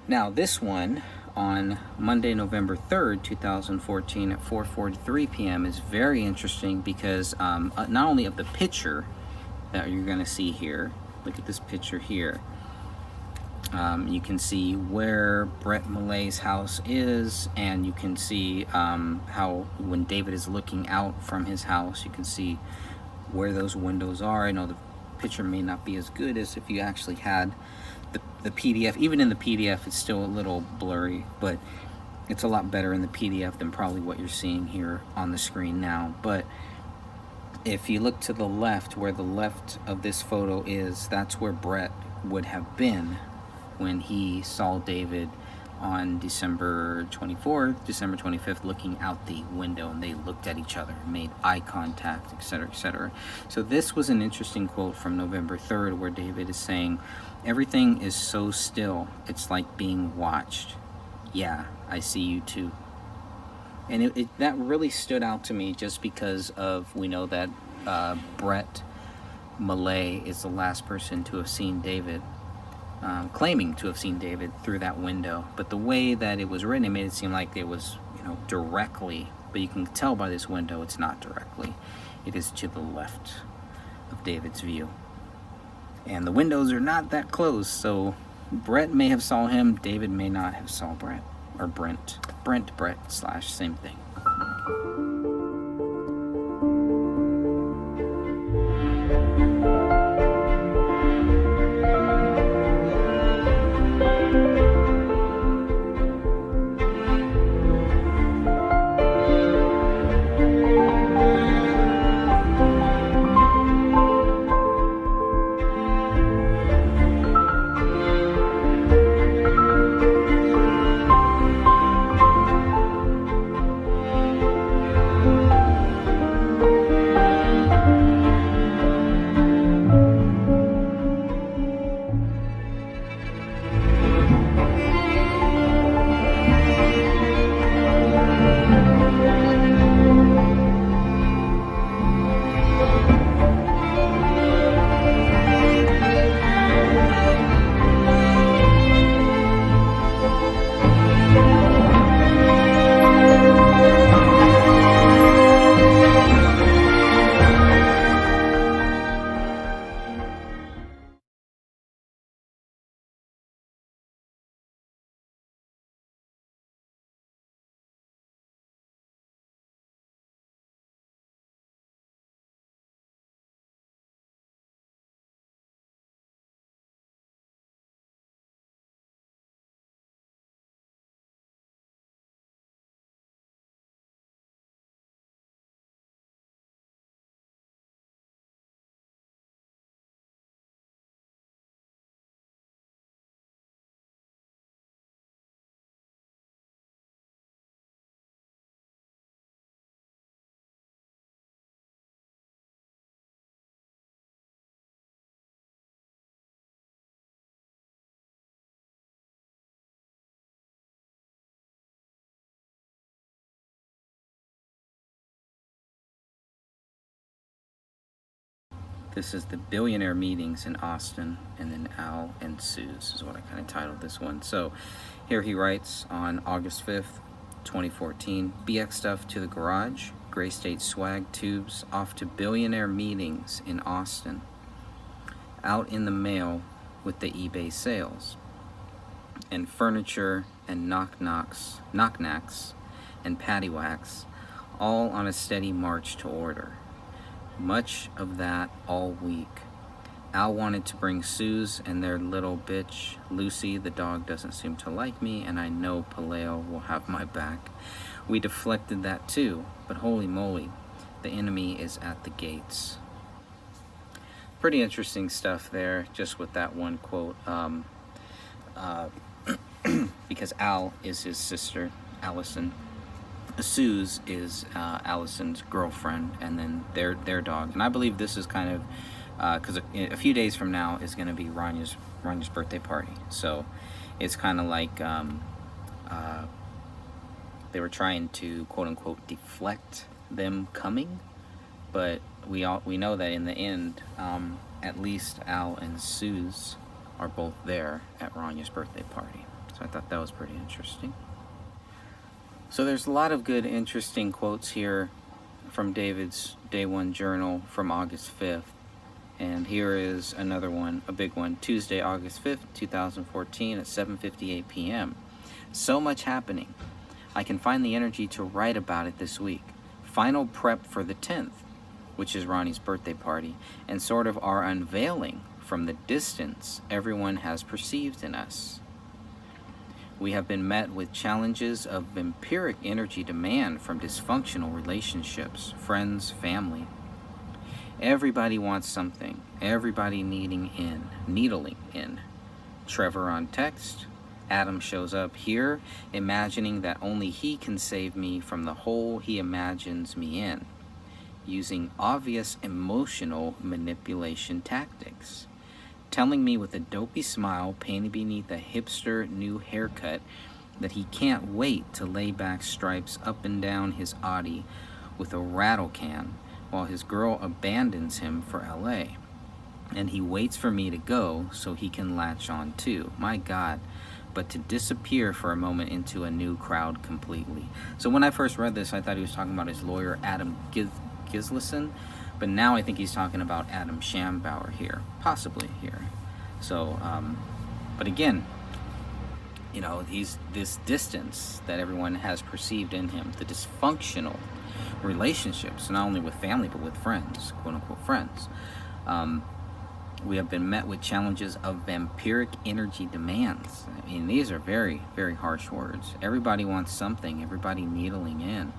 Now this one on Monday, November 3rd, 2014 at 4:43 p.m. is very interesting because not only of the picture that you're going to see here, look at this picture here. You can see where Brett Malay's house is, and you can see how when David is looking out from his house, you can see where those windows are. I know the picture may not be as good as if you actually had the PDF. Even in the PDF, it's still a little blurry, but it's a lot better in the PDF than probably what you're seeing here on the screen now. But if you look to the left, where the left of this photo is, that's where Brett would have been when he saw David on December 24th, December 25th, looking out the window, and they looked at each other, made eye contact, etc., etc. So this was an interesting quote from November 3rd, where David is saying, "Everything is so still, it's like being watched. Yeah, I see you too." And that really stood out to me, just because of, we know that Brett Malay is the last person to have seen David, claiming to have seen David through that window. But the way that it was written, it made it seem like it was, directly. But you can tell by this window it's not directly. It is to the left of David's view. And the windows are not that close, so Brett may have saw him, David may not have saw Brett. Or Brent. Brett, same thing. This is the billionaire meetings in Austin, and then Al and Suze is what I kind of titled this one. So here he writes on August 5th, 2014, BX stuff to the garage, Gray State swag tubes off to billionaire meetings in Austin. Out in the mail with the eBay sales. And furniture and knock-knacks and paddywhacks, all on a steady march to order. Much of that all week. Al wanted to bring Suze and their little bitch. Lucy, the dog, doesn't seem to like me, and I know Paleo will have my back. We deflected that too, but holy moly, the enemy is at the gates. Pretty interesting stuff there, just with that one quote. Because Al is his sister, Allison. Suze is Allison's girlfriend, and then their dog. And I believe this is kind of because a few days from now is going to be Ranya's birthday party. So it's kind of like they were trying to quote unquote deflect them coming, but we know that in the end, at least Al and Suze are both there at Ranya's birthday party. So I thought that was pretty interesting. So there's a lot of good, interesting quotes here from David's Day One Journal from August 5th. And here is another one, a big one. Tuesday, August 5th, 2014 at 7:58 p.m. So much happening. I can find the energy to write about it this week. Final prep for the 10th, which is Ronnie's birthday party, and sort of our unveiling from the distance everyone has perceived in us. We have been met with challenges of vampiric energy demand from dysfunctional relationships, friends, family. Everybody wants something, everybody needling in. Trevor on text. Adam shows up here, imagining that only he can save me from the hole he imagines me in, using obvious emotional manipulation tactics. Telling me with a dopey smile painted beneath a hipster new haircut that he can't wait to lay back stripes up and down his Audi with a rattle can while his girl abandons him for LA. And he waits for me to go so he can latch on too. My God. But to disappear for a moment into a new crowd completely. So when I first read this, I thought he was talking about his lawyer, Adam Gislason. But now I think he's talking about Adam Schambauer here. Possibly here. So, but again, you know, he's this distance that everyone has perceived in him. The dysfunctional relationships, not only with family, but with friends, quote-unquote friends. We have been met with challenges of vampiric energy demands. I mean, these are very, very harsh words. Everybody wants something. Everybody needling in.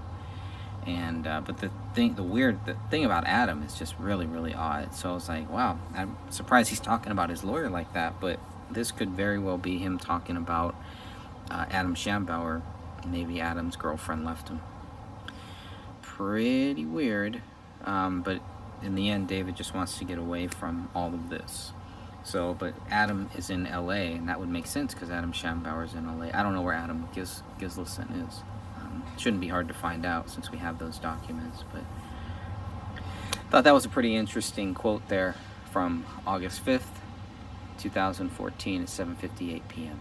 And but the thing about Adam is just really, really odd. So I was like, wow, I'm surprised he's talking about his lawyer like that. But this could very well be him talking about Adam Schambauer. Maybe Adam's girlfriend left him. Pretty weird. But in the end, David just wants to get away from all of this. So, but Adam is in LA, and that would make sense because Adam Schambauer is in LA. I don't know where Adam Gislason is. Shouldn't be hard to find out since we have those documents, but thought that was a pretty interesting quote there from August 5th, 2014 at 7:58 p.m.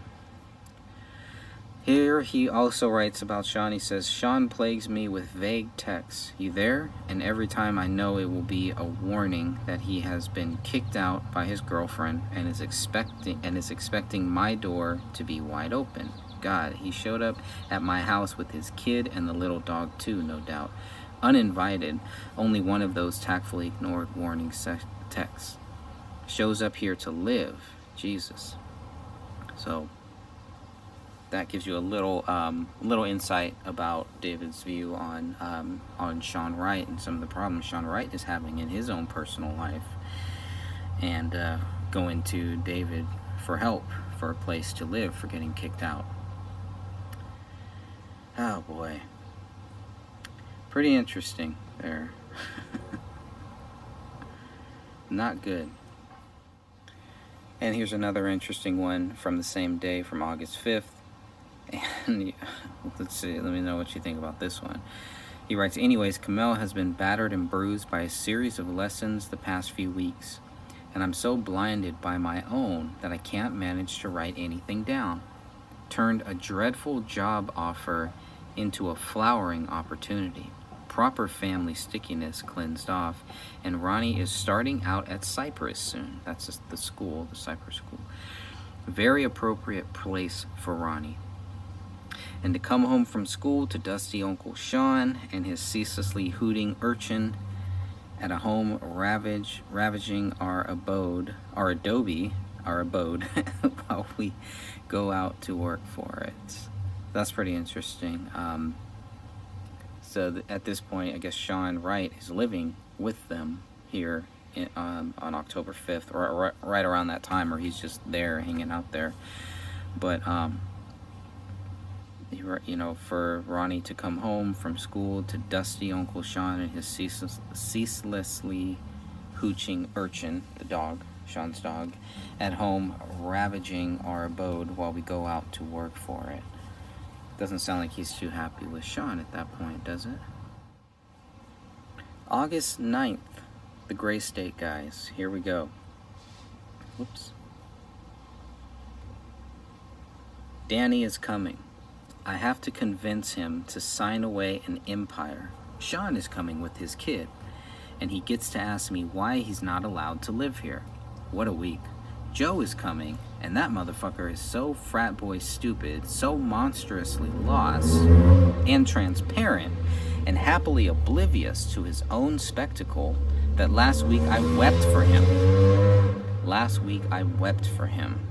Here he also writes about Sean. He says, Sean plagues me with vague texts. You there? And every time I know it will be a warning that he has been kicked out by his girlfriend and is expecting my door to be wide open. God, he showed up at my house with his kid and the little dog too, no doubt. Uninvited, only one of those tactfully ignored warning texts. Shows up here to live. Jesus. So that gives you a little insight about David's view on Sean Wright and some of the problems Sean Wright is having in his own personal life, and going to David for help, for a place to live, for getting kicked out. Oh boy, pretty interesting there. Not good. And here's another interesting one from the same day, from August 5th. And let's see, let me know what you think about this one. He writes, anyways, Kamel has been battered and bruised by a series of lessons the past few weeks, and I'm so blinded by my own that I can't manage to write anything down. Turned a dreadful job offer into a flowering opportunity. Proper family stickiness cleansed off, and Ronnie is starting out at Cypress soon. That's just the school, the Cypress school. Very appropriate place for Ronnie. And to come home from school to dusty Uncle Sean and his ceaselessly hooting urchin at a home ravaging our abode while we go out to work for it. That's pretty interesting. So at this point, I guess Sean Wright is living with them here on October 5th, or right around that time, or he's just there, hanging out there. But you know, for Ronnie to come home from school to dusty Uncle Sean and his ceaselessly hooching urchin, the dog, Sean's dog, at home ravaging our abode while we go out to work for it. Doesn't sound like he's too happy with Sean at that point, does it? August 9th, the Gray State guys. Here we go. Whoops. Danny is coming. I have to convince him to sign away an empire. Sean is coming with his kid, and he gets to ask me why he's not allowed to live here. What a week. Joe is coming, and that motherfucker is so frat boy stupid, so monstrously lost and transparent, and happily oblivious to his own spectacle that last week I wept for him. Last week I wept for him.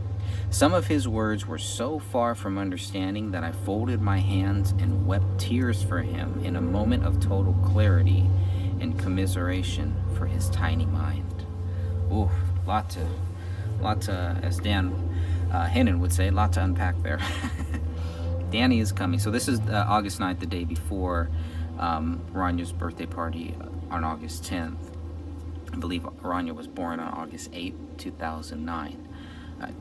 Some of his words were so far from understanding that I folded my hands and wept tears for him in a moment of total clarity and commiseration for his tiny mind. Ooh, lot to, as Dan Hennon would say, lot to unpack there. Danny is coming. So this is August 9th, the day before Ranya's birthday party on August 10th. I believe Ranya was born on August 8th, 2009.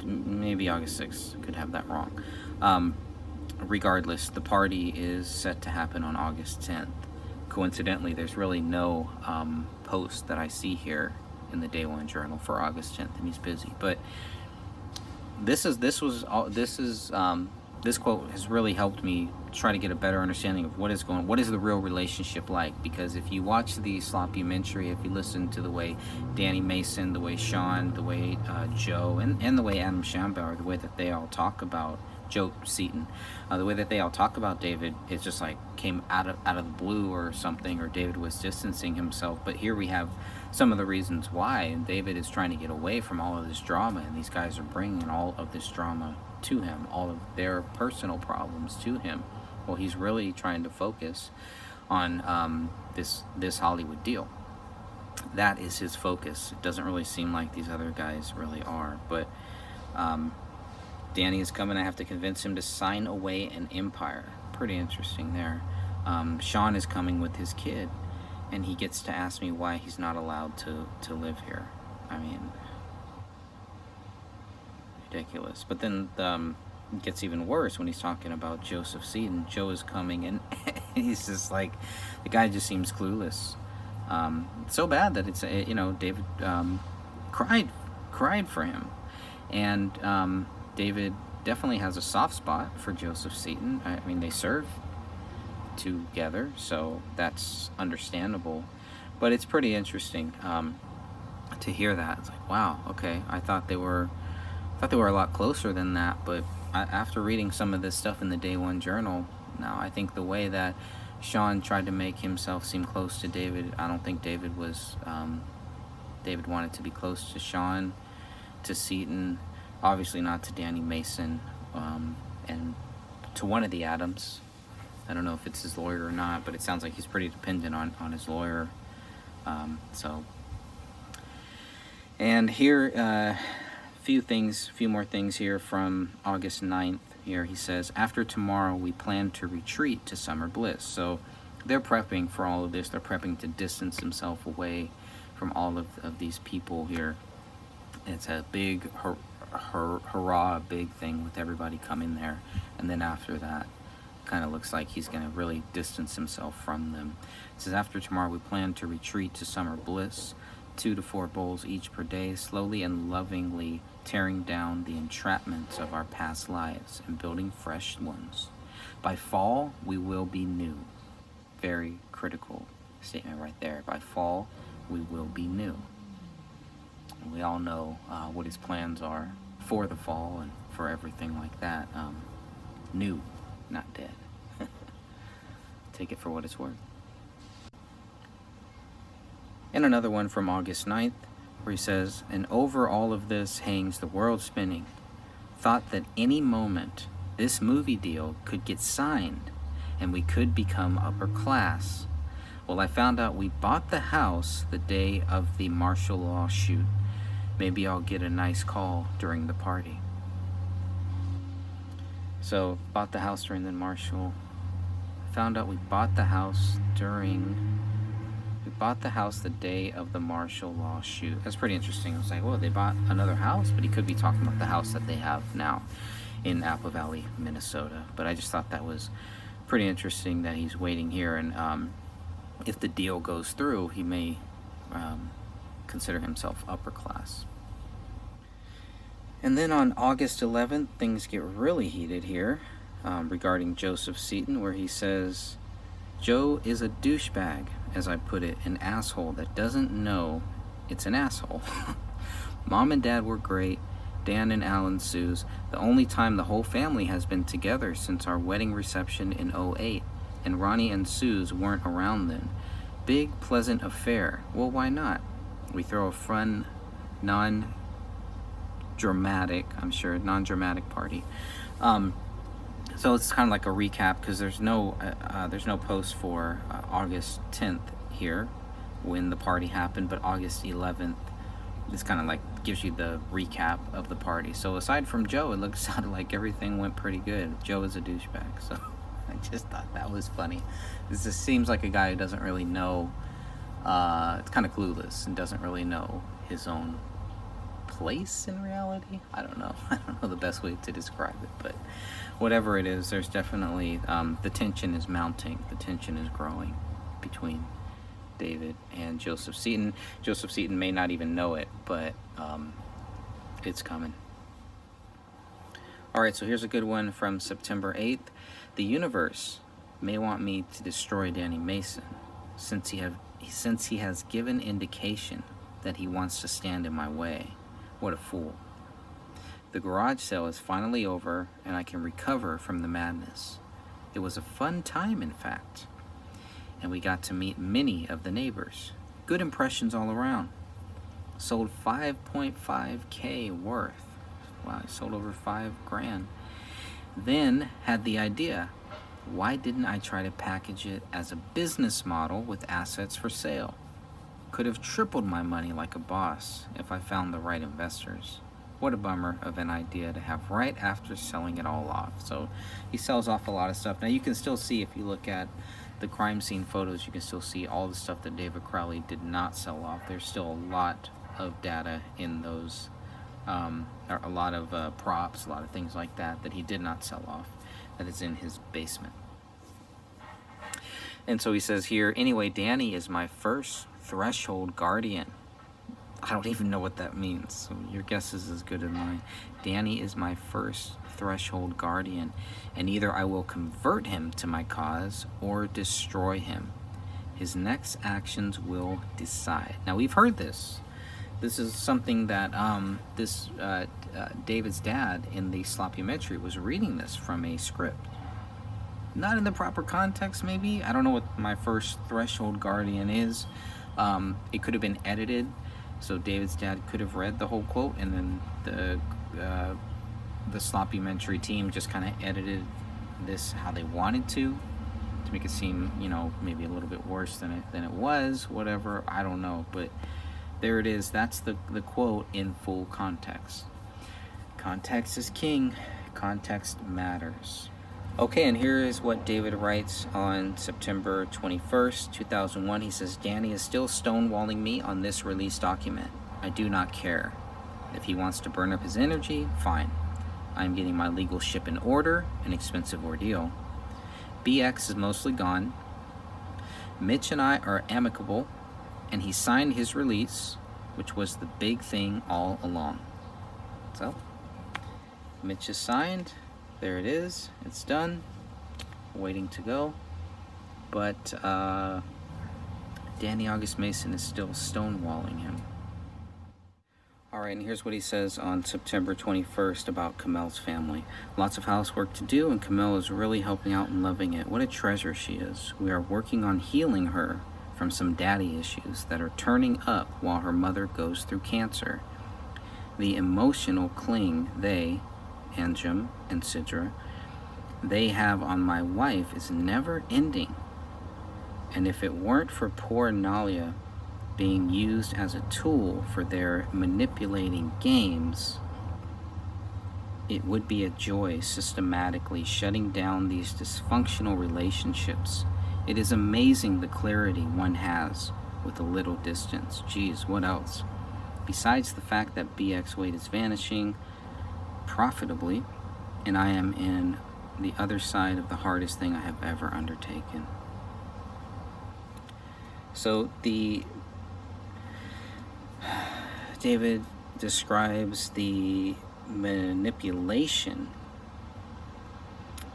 Maybe August 6th, could have that wrong. Regardless, the party is set to happen on August 10th. Coincidentally, there's really no post that I see here in the Day One Journal for August 10th, and he's busy. But this quote has really helped me try to get a better understanding of what is the real relationship like. Because if you watch the sloppy-mentary, if you listen to the way Danny Mason, the way Sean, the way Joe, and the way Adam Schambauer, the way that they all talk about Joe Seaton, the way that they all talk about David, it's just like came out of the blue or something, or David was distancing himself. But here we have some of the reasons why, and David is trying to get away from all of this drama, and these guys are bringing all of this drama to him, all of their personal problems to him. Well, he's really trying to focus on this Hollywood deal. That is his focus. It doesn't really seem like these other guys really are. But Danny is coming. I have to convince him to sign away an empire. Pretty interesting there. Sean is coming with his kid, and he gets to ask me why he's not allowed to live here. I mean, ridiculous. But then it gets even worse when he's talking about Joseph Seaton. Joe is coming, and he's just like, the guy just seems clueless. So bad that it's David cried for him, and David definitely has a soft spot for Joseph Seaton. I mean, they serve together, so that's understandable. But it's pretty interesting to hear that. It's like, wow, okay, I thought they were a lot closer than that. But after reading some of this stuff in the Day One Journal, now I think the way that Sean tried to make himself seem close to David, I don't think David was David wanted to be close to Sean, to Seaton, obviously not to Danny Mason, and to one of the Adams. I don't know if it's his lawyer or not, but it sounds like he's pretty dependent on his lawyer. And here, few more things here from August 9th. Here he says, after tomorrow we plan to retreat to summer bliss. So they're prepping for all of this. They're prepping to distance themselves away from all of these people here. It's a big hurrah, big thing with everybody coming there. And then after that, kind of looks like he's going to really distance himself from them. It says, after tomorrow we plan to retreat to summer bliss, 2 to 4 bowls each per day, slowly and lovingly tearing down the entrapments of our past lives and building fresh ones. By fall, we will be new. Very critical statement right there. By fall, we will be new. And we all know what his plans are for the fall and for everything like that. New, not dead. Take it for what it's worth. And another one from August 9th, where he says, and over all of this hangs the world spinning. Thought that any moment this movie deal could get signed and we could become upper class. Well, I found out we bought the house the day of the martial law shoot. Maybe I'll get a nice call during the party. So, bought the house during the martial. Found out we bought the house the day of the martial law shoot. That's pretty interesting. I was like, well, they bought another house, but he could be talking about the house that they have now in Apple Valley, Minnesota. But I just thought that was pretty interesting that he's waiting here, and if the deal goes through, he may consider himself upper class. And then on August 11th, things get really heated here regarding Joseph Seaton, where he says, Joe is a douchebag, as I put it, an asshole that doesn't know it's an asshole. Mom and Dad were great. Dan and Alan Sue's the only time the whole family has been together since our wedding reception in '08, and Ronnie and Sue's weren't around then. Big, pleasant affair. Well, why not? We throw a fun, non-dramatic party. So it's kind of like a recap because there's no post for August 10th here when the party happened, but August 11th is kind of like gives you the recap of the party. So aside from Joe, it sounded like everything went pretty good. Joe is a douchebag, so I just thought that was funny. This just seems like a guy who doesn't really know. It's kind of clueless and doesn't really know his own place in reality. I don't know the best way to describe it, but whatever it is, there's definitely the tension is mounting, the tension is growing between David and Joseph Seaton. Joseph Seaton may not even know it, but it's coming. All right, so here's a good one from September 8th. The universe may want me to destroy Danny Mason since he has given indication that he wants to stand in my way. What a fool. The garage sale is finally over and I can recover from the madness. It was a fun time, in fact. And we got to meet many of the neighbors. Good impressions all around. Sold 5.5K worth. Wow, I sold over $5,000. Then had the idea, why didn't I try to package it as a business model with assets for sale? Could have tripled my money like a boss if I found the right investors. What a bummer of an idea to have right after selling it all off. So he sells off a lot of stuff. Now you can still see, if you look at the crime scene photos, you can still see all the stuff that David Crowley did not sell off. There's still a lot of data in those, a lot of props, a lot of things like that he did not sell off, that is in his basement. And so he says here, anyway, Danny is my first threshold guardian. I don't even know what that means, so your guess is as good as mine. Danny is my first threshold guardian, and either I will convert him to my cause or destroy him. His next actions will decide. Now, we've heard this. This is something that David's dad in the Sloppymetry was reading this from a script. Not in the proper context, maybe. I don't know what my first threshold guardian is. It could have been edited, so David's dad could have read the whole quote, and then the Sloppymetry team just kind of edited this how they wanted to make it seem, maybe a little bit worse than it was. Whatever, I don't know, but there it is. That's the quote in full context. Context is king. Context matters. Okay, and here is what David writes on September 21st, 2001. He says, Danny is still stonewalling me on this release document. I do not care. If he wants to burn up his energy, fine. I am getting my legal ship in order, an expensive ordeal. BX is mostly gone. Mitch and I are amicable, and he signed his release, which was the big thing all along. So, Mitch is signed. There it is. It's done. Waiting to go. But Danny August Mason is still stonewalling him. Alright, and here's what he says on September 21st about Kamel's family. Lots of housework to do, and Kamel is really helping out and loving it. What a treasure she is. We are working on healing her from some daddy issues that are turning up while her mother goes through cancer. The emotional cling they, Anjum and Sidra, they have on my wife is never ending. And if it weren't for poor Nalia being used as a tool for their manipulating games, it would be a joy systematically shutting down these dysfunctional relationships. It is amazing the clarity one has with a little distance. Geez, what else? Besides the fact that BX Wade is vanishing profitably, and I am in the other side of the hardest thing I have ever undertaken. So David describes the manipulation,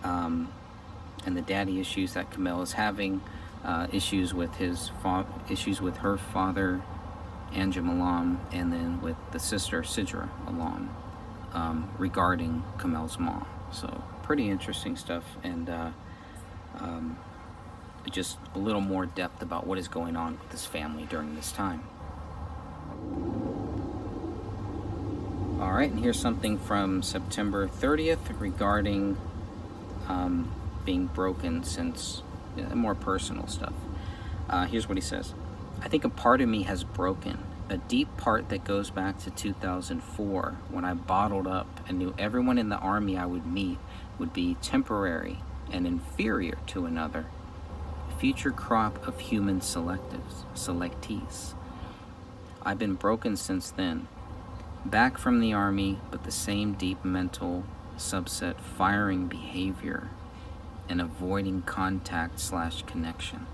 and the daddy issues that Kamel is having, issues with issues with her father, Anjem Alam, and then with the sister Sidra Alam, regarding Kamel's mom. So pretty interesting stuff, and just a little more depth about what is going on with this family during this time. All right, and here's something from September 30th regarding being broken, since more personal stuff. Here's what he says. I think a part of me has broken, a deep part that goes back to 2004, when I bottled up and knew everyone in the army I would meet would be temporary and inferior to another. A future crop of human selectees. I've been broken since then. Back from the army, but the same deep mental subset firing behavior and avoiding contact/connection.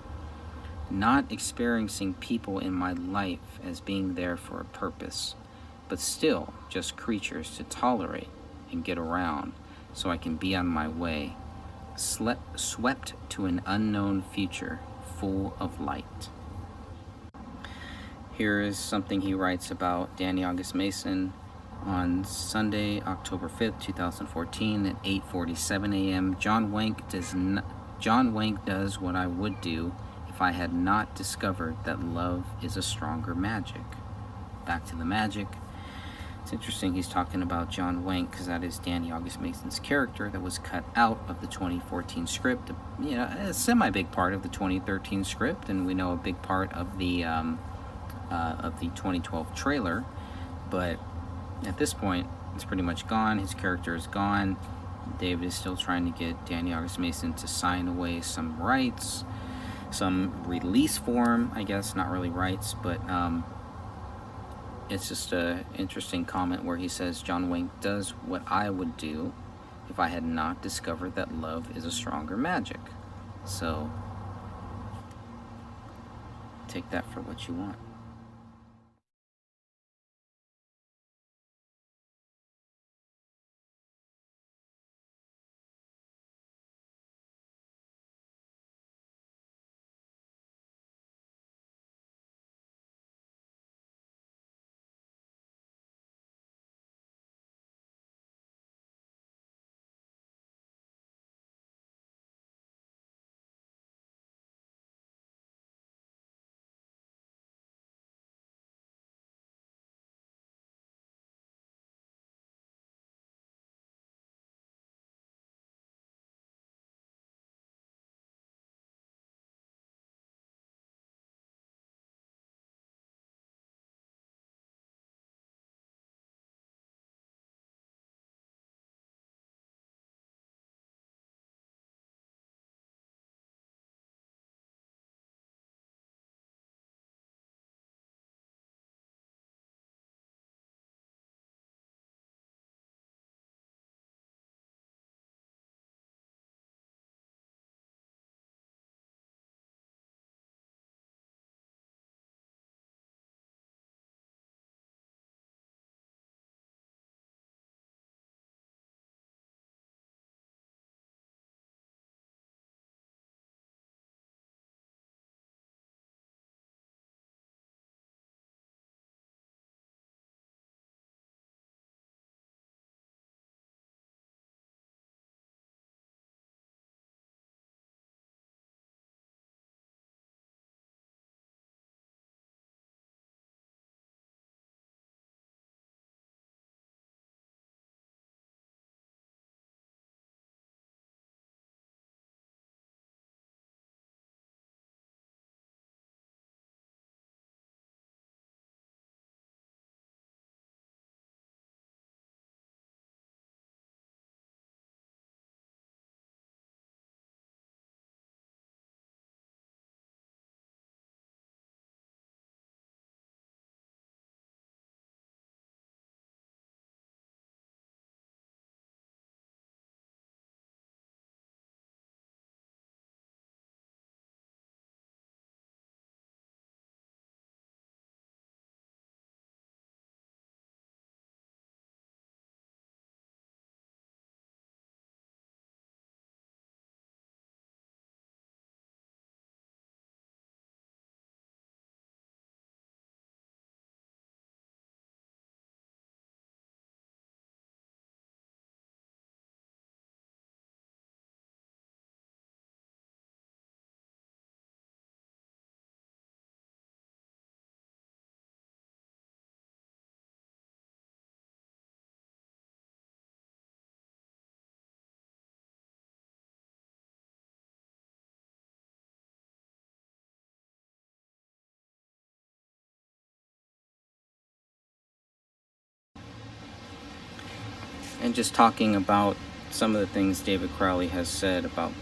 Not experiencing people in my life as being there for a purpose, but still just creatures to tolerate and get around so I can be on my way, swept to an unknown future full of light. Here is something he writes about Danny August Mason on Sunday, October 5th, 2014 at 8:47 a.m. John Wank does what I would do if I had not discovered that love is a stronger magic. Back to the magic. It's interesting he's talking about John Wank, because that is Danny August Mason's character that was cut out of the 2014 script. A semi-big part of the 2013 script, and we know a big part of the 2012 trailer, but at this point it's pretty much gone. His character is gone. David is still trying to get Danny August Mason to sign away some rights, some release form, I guess, not really rights, but it's just a interesting comment where he says John Wayne does what I would do if I had not discovered that love is a stronger magic. So take that for what you want. and just talking about some of the things David Crowley has said about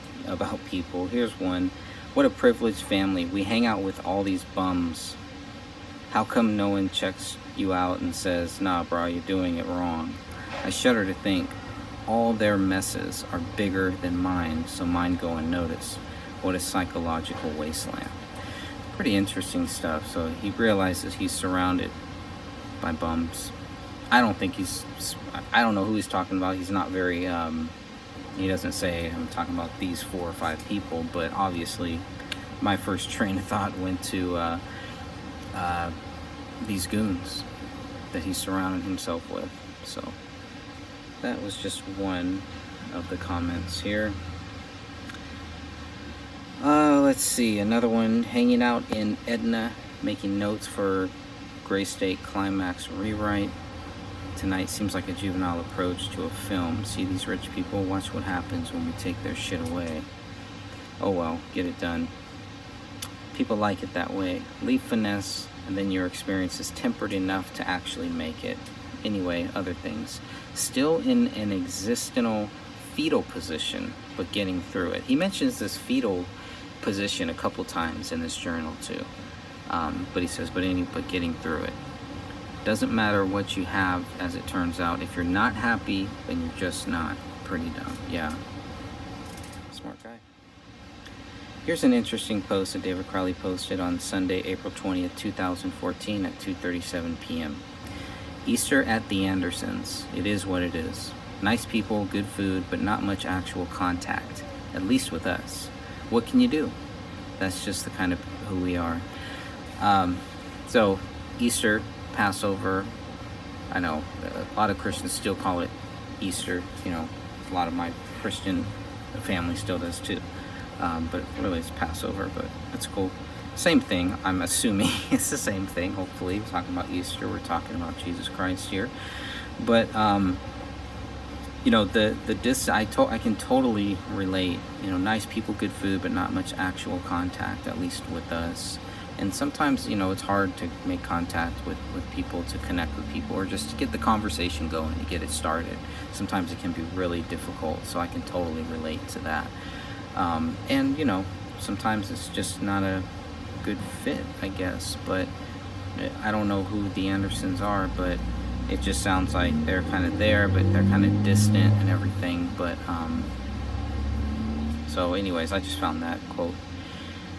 people. Here's one. What a privileged family. We hang out with all these bums. How come no one checks you out and says, nah, bro, you're doing it wrong? I shudder to think all their messes are bigger than mine, so mine go unnoticed. What a psychological wasteland. Pretty interesting stuff. So he realizes he's surrounded by bums. I don't know who he's talking about. He's not very, he doesn't say I'm talking about these 4 or 5 people, but obviously my first train of thought went to these goons that he surrounded himself with. So that was just one of the comments here. Let's see, another one. Hanging out in Edna, making notes for Gray State Climax rewrite. Tonight seems like a juvenile approach to a film. See these rich people? Watch what happens when we take their shit away. Oh well, get it done. People like it that way. Leave finesse, and then your experience is tempered enough to actually make it. Anyway, other things. Still in an existential fetal position, but getting through it. He mentions this fetal position a couple times in this journal too. But he says, but getting through it. Doesn't matter what you have, as it turns out. If you're not happy, then you're just not. Pretty dumb. Yeah. Smart guy. Here's an interesting post that David Crowley posted on Sunday, April 20th, 2014 at 2:37 p.m. Easter at the Andersons. It is what it is. Nice people, good food, but not much actual contact, at least with us. What can you do? That's just the kind of who we are. So Easter, Passover, I know a lot of Christians still call it Easter. You know, a lot of my Christian family still does too. But really it's Passover, but that's cool. Same thing, I'm assuming it's the same thing. Hopefully we're talking about Easter, we're talking about Jesus Christ here. But you know, I can totally relate. You know, nice people, good food, but not much actual contact, at least with us. And sometimes, you know, it's hard to make contact with people, to connect with people, or just to get the conversation going, to get it started. Sometimes it can be really difficult, so I can totally relate to that. And, you know, sometimes it's just not a good fit, I guess. But I don't know who the Andersons are, but it just sounds like they're kind of there, but they're kind of distant and everything. But, so anyways, I just found that quote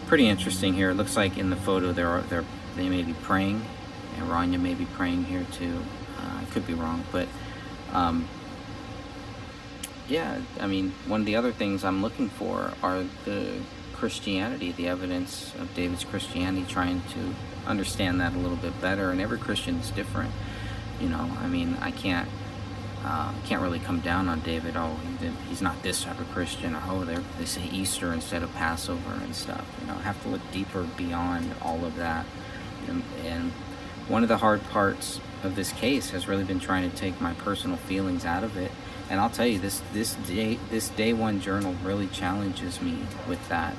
pretty interesting here. It looks like in the photo they may be praying, and Rania may be praying here too. I could be wrong, but yeah, I mean, one of the other things I'm looking for are the Christianity, the evidence of David's Christianity, trying to understand that a little bit better. And every Christian is different, you know. I mean, I can't really come down on David. Oh, he's not this type of Christian, or oh, they say Easter instead of Passover and stuff. You know, I have to look deeper beyond all of that. And one of the hard parts of this case has really been trying to take my personal feelings out of it. And I'll tell you, this day one journal really challenges me with that,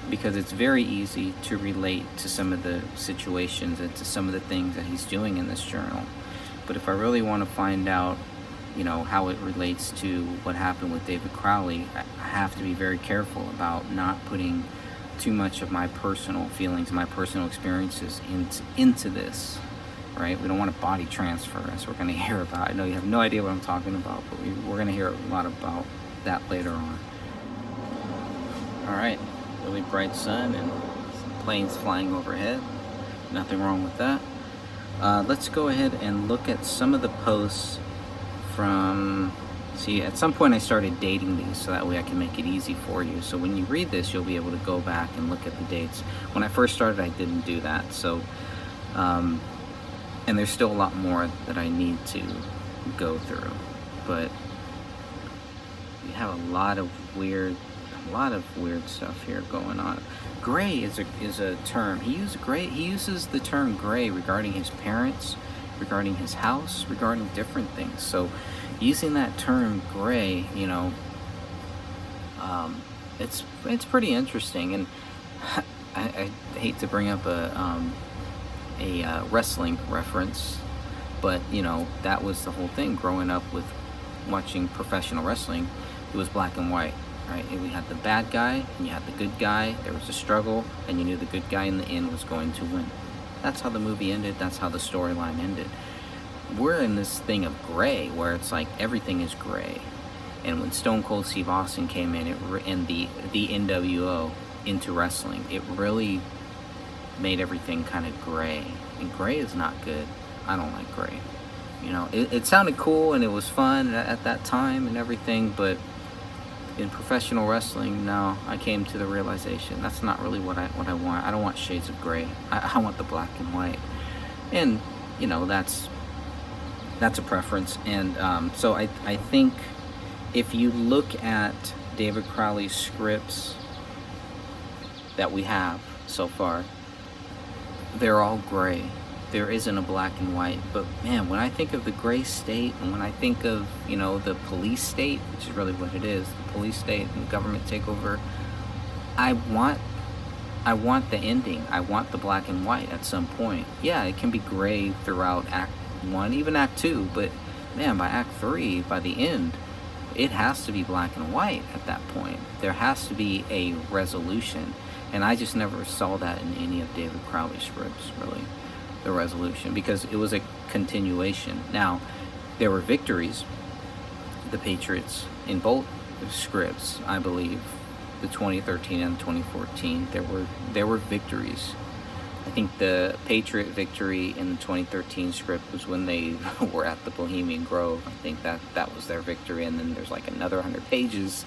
because it's very easy to relate to some of the situations and to some of the things that he's doing in this journal. But if I really want to find out, you know, how it relates to what happened with David Crowley, I have to be very careful about not putting too much of my personal feelings, my personal experiences into this, right? We don't want a body transfer, as we're going to hear about. I know you have no idea what I'm talking about, but we're going to hear a lot about that later on. All right, really bright sun and planes flying overhead. Nothing wrong with that. Let's go ahead and look at some of the posts from, see, at some point I started dating these so that way I can make it easy for you. So when you read this, you'll be able to go back and look at the dates. When I first started, I didn't do that. So, and there's still a lot more that I need to go through. But we have a lot of weird stuff here going on. Gray is a term. He uses the term gray regarding his parents, regarding his house, regarding different things. So using that term gray, you know, it's pretty interesting. And I hate to bring up a wrestling reference, but you know, that was the whole thing growing up with watching professional wrestling, it was black and white, right? We had the bad guy and you had the good guy. There was a struggle, and you knew the good guy in the end was going to win. That's how the movie ended. That's how the storyline ended. We're in this thing of gray, where it's like everything is gray. And when Stone Cold Steve Austin came in, and the NWO into wrestling, it really made everything kind of gray. And gray is not good. I don't like gray. You know, it sounded cool and it was fun at that time and everything, but in professional wrestling, no, I came to the realization that's not really what I want. I don't want shades of gray. I want the black and white. And, you know, that's a preference. And so I think if you look at David Crowley's scripts that we have so far, they're all gray. There isn't a black and white. But man, when I think of the gray state, and when I think of, you know, the police state, which is really what it is, the police state and government takeover, I want the ending. I want the black and white at some point. Yeah, it can be gray throughout Act 1, even Act 2, but man, by Act 3, by the end, it has to be black and white at that point. There has to be a resolution. And I just never saw that in any of David Crowley's scripts, really, the resolution, because it was a continuation. Now, there were victories, the Patriots, in both scripts, I believe, the 2013 and 2014. There were victories. I think the Patriot victory in the 2013 script was when they were at the Bohemian Grove. I think that was their victory, and then there's like another 100 pages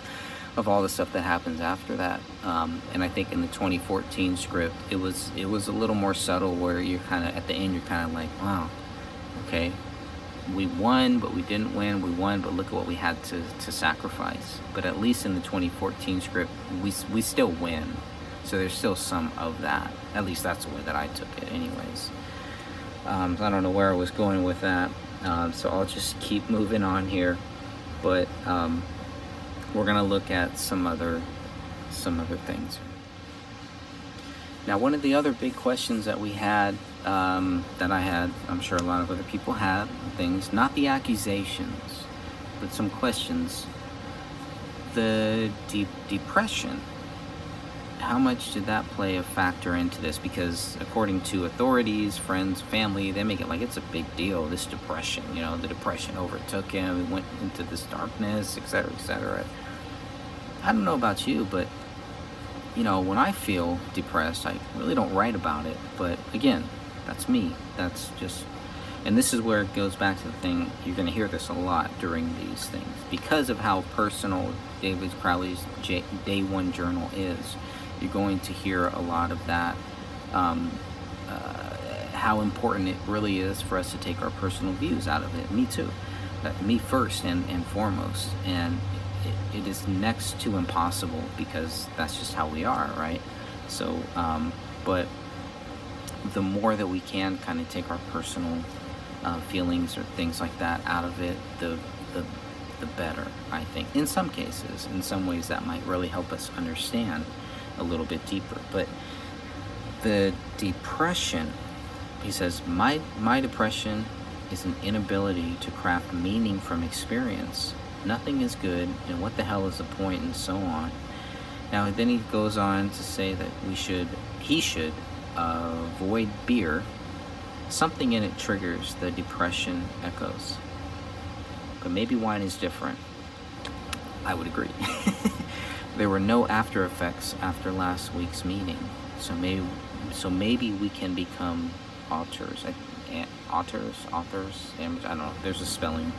of all the stuff that happens after that. And I think in the 2014 script, it was a little more subtle, where you're kind of, at the end, you're kind of like, wow, okay, we won, but we didn't win. We won, but look at what we had to sacrifice. But at least in the 2014 script, we still win. So there's still some of that. At least that's the way that I took it anyways. I don't know where I was going with that. So I'll just keep moving on here. But we're going to look at some other things. Now, one of the other big questions that we had, that I had, I'm sure a lot of other people had, things, not the accusations, but some questions. The depression. How much did that play a factor into this? Because according to authorities, friends, family, they make it like it's a big deal, this depression. You know, the depression overtook him, he went into this darkness, etc., etc. I don't know about you, but, you know, when I feel depressed, I really don't write about it. But again, that's me. That's just, and this is where it goes back to the thing, you're going to hear this a lot during these things. Because of how personal David Crowley's Day One Journal is, you're going to hear a lot of that, how important it really is for us to take our personal views out of it. Me too. Me first and foremost. And it is next to impossible, because that's just how we are, right? So, but the more that we can kind of take our personal feelings or things like that out of it, the better, I think. In some cases, in some ways, that might really help us understand a little bit deeper. But the depression, he says, my depression is an inability to craft meaning from experience. Nothing is good, and what the hell is the point, and so on. Now then he goes on to say that he should avoid beer. Something in it triggers the depression echoes. But maybe wine is different. I would agree. There were no after effects after last week's meeting, so maybe we can become authors. Authors. I don't know. There's a spelling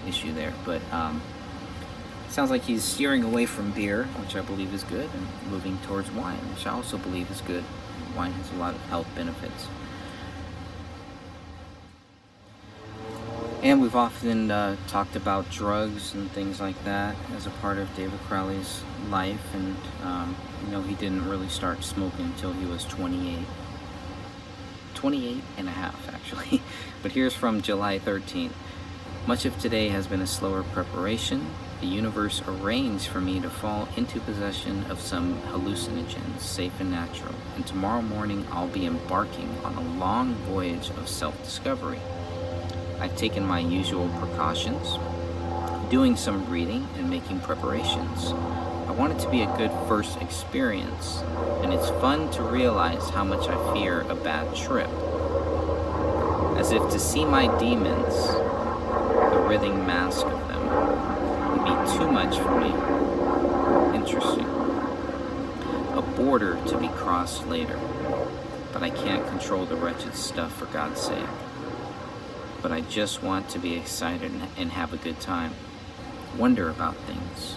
issue there, but sounds like he's steering away from beer, which I believe is good, and moving towards wine, which I also believe is good. Wine has a lot of health benefits. And we've often talked about drugs and things like that as a part of David Crowley's life. And, you know, he didn't really start smoking until he was 28. 28 and a half, actually. But here's from July 13th. Much of today has been a slower preparation. The universe arranged for me to fall into possession of some hallucinogens, safe and natural. And tomorrow morning I'll be embarking on a long voyage of self-discovery. I've taken my usual precautions, doing some reading and making preparations. I want it to be a good first experience, and it's fun to realize how much I fear a bad trip. As if to see my demons, the writhing mask of them, would be too much for me. Interesting. A border to be crossed later, but I can't control the wretched stuff for God's sake. But I just want to be excited and have a good time. Wonder about things.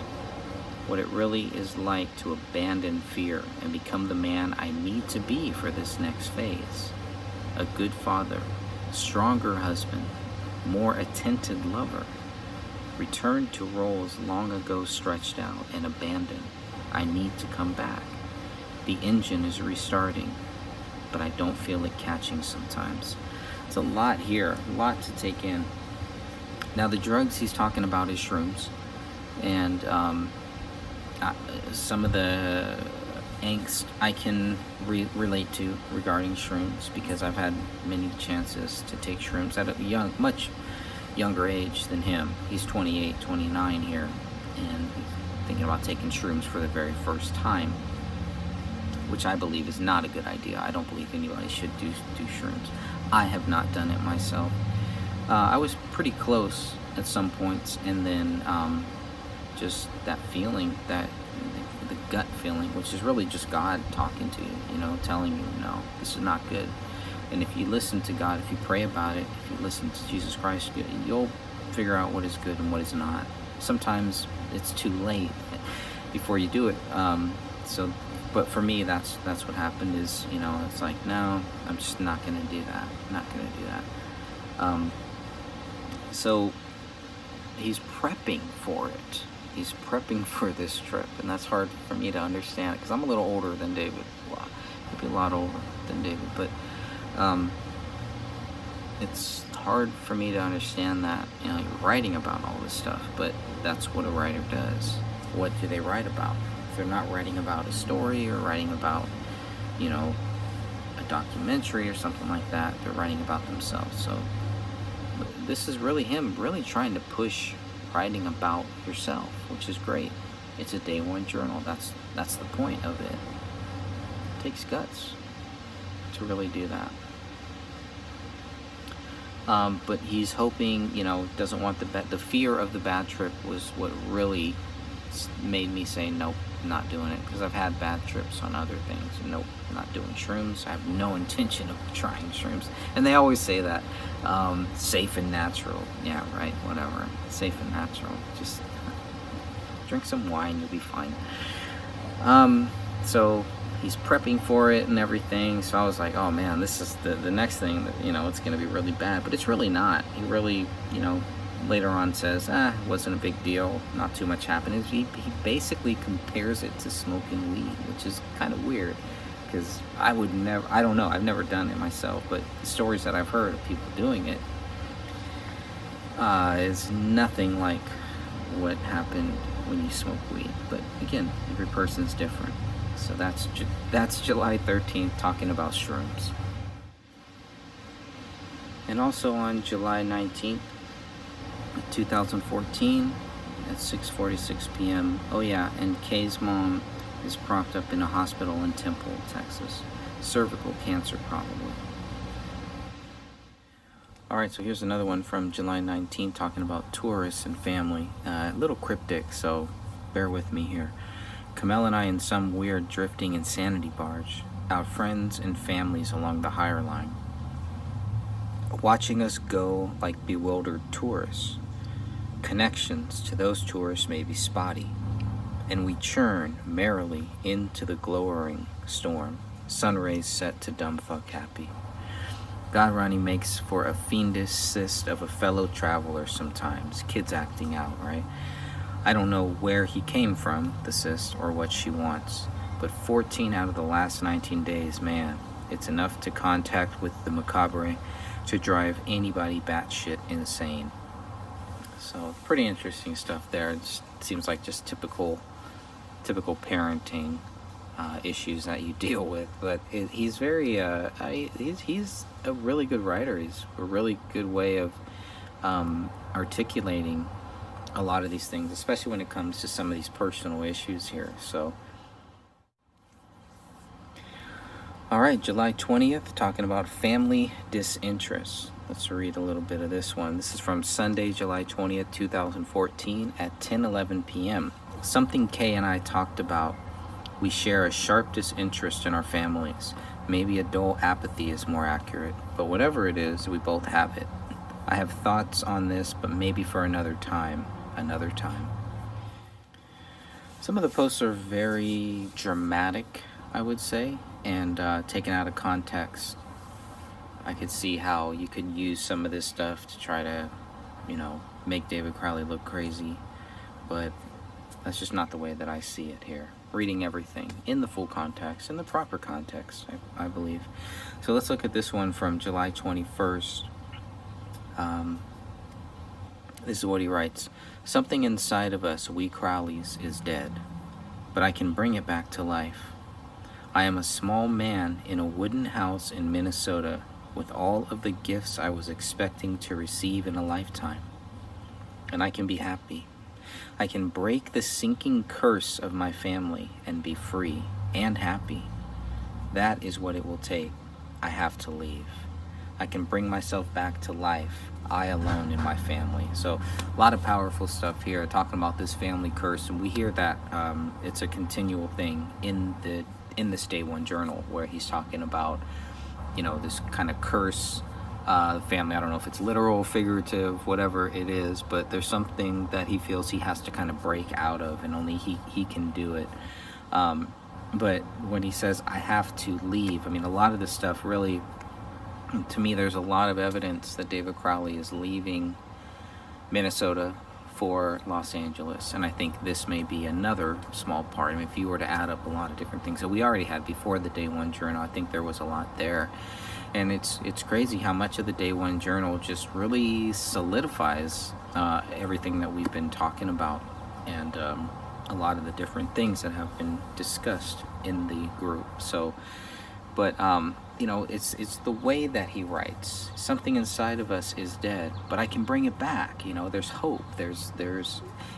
What it really is like to abandon fear and become the man I need to be for this next phase. A good father, stronger husband, more attentive lover. Return to roles long ago stretched out and abandoned. I need to come back. The engine is restarting, but I don't feel it catching sometimes. It's a lot here, a lot to take in. Now the drugs he's talking about is shrooms, and some of the angst I can relate to regarding shrooms, because I've had many chances to take shrooms at a much younger age than him. He's 28, 29 here, and he's thinking about taking shrooms for the very first time, which I believe is not a good idea. I don't believe anybody should do shrooms. I have not done it myself. I was pretty close at some points, and then just that feeling, that the gut feeling, which is really just God talking to you, telling you, no, this is not good. And if you listen to God, if you pray about it, if you listen to Jesus Christ, you'll figure out what is good and what is not. Sometimes it's too late before you do it. But for me, that's what happened. Is it's like, no, I'm just not gonna do that. Not gonna do that. So he's prepping for it. He's prepping for this trip, and that's hard for me to understand because I'm a little older than David. Well, maybe a lot older than David, but it's hard for me to understand that. You're writing about all this stuff, but that's what a writer does. What do they write about? If they're not writing about a story or writing about, a documentary or something like that, they're writing about themselves. So this is really him really trying to push writing about yourself, which is great. It's a day one journal. That's the point of it. It takes guts to really do that. But he's hoping, doesn't want the fear of the bad trip was what really made me say nope, not doing it, because I've had bad trips on other things. Nope, not doing shrooms. I have no intention of trying shrooms. And they always say that, safe and natural. Yeah, right, whatever. Safe and natural. Just drink some wine, you'll be fine. So he's prepping for it and everything. So I was like, oh man, this is the next thing that, it's going to be really bad. But it's really not. He really, later on says, it wasn't a big deal, not too much happened. He basically compares it to smoking weed, which is kind of weird, because I don't know, I've never done it myself, but the stories that I've heard of people doing it is nothing like what happened when you smoke weed. But again, every person's different. So that's July 13th, talking about shrooms. And also on July 19th, 2014 at 6:46 p.m. Oh yeah, and Kay's mom is propped up in a hospital in Temple, Texas. Cervical cancer, probably. Alright, so here's another one from July 19th, talking about tourists and family. A little cryptic, so bear with me here. Kamel and I in some weird drifting insanity barge. Our friends and families along the higher line, watching us go like bewildered tourists. Connections to those tourists may be spotty, and we churn merrily into the glowering storm, sun rays set to dumb fuck happy. God Ronnie makes for a fiendish cyst of a fellow traveler sometimes, kids acting out, right? I don't know where he came from, the cyst, or what she wants, but 14 out of the last 19 days, man, it's enough to contact with the macabre to drive anybody batshit insane. So pretty interesting stuff there. It just seems like just typical parenting issues that you deal with. But he's very he's a really good writer. He's a really good way of articulating a lot of these things, especially when it comes to some of these personal issues here. So, all right, July 20th, talking about family disinterest. Let's read a little bit of this one. This is from Sunday, July 20th, 2014 at 10:11 p.m. Something Kay and I talked about. We share a sharp disinterest in our families. Maybe a dull apathy is more accurate, but whatever it is, we both have it. I have thoughts on this, but maybe for another time. Another time. Some of the posts are very dramatic, I would say, and taken out of context. I could see how you could use some of this stuff to try to, make David Crowley look crazy, but that's just not the way that I see it here. Reading everything in the full context, in the proper context, I believe. So let's look at this one from July 21st. This is what he writes. Something inside of us, we Crowleys, is dead, but I can bring it back to life. I am a small man in a wooden house in Minnesota with all of the gifts I was expecting to receive in a lifetime. And I can be happy. I can break the sinking curse of my family and be free and happy. That is what it will take. I have to leave. I can bring myself back to life, I alone in my family. So a lot of powerful stuff here, talking about this family curse, and we hear that it's a continual thing in this Day One journal, where he's talking about, this kind of curse, the family. I don't know if it's literal, figurative, whatever it is, but there's something that he feels he has to kind of break out of, and only he can do it. But when he says, I have to leave, I mean, a lot of this stuff really, to me, there's a lot of evidence that David Crowley is leaving Minnesota for Los Angeles, and I think this may be another small part. I mean, if you were to add up a lot of different things that we already had before the Day One journal, I think there was a lot there. And it's crazy how much of the Day One journal just really solidifies everything that we've been talking about, and a lot of the different things that have been discussed in the group. So, but it's the way that he writes. Something inside of us is dead, but I can bring it back. There's hope.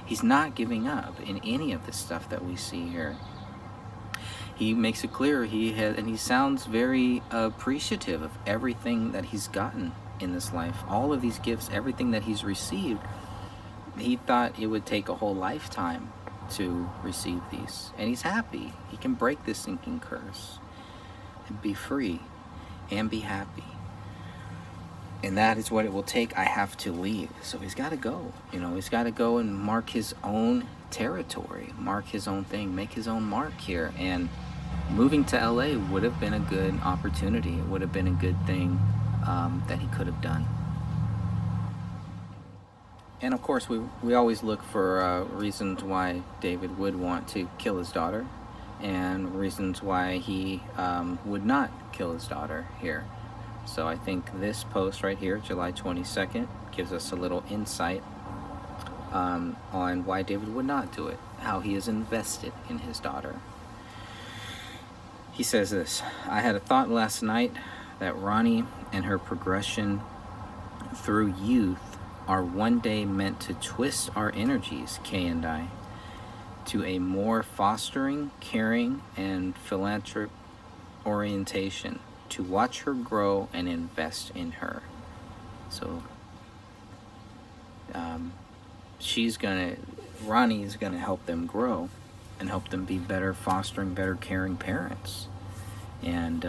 He's not giving up in any of the stuff that we see here. He makes it clear and he sounds very appreciative of everything that he's gotten in this life. All of these gifts, everything that he's received, he thought it would take a whole lifetime to receive these. And he's happy. He can break this sinking curse and be free and be happy. And that is what it will take. I have to leave. So he's got to go. He's got to go and mark his own territory, mark his own thing, make his own mark here. And moving to LA would have been a good opportunity. It would have been a good thing that he could have done. And of course, we always look for reasons why David would want to kill his daughter, and reasons why he would not kill his daughter here. So I think this post right here, July 22nd, gives us a little insight on why David would not do it, how he is invested in his daughter. He says this: I had a thought last night that Ronnie and her progression through youth are one day meant to twist our energies, Kay and I, to a more fostering, caring, and philanthropic orientation, to watch her grow and invest in her. So Ronnie's gonna help them grow and help them be better fostering, better caring parents. And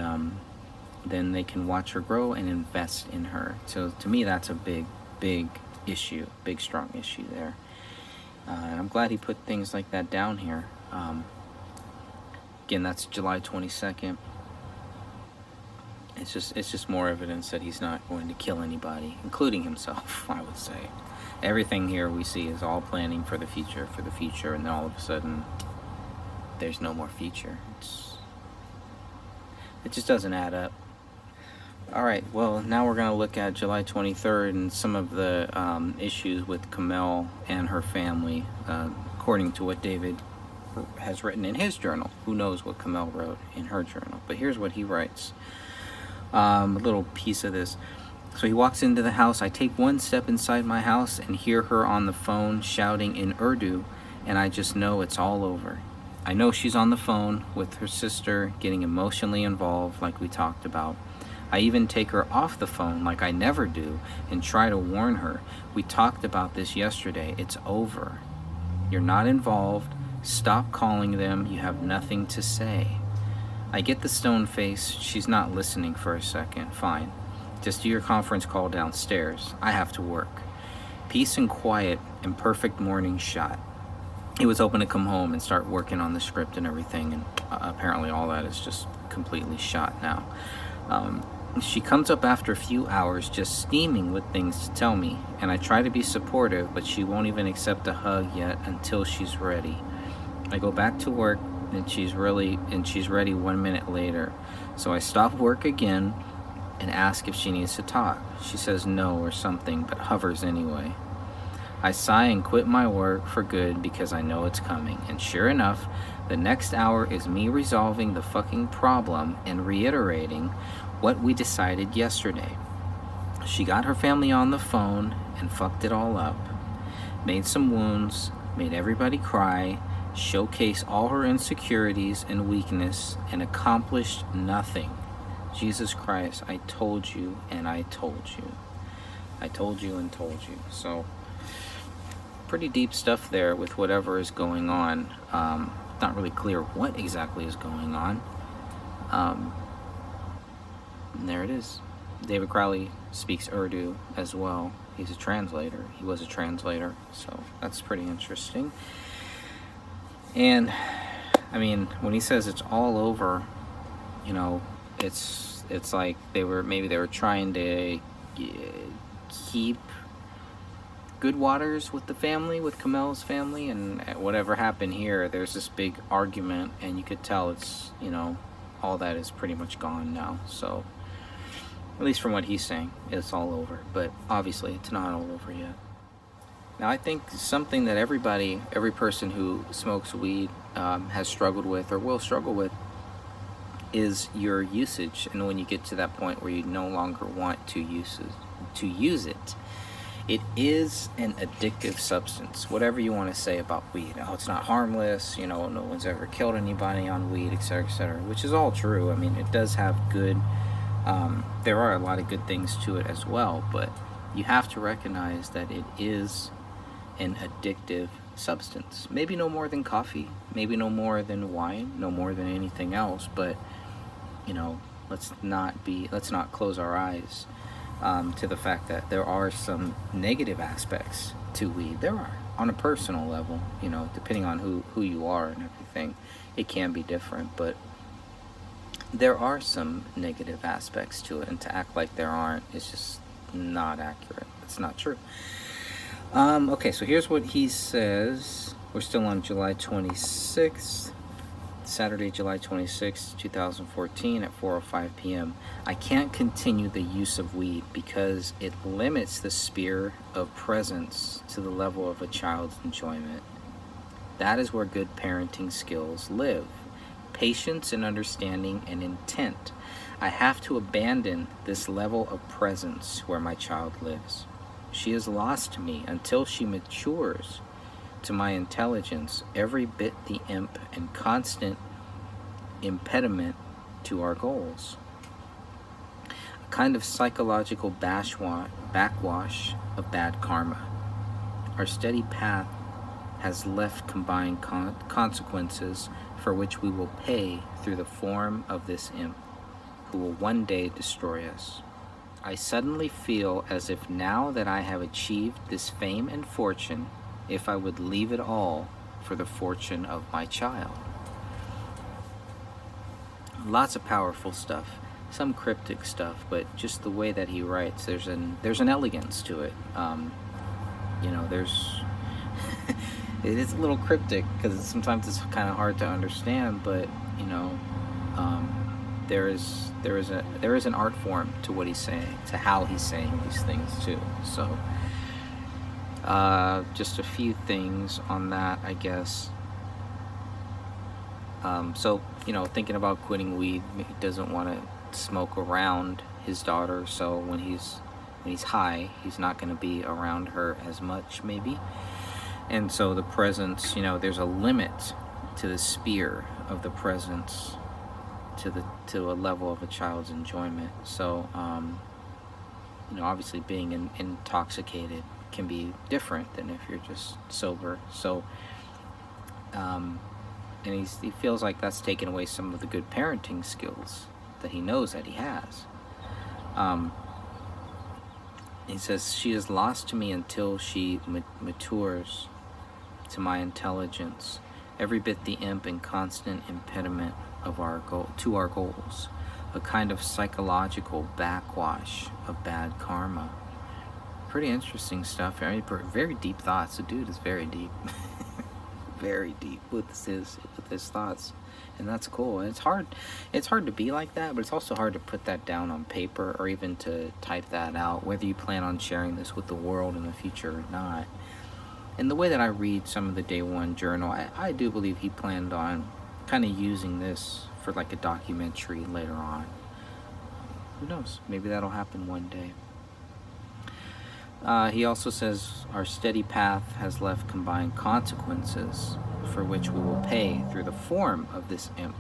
then they can watch her grow and invest in her. So to me, that's a big issue, big strong issue there. And I'm glad he put things like that down here. Again, that's July 22nd. It's just more evidence that he's not going to kill anybody, including himself, I would say. Everything here we see is all planning for the future, and then all of a sudden, there's no more future. It just doesn't add up. Alright, well, now we're going to look at July 23rd and some of the issues with Kamel and her family, according to what David has written in his journal. Who knows what Kamel wrote in her journal? But here's what he writes. A little piece of this. So he walks into the house. I take one step inside my house and hear her on the phone shouting in Urdu, and I just know it's all over. I know she's on the phone with her sister, getting emotionally involved like we talked about. I even take her off the phone like I never do and try to warn her. We talked about this yesterday. It's over. You're not involved. Stop calling them. You have nothing to say. I get the stone face. She's not listening for a second. Fine. Just do your conference call downstairs. I have to work. Peace and quiet and perfect morning shot. He was hoping to come home and start working on the script and everything, and apparently all that is just completely shot now. She comes up after a few hours just steaming with things to tell me, and I try to be supportive, but she won't even accept a hug yet until she's ready. I go back to work and she's ready 1 minute later. So I stop work again and ask if she needs to talk. She says no or something, but hovers anyway. I sigh and quit my work for good because I know it's coming. And sure enough, the next hour is me resolving the fucking problem and reiterating what we decided yesterday. She got her family on the phone and fucked it all up. Made some wounds, made everybody cry, showcased all her insecurities and weakness, and accomplished nothing. Jesus Christ, I told you and I told you. I told you and told you. So, pretty deep stuff there with whatever is going on. Not really clear what exactly is going on. And there it is. David Crowley speaks Urdu as well. He's a translator. He was a translator, so that's pretty interesting. And I mean, when he says it's all over, you know, it's like they were trying to keep good waters with the family, with Kamel's family, and whatever happened here, there's this big argument, and you could tell it's, you know, all that is pretty much gone now. So at least from what he's saying, it's all over, but obviously it's not all over yet. Now, I think something that every person who smokes weed has struggled with or will struggle with is your usage. And when you get to that point where you no longer want to use it, it is an addictive substance. Whatever you want to say about weed, oh, it's not harmless, you know, no one's ever killed anybody on weed, etc., which is all true. I mean, it does have good, there are a lot of good things to it as well, but you have to recognize that it is an addictive substance. Maybe no more than coffee, maybe no more than wine, no more than anything else, but, you know, let's not close our eyes to the fact that there are some negative aspects to weed. There are, on a personal level, you know, depending on who you are and everything, it can be different, but there are some negative aspects to it, and to act like there aren't is just not accurate. It's not true. Okay, so here's what he says. We're still on July 26th, Saturday, July 26th, 2014 at 4:05 p.m. I can't continue the use of weed because it limits the sphere of presence to the level of a child's enjoyment. That is where good parenting skills live. Patience and understanding and intent. I have to abandon this level of presence where my child lives. She is lost to me until she matures to my intelligence, every bit the imp and constant impediment to our goals. A kind of psychological backwash of bad karma. Our steady path has left combined consequences for which we will pay through the form of this imp, who will one day destroy us. I suddenly feel as if now that I have achieved this fame and fortune, if I would leave it all for the fortune of my child. Lots of powerful stuff, some cryptic stuff, but just the way that he writes, there's an elegance to it. You know, it is a little cryptic because sometimes it's kind of hard to understand, but you know, there is an art form to what he's saying, to how he's saying these things too. So just a few things on that, I guess. So, you know, thinking about quitting weed, he doesn't want to smoke around his daughter, so when he's when he's high, he's not going to be around her as much, maybe. And so the presence, there's a limit to the sphere of the presence to a level of a child's enjoyment. So, obviously being intoxicated can be different than if you're just sober. So, and he feels like that's taken away some of the good parenting skills that he knows that he has. He says, she is lost to me until she matures to my intelligence, every bit the imp and constant impediment of our goals, a kind of psychological backwash of bad karma. Pretty interesting stuff. Very deep thoughts. The dude is very deep. Very deep with his thoughts, and that's cool. And it's hard to be like that, but it's also hard to put that down on paper or even to type that out, whether you plan on sharing this with the world in the future or not. And the way that I read some of the day one journal, I do believe he planned on kind of using this for like a documentary later on. Who knows? Maybe that'll happen one day. He also says, our steady path has left combined consequences for which we will pay through the form of this imp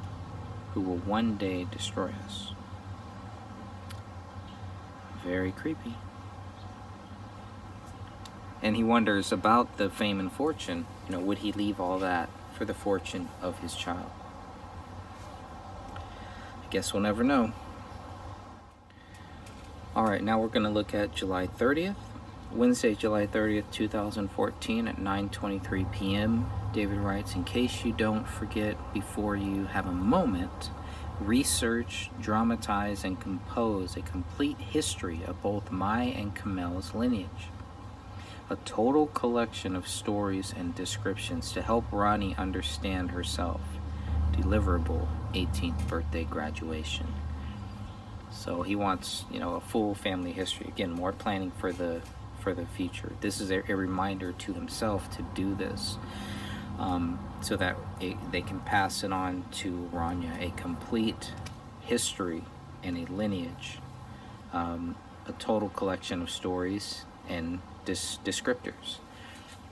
who will one day destroy us. Very creepy. And he wonders about the fame and fortune. Would he leave all that for the fortune of his child? I guess we'll never know. All right, now we're going to look at July 30th. Wednesday, July 30th, 2014 at 9:23 p.m. David writes, in case you don't forget before you have a moment, research, dramatize, and compose a complete history of both my and Kamel's lineage. A total collection of stories and descriptions to help Ronnie understand herself. Deliverable 18th birthday graduation. So he wants, a full family history. Again, more planning for the future. This is a reminder to himself to do this, so that they can pass it on to Rania, a complete history and a lineage, a total collection of stories and descriptors.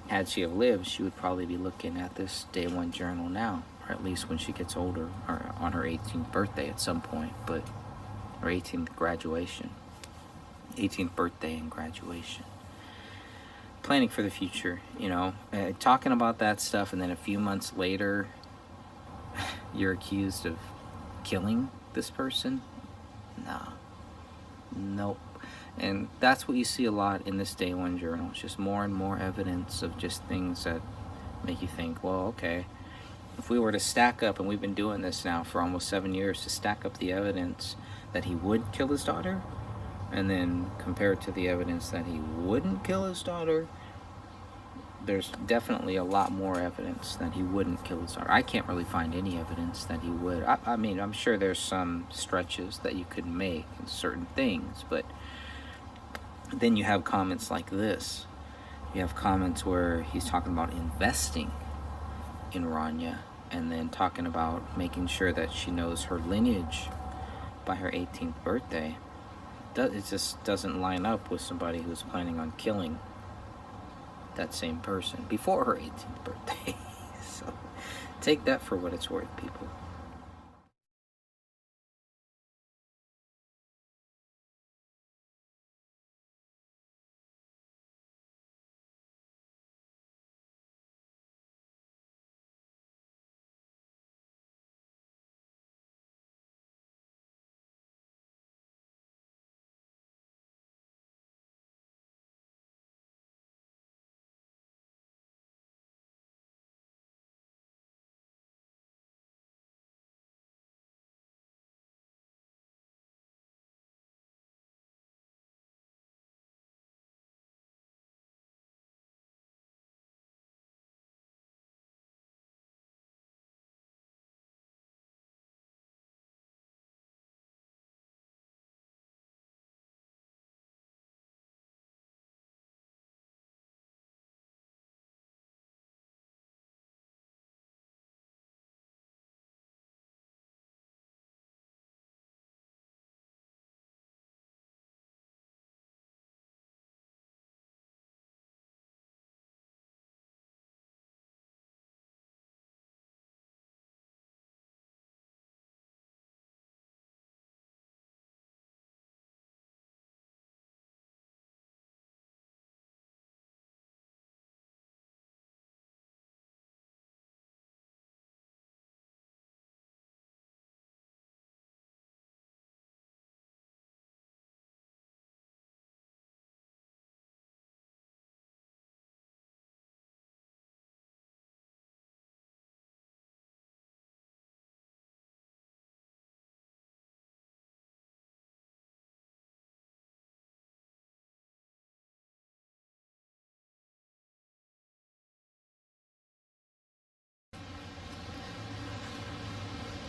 Had she have lived, she would probably be looking at this day one journal now, or at least when she gets older, or on her 18th birthday at some point, but her 18th graduation, 18th birthday and graduation. Planning for the future, talking about that stuff, and then a few months later, you're accused of killing this person? Nah. Nope. And that's what you see a lot in this day one journal. It's just more and more evidence of just things that make you think, well, okay, if we were to stack up, and we've been doing this now for almost 7 years, to stack up the evidence that he would kill his daughter, and then compare it to the evidence that he wouldn't kill his daughter, there's definitely a lot more evidence that he wouldn't kill his daughter. I can't really find any evidence that he would. I mean, I'm sure there's some stretches that you could make in certain things, but then you have comments like this. You have comments where he's talking about investing in Rania, and then talking about making sure that she knows her lineage by her 18th birthday. It just doesn't line up with somebody who's planning on killing that same person before her 18th birthday. So take that for what it's worth, people.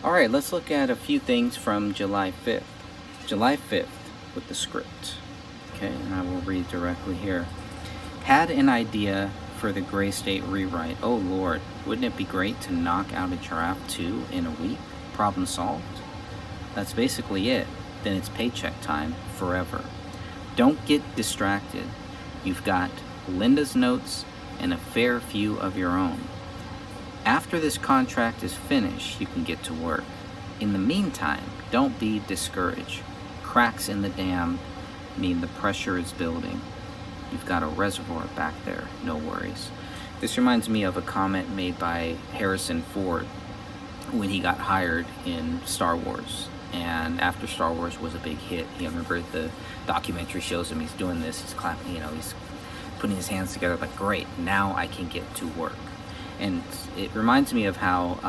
All right, let's look at a few things from July 5th. July 5th with the script. Okay, and I will read directly here. Had an idea for the Gray State rewrite. Oh Lord, wouldn't it be great to knock out a draft 2 in a week? Problem solved. That's basically it. Then it's paycheck time forever. Don't get distracted. You've got Linda's notes and a fair few of your own. After this contract is finished, you can get to work. In the meantime, don't be discouraged. Cracks in the dam mean the pressure is building. You've got a reservoir back there, no worries. This reminds me of a comment made by Harrison Ford when he got hired in Star Wars. And after Star Wars was a big hit, you remember the documentary shows him, he's doing this, he's clapping, he's putting his hands together like, great, now I can get to work. And it reminds me of how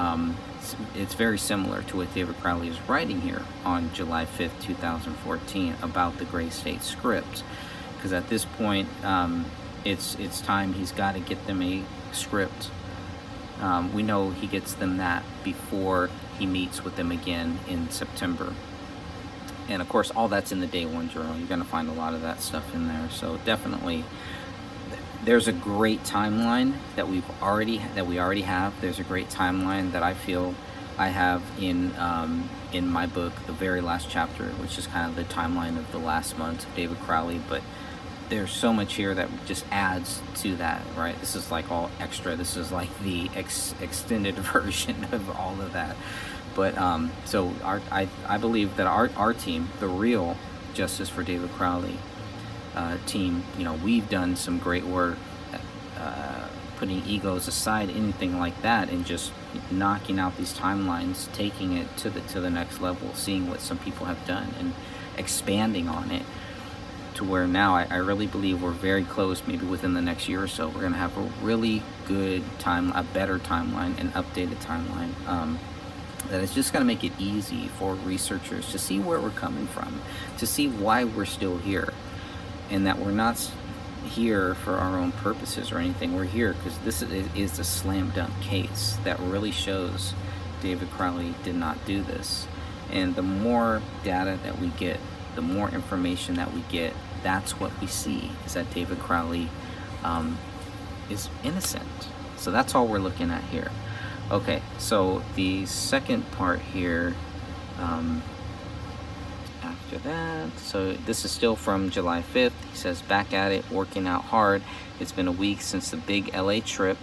it's very similar to what David Crowley is writing here on July 5th, 2014 about the Gray State script. Because at this point, it's time he's got to get them a script. We know he gets them that before he meets with them again in September. And of course, all that's in the Day One Journal. You're going to find a lot of that stuff in there. So definitely, there's a great timeline that we already have. There's a great timeline that I feel I have in my book, the very last chapter, which is kind of the timeline of the last month of David Crowley. But there's so much here that just adds to that, right? This is like all extra. This is like the extended version of all of that. But so I believe that our team, the real Justice for David Crowley team, we've done some great work putting egos aside, anything like that, and just knocking out these timelines, taking it to the next level, seeing what some people have done and expanding on it to where now I really believe we're very close. Maybe within the next year or so, we're going to have a really good a better timeline, an updated timeline that is just going to make it easy for researchers to see where we're coming from, to see why we're still here, and that we're not here for our own purposes or anything. We're here because this is a slam dunk case that really shows David Crowley did not do this. And the more data that we get, the more information that we get, that's what we see, is that David Crowley is innocent. So that's all we're looking at here. Okay, so the second part here, after that, so this is still from July 5th. He says, back at it, working out hard. It's been a week since the big LA trip,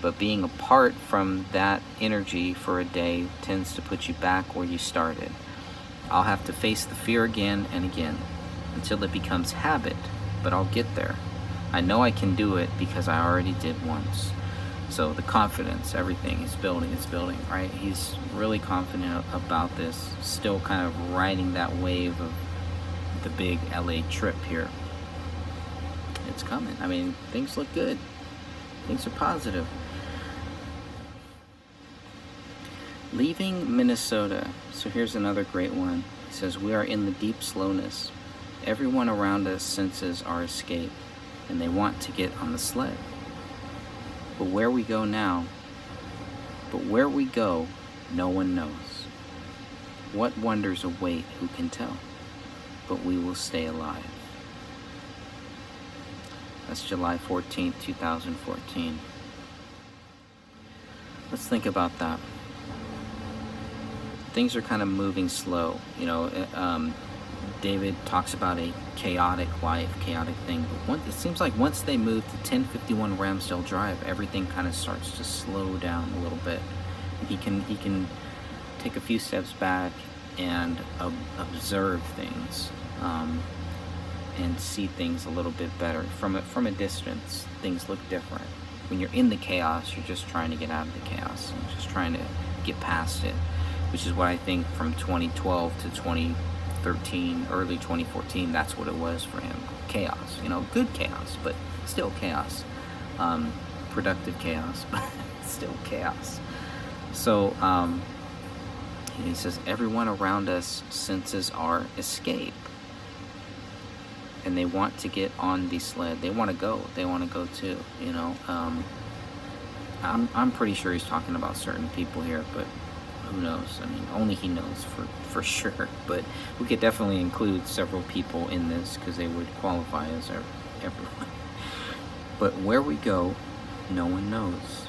but being apart from that energy for a day tends to put you back where you started. I'll have to face the fear again and again until it becomes habit, but I'll get there. I know I can do it because I already did once. So the confidence, everything is building, right? He's really confident about this, still kind of riding that wave of the big LA trip here. It's coming. I mean, things look good. Things are positive. Leaving Minnesota. So here's another great one. He says, we are in the deep slowness. Everyone around us senses our escape, and they want to get on the sled. But where we go, no one knows. What wonders await, who can tell? But we will stay alive. That's July 14th, 2014. Let's think about that. Things are kind of moving slow. David talks about a chaotic life, chaotic thing. But it seems like once they move to 1051 Ramsdale Drive, everything kind of starts to slow down a little bit. He can take a few steps back and observe things and see things a little bit better from a distance. Things look different. When you're in the chaos, you're just trying to get out of the chaos and just trying to get past it, which is what I think from 2012 to 2013, early 2014, that's what it was for him. Chaos, good chaos, but still chaos. Productive chaos, but still chaos. So he says, everyone around us senses our escape, and they want to get on the sled. They want to go too, I'm pretty sure he's talking about certain people here, but who knows? I mean, only he knows for sure. But we could definitely include several people in this because they would qualify as everyone. But where we go, no one knows.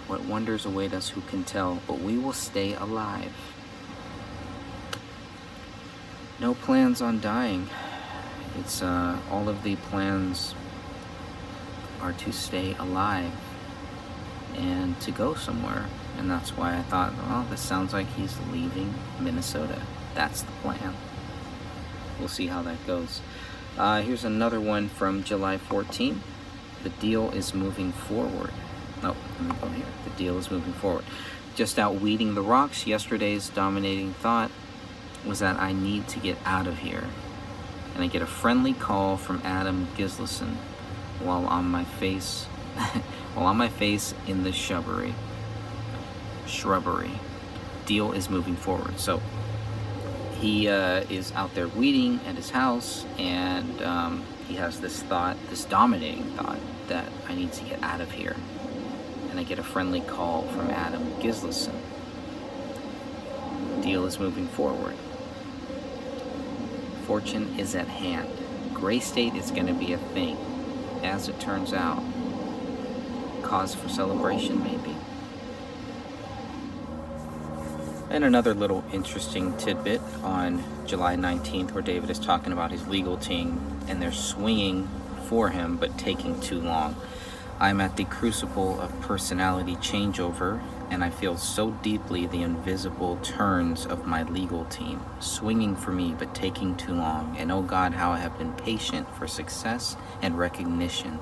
What wonders await us, who can tell? But we will stay alive. No plans on dying. It's all of the plans are to stay alive and to go somewhere. And that's why I thought, well, this sounds like he's leaving Minnesota. That's the plan. We'll see how that goes. Here's another one from July 14th. The deal is moving forward. Oh, let me go here. The deal is moving forward. Just out weeding the rocks, yesterday's dominating thought was that I need to get out of here. And I get a friendly call from Adam Gislason while on my face in the shrubbery. Deal is moving forward. So he is out there weeding at his house, and he has this thought, this dominating thought, that I need to get out of here. And I get a friendly call from Adam Gislason. Deal is moving forward. Fortune is at hand. Gray state is going to be a thing, as it turns out. Cause for celebration, maybe. And another little interesting tidbit on July 19th, where David is talking about his legal team, and they're swinging for him, but taking too long. I'm at the crucible of personality changeover, and I feel so deeply the invisible turns of my legal team, swinging for me but taking too long. And oh God, how I have been patient for success and recognition.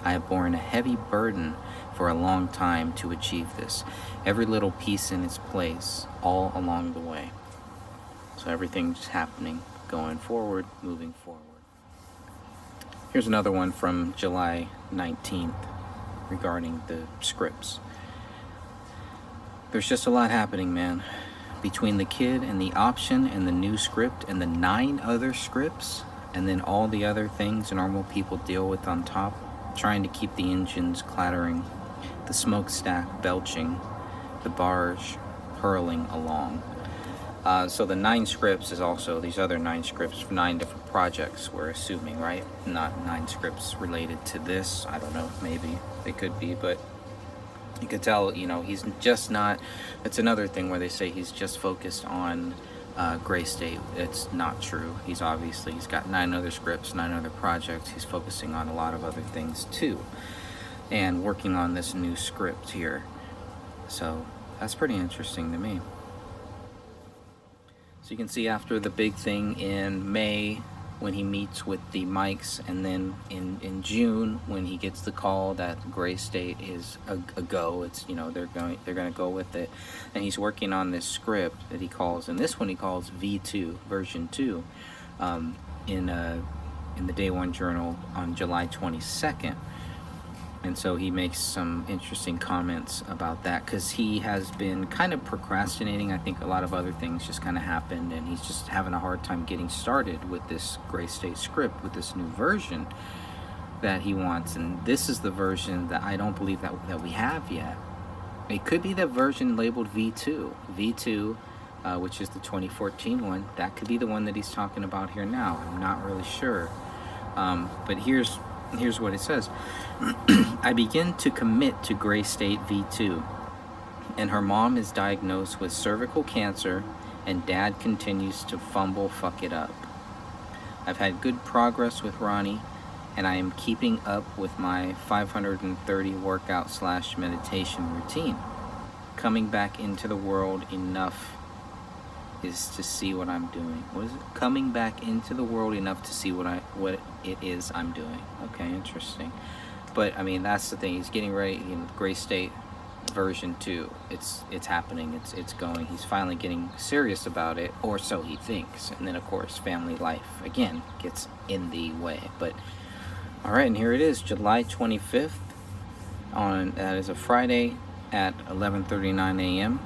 I have borne a heavy burden for a long time to achieve this. Every little piece in its place, all along the way. So everything's happening, going forward, moving forward. Here's another one from July 19th regarding the scripts. There's just a lot happening, man. Between the kid and the option and the new script and the 9 other scripts, and then all the other things normal people deal with on top, trying to keep the engines clattering, the smokestack belching, the barge hurling along. So the 9 scripts is also these other 9 scripts for 9 different projects, we're assuming, right? Not 9 scripts related to this. I don't know, maybe they could be, but you could tell, you know, he's just not. It's another thing where they say he's just focused on Gray State. It's not true. He's got 9 other scripts, 9 other projects. He's focusing on a lot of other things too, and working on this new script here. So that's pretty interesting to me. So you can see after the big thing in May when he meets with the Mikes, and then in June when he gets the call that Gray State is a go, it's, you know, they're going to go with it, and he's working on this script that he calls, and this one he calls V2 version 2 in the Day One Journal on July 22nd. And so he makes some interesting comments about that, because he has been kind of procrastinating. I think a lot of other things just kind of happened, and he's just having a hard time getting started with this Gray State script, with this new version that he wants. And this is the version that I don't believe that we have yet. It could be the version labeled V2. V2, which is the 2014 one. That could be the one that he's talking about here now. I'm not really sure. But here's what it says. I begin to commit to Gray State V2, and her mom is diagnosed with cervical cancer, and dad continues to fuck it up. I've had good progress with Ronnie, and I am keeping up with my 530 workout / meditation routine. Coming back into the world enough is to see what I'm doing. What is it? Coming back into the world enough to see what it is I'm doing. Okay, interesting. But I mean, that's the thing. He's getting ready. You know, Gray State version 2. It's happening. It's going. He's finally getting serious about it, or so he thinks. And then of course, family life again gets in the way. But all right, and here it is, July 25th. That is a Friday at 11:39 a.m.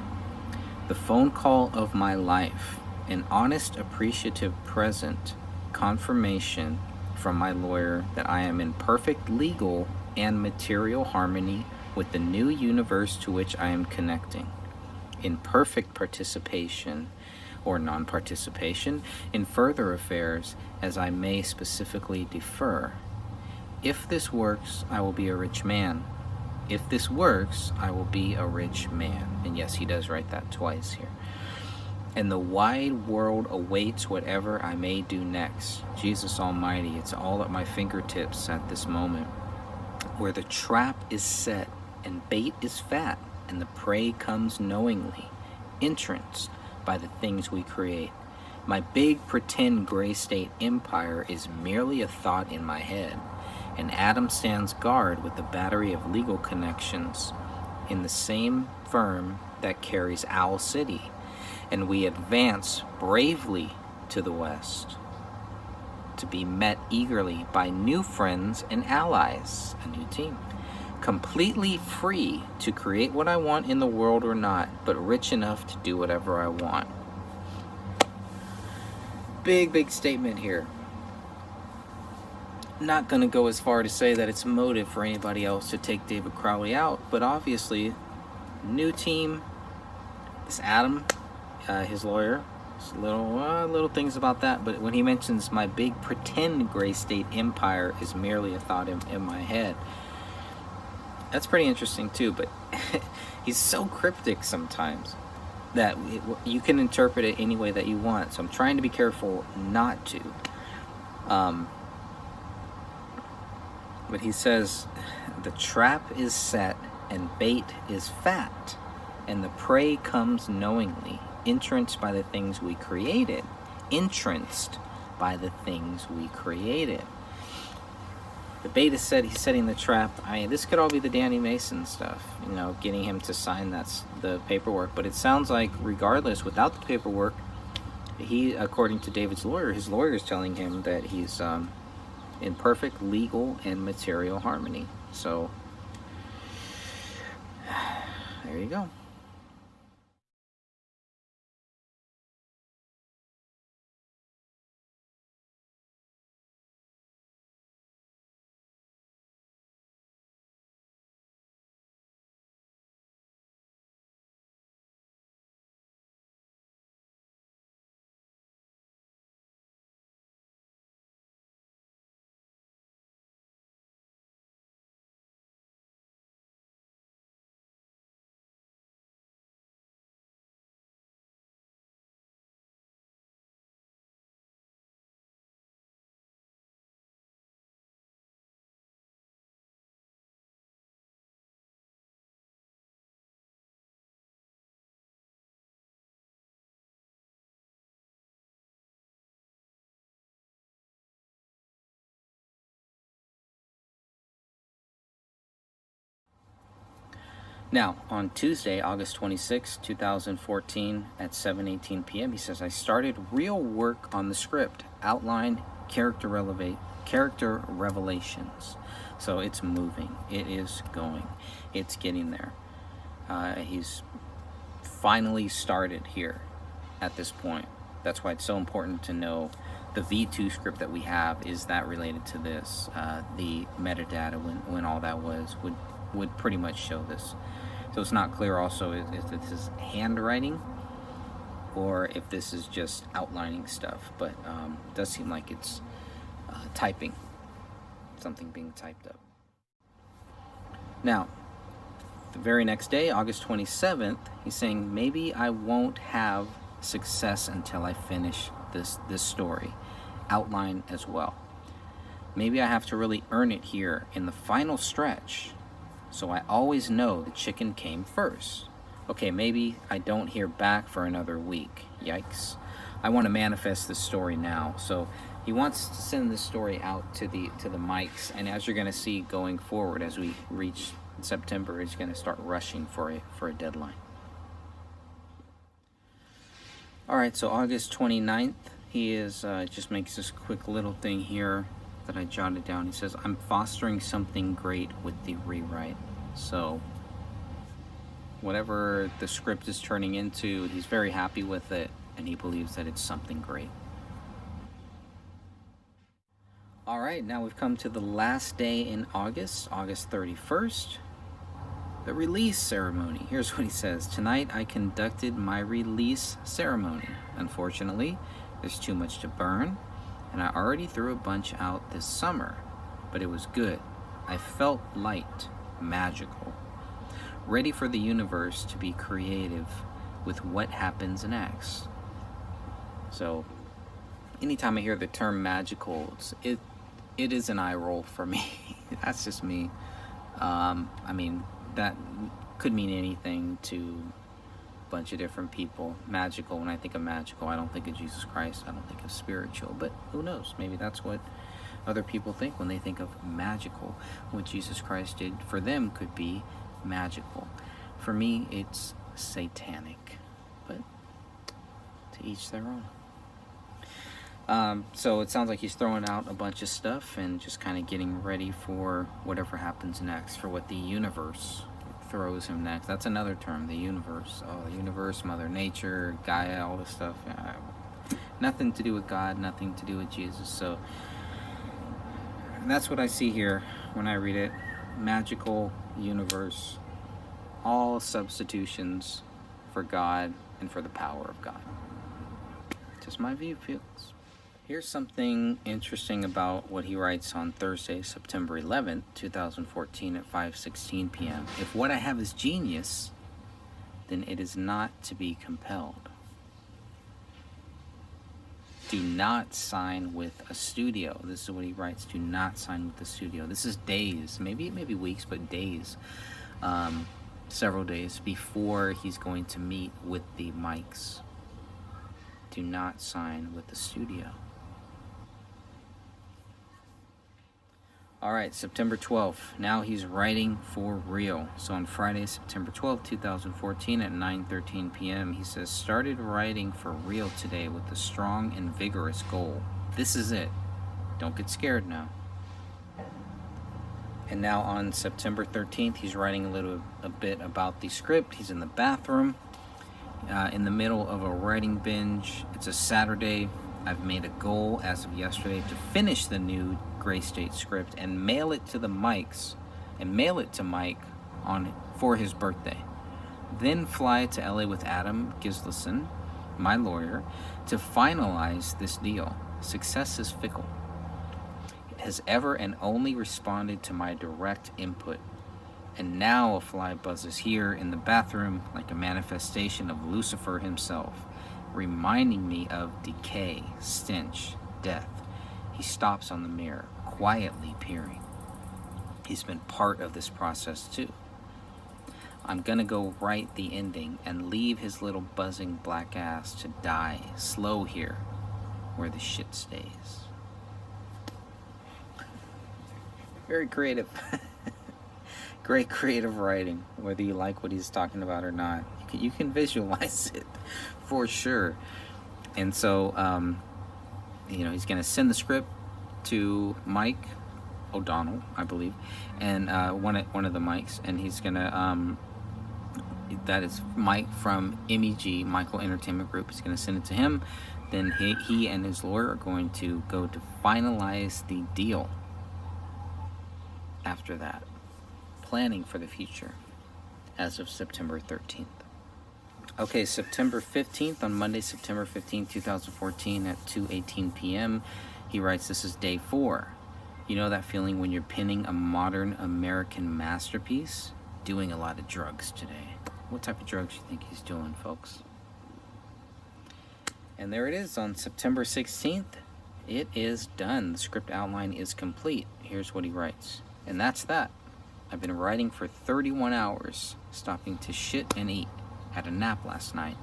The phone call of my life, an honest, appreciative present, confirmation from my lawyer that I am in perfect legal and material harmony with the new universe to which I am connecting. in perfect participation or non-participation in further affairs, as I may specifically defer. If this works, I will be a rich man. If this works, I will be a rich man. And yes, he does write that twice here. And the wide world awaits whatever I may do next. Jesus Almighty, it's all at my fingertips at this moment. Where the trap is set and bait is fat and the prey comes knowingly, entranced by the things we create. My big pretend gray state empire is merely a thought in my head, and Adam stands guard with a battery of legal connections in the same firm that carries Owl City, and we advance bravely to the west, to be met eagerly by new friends and allies, a new team. Completely free to create what I want in the world or not, but rich enough to do whatever I want. Big statement here. Not going to go as far to say that it's a motive for anybody else to take David Crowley out, but obviously, new team, this Adam, his lawyer, little things about that, but when he mentions my big pretend gray state empire is merely a thought in my head, that's pretty interesting too. But he's so cryptic sometimes that you can interpret it any way that you want, so I'm trying to be careful not to. But he says the trap is set and bait is fat, and the prey comes knowingly, entranced by the things we created. Entranced by the things we created. The bait is set, he's setting the trap. I mean, this could all be the Danny Mason stuff, you know, getting him to sign the paperwork. But it sounds like, regardless, without the paperwork, he, according to David's lawyer, his lawyer is telling him that he's in perfect legal and material harmony. So, there you go. Now, on Tuesday, August 26, 2014, at 7:18 p.m., he says, I started real work on the script, outline, character revelations. So it's moving. It is going. It's getting there. He's finally started here at this point. That's why it's so important to know the V2 script that we have. Is that related to this? The metadata, when all that was, would pretty much show this. So it's not clear also if this is handwriting or if this is just outlining stuff, but it does seem like it's typing, something being typed up. Now, the very next day, August 27th, he's saying, maybe I won't have success until I finish this story, outline as well. Maybe I have to really earn it here in the final stretch, so I always know the chicken came first. Okay, maybe I don't hear back for another week. Yikes. I want to manifest this story now. So he wants to send this story out to the mics, and as you're going to see going forward, as we reach September, he's going to start rushing for a deadline. All right, so August 29th, he is just makes this quick little thing here that I jotted down. He says, I'm fostering something great with the rewrite. So whatever the script is turning into, he's very happy with it, and he believes that it's something great. All right, now we've come to the last day in August, August 31st. The release ceremony. Here's what he says. Tonight I conducted my release ceremony. Unfortunately, there's too much to burn, and I already threw a bunch out this summer, but it was good. I felt light, magical, ready for the universe to be creative with what happens next. So, anytime I hear the term magical, it is an eye roll for me. That's just me. I mean, that could mean anything to a bunch of different people. Magical, when I think of magical, I don't think of Jesus Christ. I don't think of spiritual. But who knows? Maybe that's what other people think when they think of magical. What Jesus Christ did for them could be magical. For me, it's satanic. But to each their own. So it sounds like he's throwing out a bunch of stuff and just kind of getting ready for whatever happens next, for what the universe throws him next. That's another term, the universe. Oh, the universe, Mother Nature, Gaia, all this stuff. Nothing to do with God, nothing to do with Jesus. So that's what I see here when I read it. Magical universe, all substitutions for God and for the power of God. Just my view, folks. Here's something interesting about what he writes on Thursday, September 11th, 2014 at 5:16 p.m. If what I have is genius, then it is not to be compelled. Do not sign with a studio. This is what he writes. Do not sign with the studio. This is days, maybe weeks, but days. Several days before he's going to meet with the mics. Do not sign with the studio. All right, September 12th. Now he's writing for real. So on Friday, September 12th, 2014 at 9:13 p.m., he says, started writing for real today with a strong and vigorous goal. This is it. Don't get scared now. And now on September 13th, he's writing a bit about the script. He's in the bathroom, in the middle of a writing binge. It's a Saturday. I've made a goal as of yesterday to finish the new Gray State script and mail it to the mics, and mail it to Mike for his birthday. Then fly to LA with Adam Gislason, my lawyer, to finalize this deal. Success is fickle. It has ever and only responded to my direct input. And now a fly buzzes here in the bathroom like a manifestation of Lucifer himself, reminding me of decay, stench, death. He stops on the mirror, quietly peering. He's been part of this process too. I'm gonna go write the ending and leave his little buzzing black ass to die slow here, where the shit stays. Very creative. Great creative writing, whether you like what he's talking about or not. You can visualize it for sure. And so, he's going to send the script to Mike O'Donnell, I believe, and one of the mics, and he's going to, that is Mike from MEG, Michael Entertainment Group. He's going to send it to him. Then he and his lawyer are going to go to finalize the deal after that. Planning for the future as of September 13th. Okay, September 15th, on Monday, September 15th, 2014 at 2:18 p.m., he writes, this is day 4. You know that feeling when you're pinning a modern American masterpiece? Doing a lot of drugs today. What type of drugs do you think he's doing, folks? And there it is on September 16th. It is done. The script outline is complete. Here's what he writes. And that's that. I've been writing for 31 hours, stopping to shit and eat. Had a nap last night.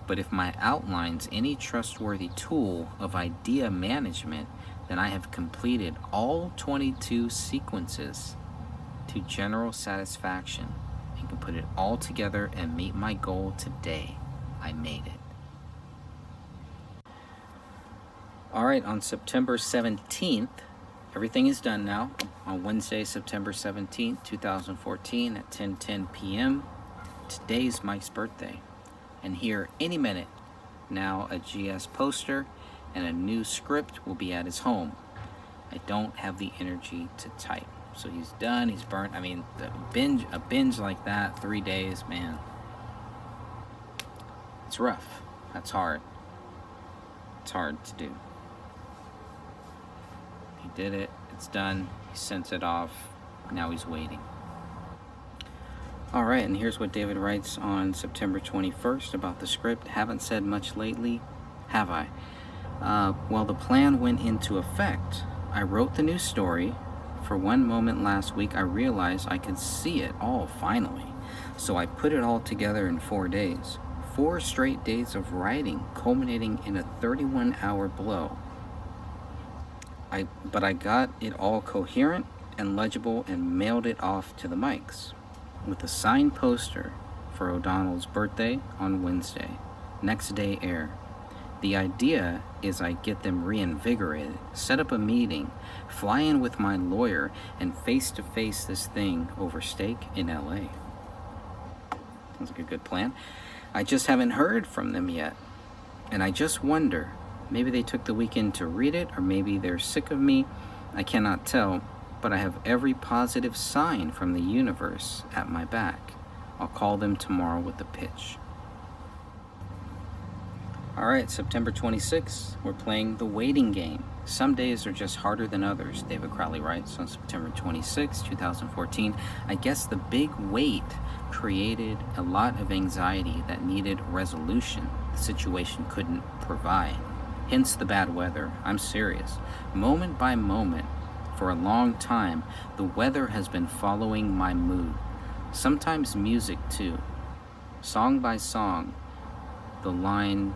But if my outline's any trustworthy tool of idea management, then I have completed all 22 sequences to general satisfaction and can put it all together and meet my goal today. I made it. All right, on September 17th, everything is done now. On Wednesday, September 17th, 2014 at 10:10 p.m., today's Mike's birthday. And here, any minute, now a GS poster and a new script will be at his home. I don't have the energy to type. So he's done. He's burnt. I mean, a binge like that, 3 days, man. It's rough. That's hard. It's hard to do. He did it. It's done. He sent it off. Now he's waiting. All right, and here's what David writes on September 21st about the script. Haven't said much lately, have I? Well, the plan went into effect. I wrote the new story. For one moment last week, I realized I could see it all finally. So I put it all together in 4 days. 4 straight days of writing, culminating in a 31-hour blow. But I got it all coherent and legible and mailed it off to the mics with a signed poster for O'Donnell's birthday on Wednesday. Next day air. The idea is I get them reinvigorated, set up a meeting, fly in with my lawyer, and face-to-face this thing over steak in LA. Sounds like a good plan. I just haven't heard from them yet. And I just wonder, maybe they took the weekend to read it, or maybe they're sick of me. I cannot tell, but I have every positive sign from the universe at my back. I'll call them tomorrow with a pitch. All right, September 26th, we're playing the waiting game. Some days are just harder than others, David Crowley writes on September 26, 2014. I guess the big wait created a lot of anxiety that needed resolution the situation couldn't provide. Hence the bad weather. I'm serious. Moment by moment, for a long time, the weather has been following my mood. Sometimes music too. Song by song, the line,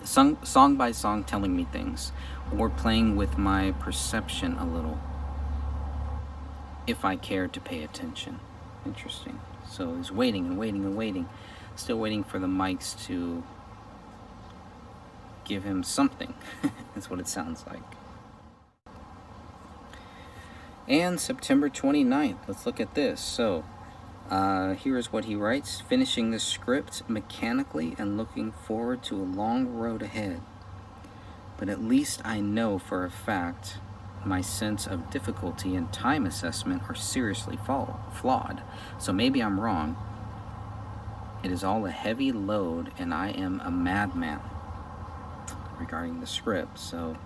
song by song telling me things, or playing with my perception a little, if I care to pay attention. Interesting. So he's waiting and waiting and waiting, still waiting for the mics to give him something. That's what it sounds like. And September 29th, let's look at this. So here is what he writes. Finishing the script mechanically and looking forward to a long road ahead. But at least I know for a fact my sense of difficulty and time assessment are seriously flawed. So maybe I'm wrong. It is all a heavy load and I am a madman regarding the script. So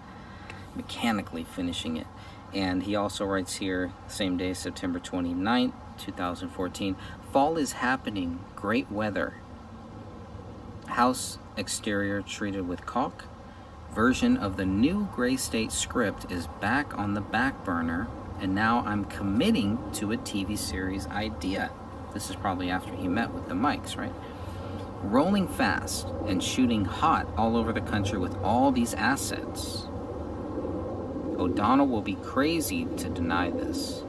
mechanically finishing it. And he also writes here, same day, September 29th, 2014, fall is happening, great weather. House exterior treated with caulk. Version of the new Gray State script is back on the back burner, and now I'm committing to a TV series idea. This is probably after he met with the mics, right? Rolling fast and shooting hot all over the country with all these assets. O'Donnell will be crazy to deny this.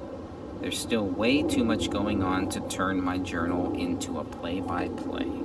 There's still way too much going on to turn my journal into a play-by-play.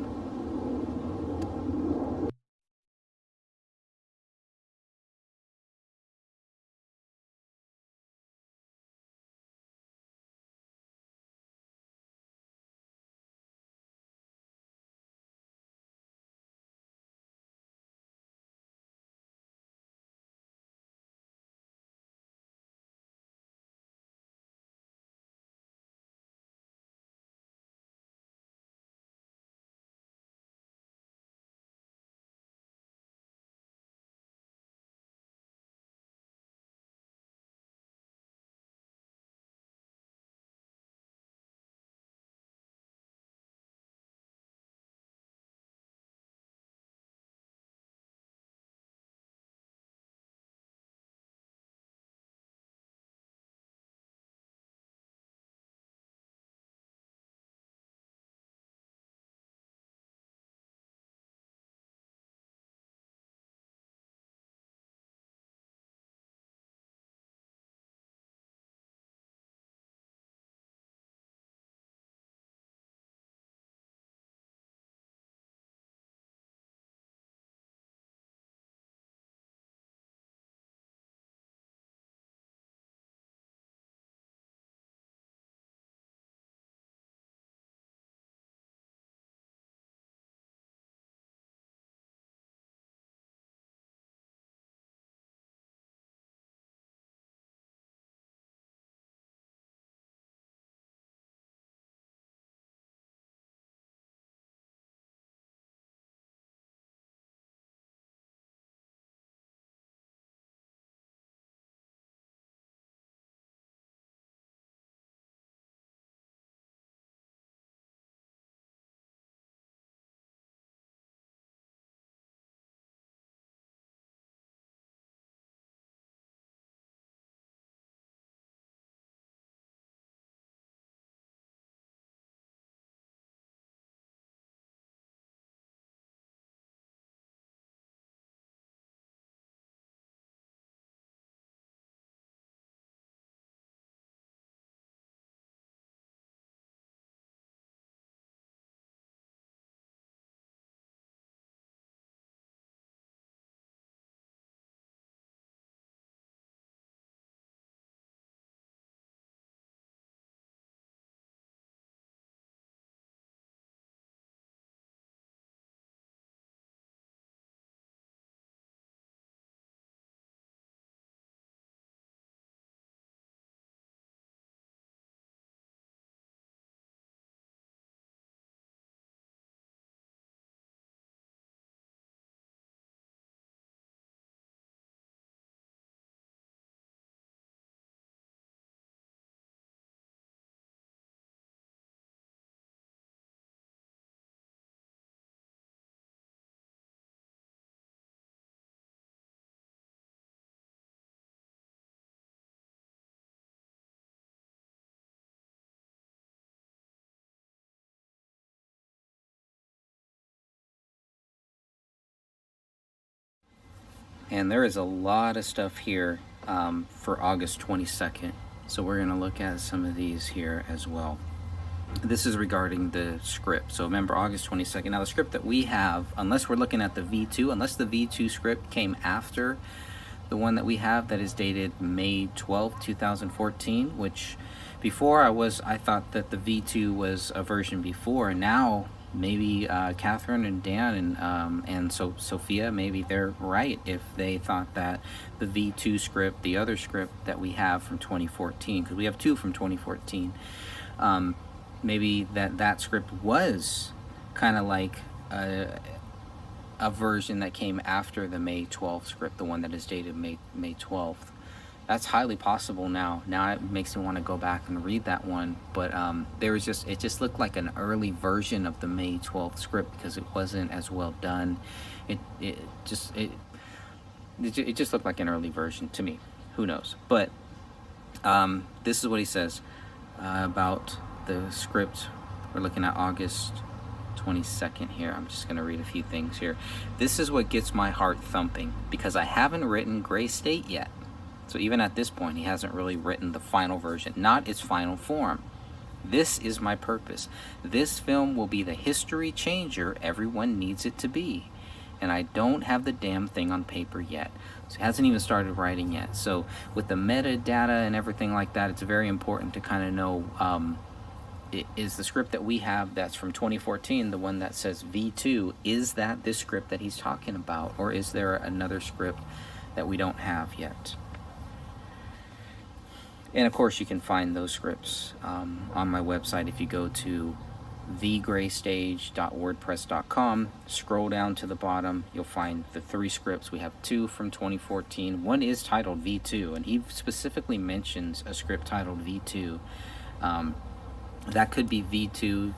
And there is a lot of stuff here for August 22nd. So we're going to look at some of these here as well. This is regarding the script. So remember, August 22nd. Now the script that we have, unless we're looking at the V2, unless the V2 script came after the one that we have that is dated May 12th, 2014, which before I thought that the V2 was a version before, and now maybe Catherine and Dan and Sophia, maybe they're right if they thought that the V2 script, the other script that we have from 2014, because we have two from 2014, maybe that script was kind of like a version that came after the May 12th script, the one that is dated May 12th. That's highly possible now. Now it makes me want to go back and read that one. But it just looked like an early version of the May 12th script because it wasn't as well done. It just looked like an early version to me. Who knows? But this is what he says about the script. We're looking at August 22nd here. I'm just going to read a few things here. This is what gets my heart thumping because I haven't written Gray State yet. So even at this point, he hasn't really written the final version, not its final form. This is my purpose. This film will be the history changer everyone needs it to be. And I don't have the damn thing on paper yet. So he hasn't even started writing yet. So with the metadata and everything like that, it's very important to kind of know, is the script that we have that's from 2014, the one that says V2, is that this script that he's talking about? Or is there another script that we don't have yet? And of course, you can find those scripts on my website. If you go to thegraystage.wordpress.com, scroll down to the bottom, you'll find the three scripts. We have two from 2014. One is titled V2, and he specifically mentions a script titled V2. That could be V2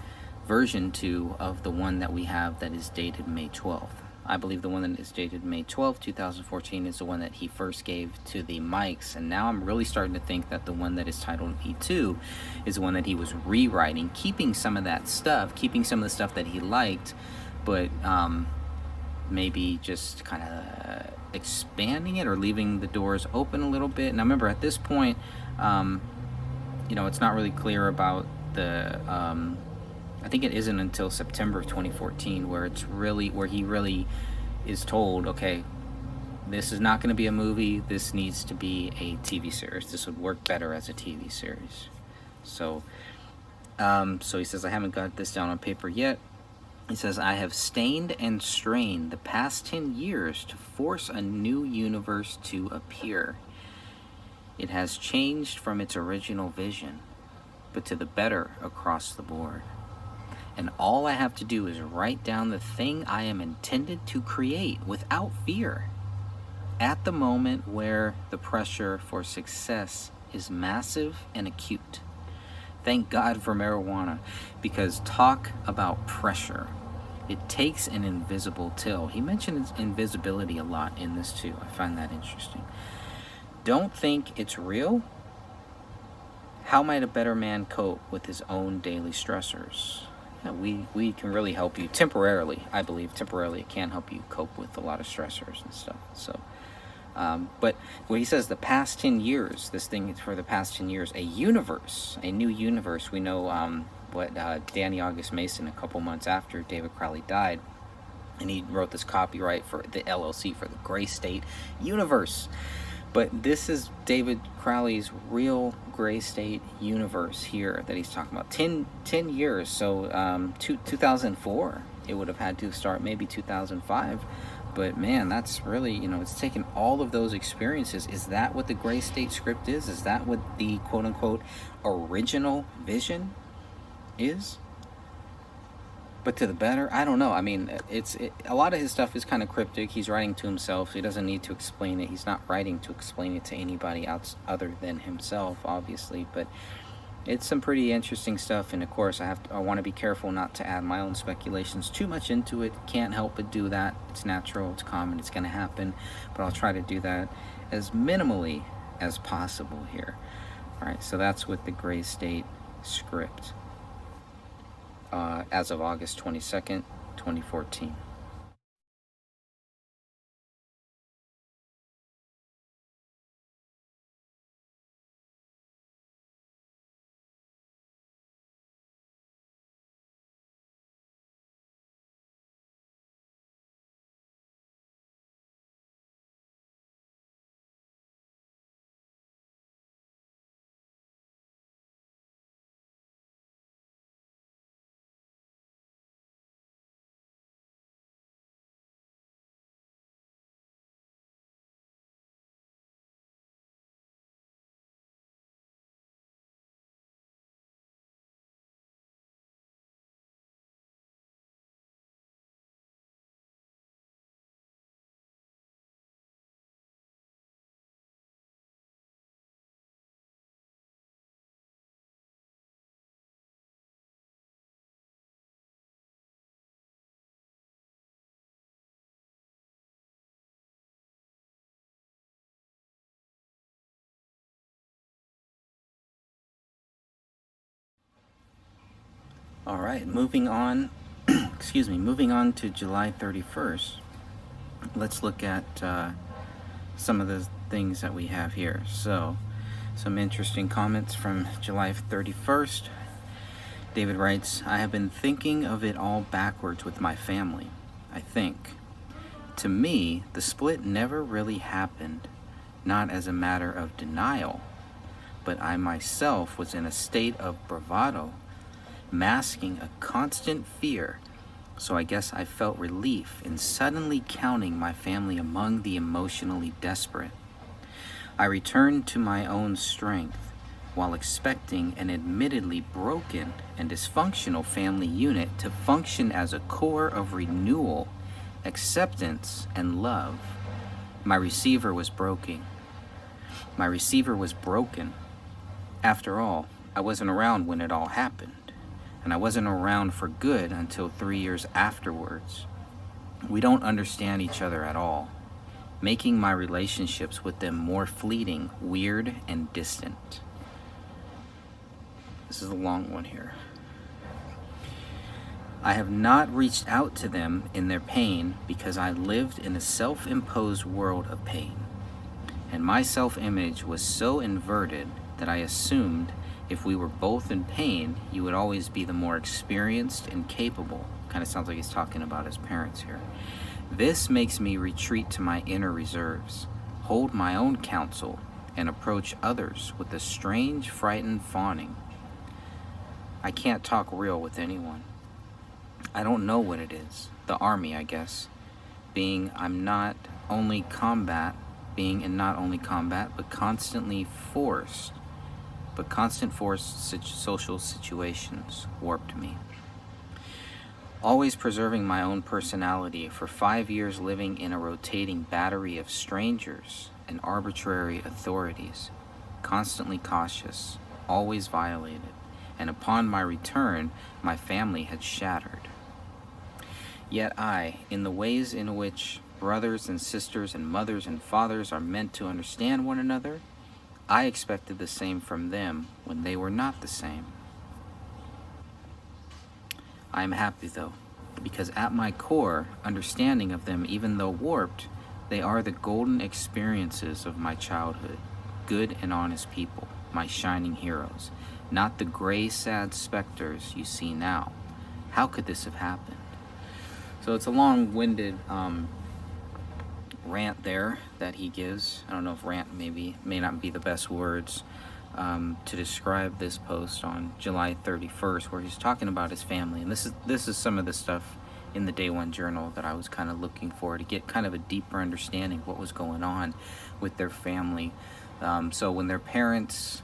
version 2 of the one that we have that is dated May 12th. I believe the one that is dated May 12th, 2014 is the one that he first gave to the mics, and now I'm really starting to think that the one that is titled V2 is the one that he was rewriting, keeping some of that stuff, keeping some of the stuff that he liked, but maybe just kind of expanding it or leaving the doors open a little bit. Now remember, at this point, it's not really clear about the I think it isn't until September of 2014 where he really is told, okay, this is not going to be a movie, this needs to be a TV series. This would work better as a TV series. So he says, I haven't got this down on paper yet. He says, I have stained and strained the past 10 years to force a new universe to appear. It has changed from its original vision, but to the better across the board. And all I have to do is write down the thing I am intended to create without fear. At the moment where the pressure for success is massive and acute. Thank God for marijuana, because talk about pressure. It takes an invisible till. He mentions invisibility a lot in this too. I find that interesting. Don't think it's real? How might a better man cope with his own daily stressors? Yeah, we can really help you temporarily. I believe temporarily it can help you cope with a lot of stressors and stuff. So, but when he says the past 10 years, this thing is for the past 10 years, a universe, a new universe. We know what Danny August Mason, a couple months after David Crowley died, and he wrote this copyright for the LLC for the Gray State universe. But this is David Crowley's real Gray State universe here that he's talking about. 10 years, so 2004, it would have had to start, maybe 2005. But man, that's really, it's taken all of those experiences. Is that what the Gray State script is? Is that what the quote-unquote original vision is? But to the better? I don't know. I mean, a lot of his stuff is kind of cryptic. He's writing to himself, so he doesn't need to explain it. He's not writing to explain it to anybody else other than himself, obviously. But it's some pretty interesting stuff, and of course, I want to be careful not to add my own speculations too much into it. Can't help but do that. It's natural. It's common. It's going to happen. But I'll try to do that as minimally as possible here. All right. So that's with the Gray State script. As of August 22nd, 2014. All right, moving on. Excuse me. Moving on to July 31st. Let's look at some of the things that we have here. So, some interesting comments from July 31st. David writes, I have been thinking of it all backwards with my family, I think. To me, the split never really happened, not as a matter of denial, but I myself was in a state of bravado, masking a constant fear, so I guess I felt relief in suddenly counting my family among the emotionally desperate. I returned to my own strength, while expecting an admittedly broken and dysfunctional family unit to function as a core of renewal, acceptance, and love. My receiver was broken. My receiver was broken. After all, I wasn't around when it all happened, and I wasn't around for good until 3 years afterwards. We don't understand each other at all, making my relationships with them more fleeting, weird, and distant. This is a long one here. I have not reached out to them in their pain because I lived in a self-imposed world of pain. And my self-image was so inverted that I assumed if we were both in pain, you would always be the more experienced and capable. Kind of sounds like he's talking about his parents here. This makes me retreat to my inner reserves, hold my own counsel, and approach others with a strange, frightened fawning. I can't talk real with anyone. I don't know what it is. The army, I guess. Being in not only combat, but constant forced social situations warped me. Always preserving my own personality for 5 years living in a rotating battery of strangers and arbitrary authorities, constantly cautious, always violated. And upon my return, my family had shattered. Yet I, in the ways in which brothers and sisters and mothers and fathers are meant to understand one another, I expected the same from them when they were not the same. I am happy, though, because at my core, understanding of them, even though warped, they are the golden experiences of my childhood, good and honest people, my shining heroes, not the gray, sad specters you see now. How could this have happened? So it's a long-winded rant there that he gives. I don't know if rant may not be the best words to describe this post on July 31st, where he's talking about his family. And this is some of the stuff in the Day One Journal that I was kind of looking for to get kind of a deeper understanding of what was going on with their family. So when their parents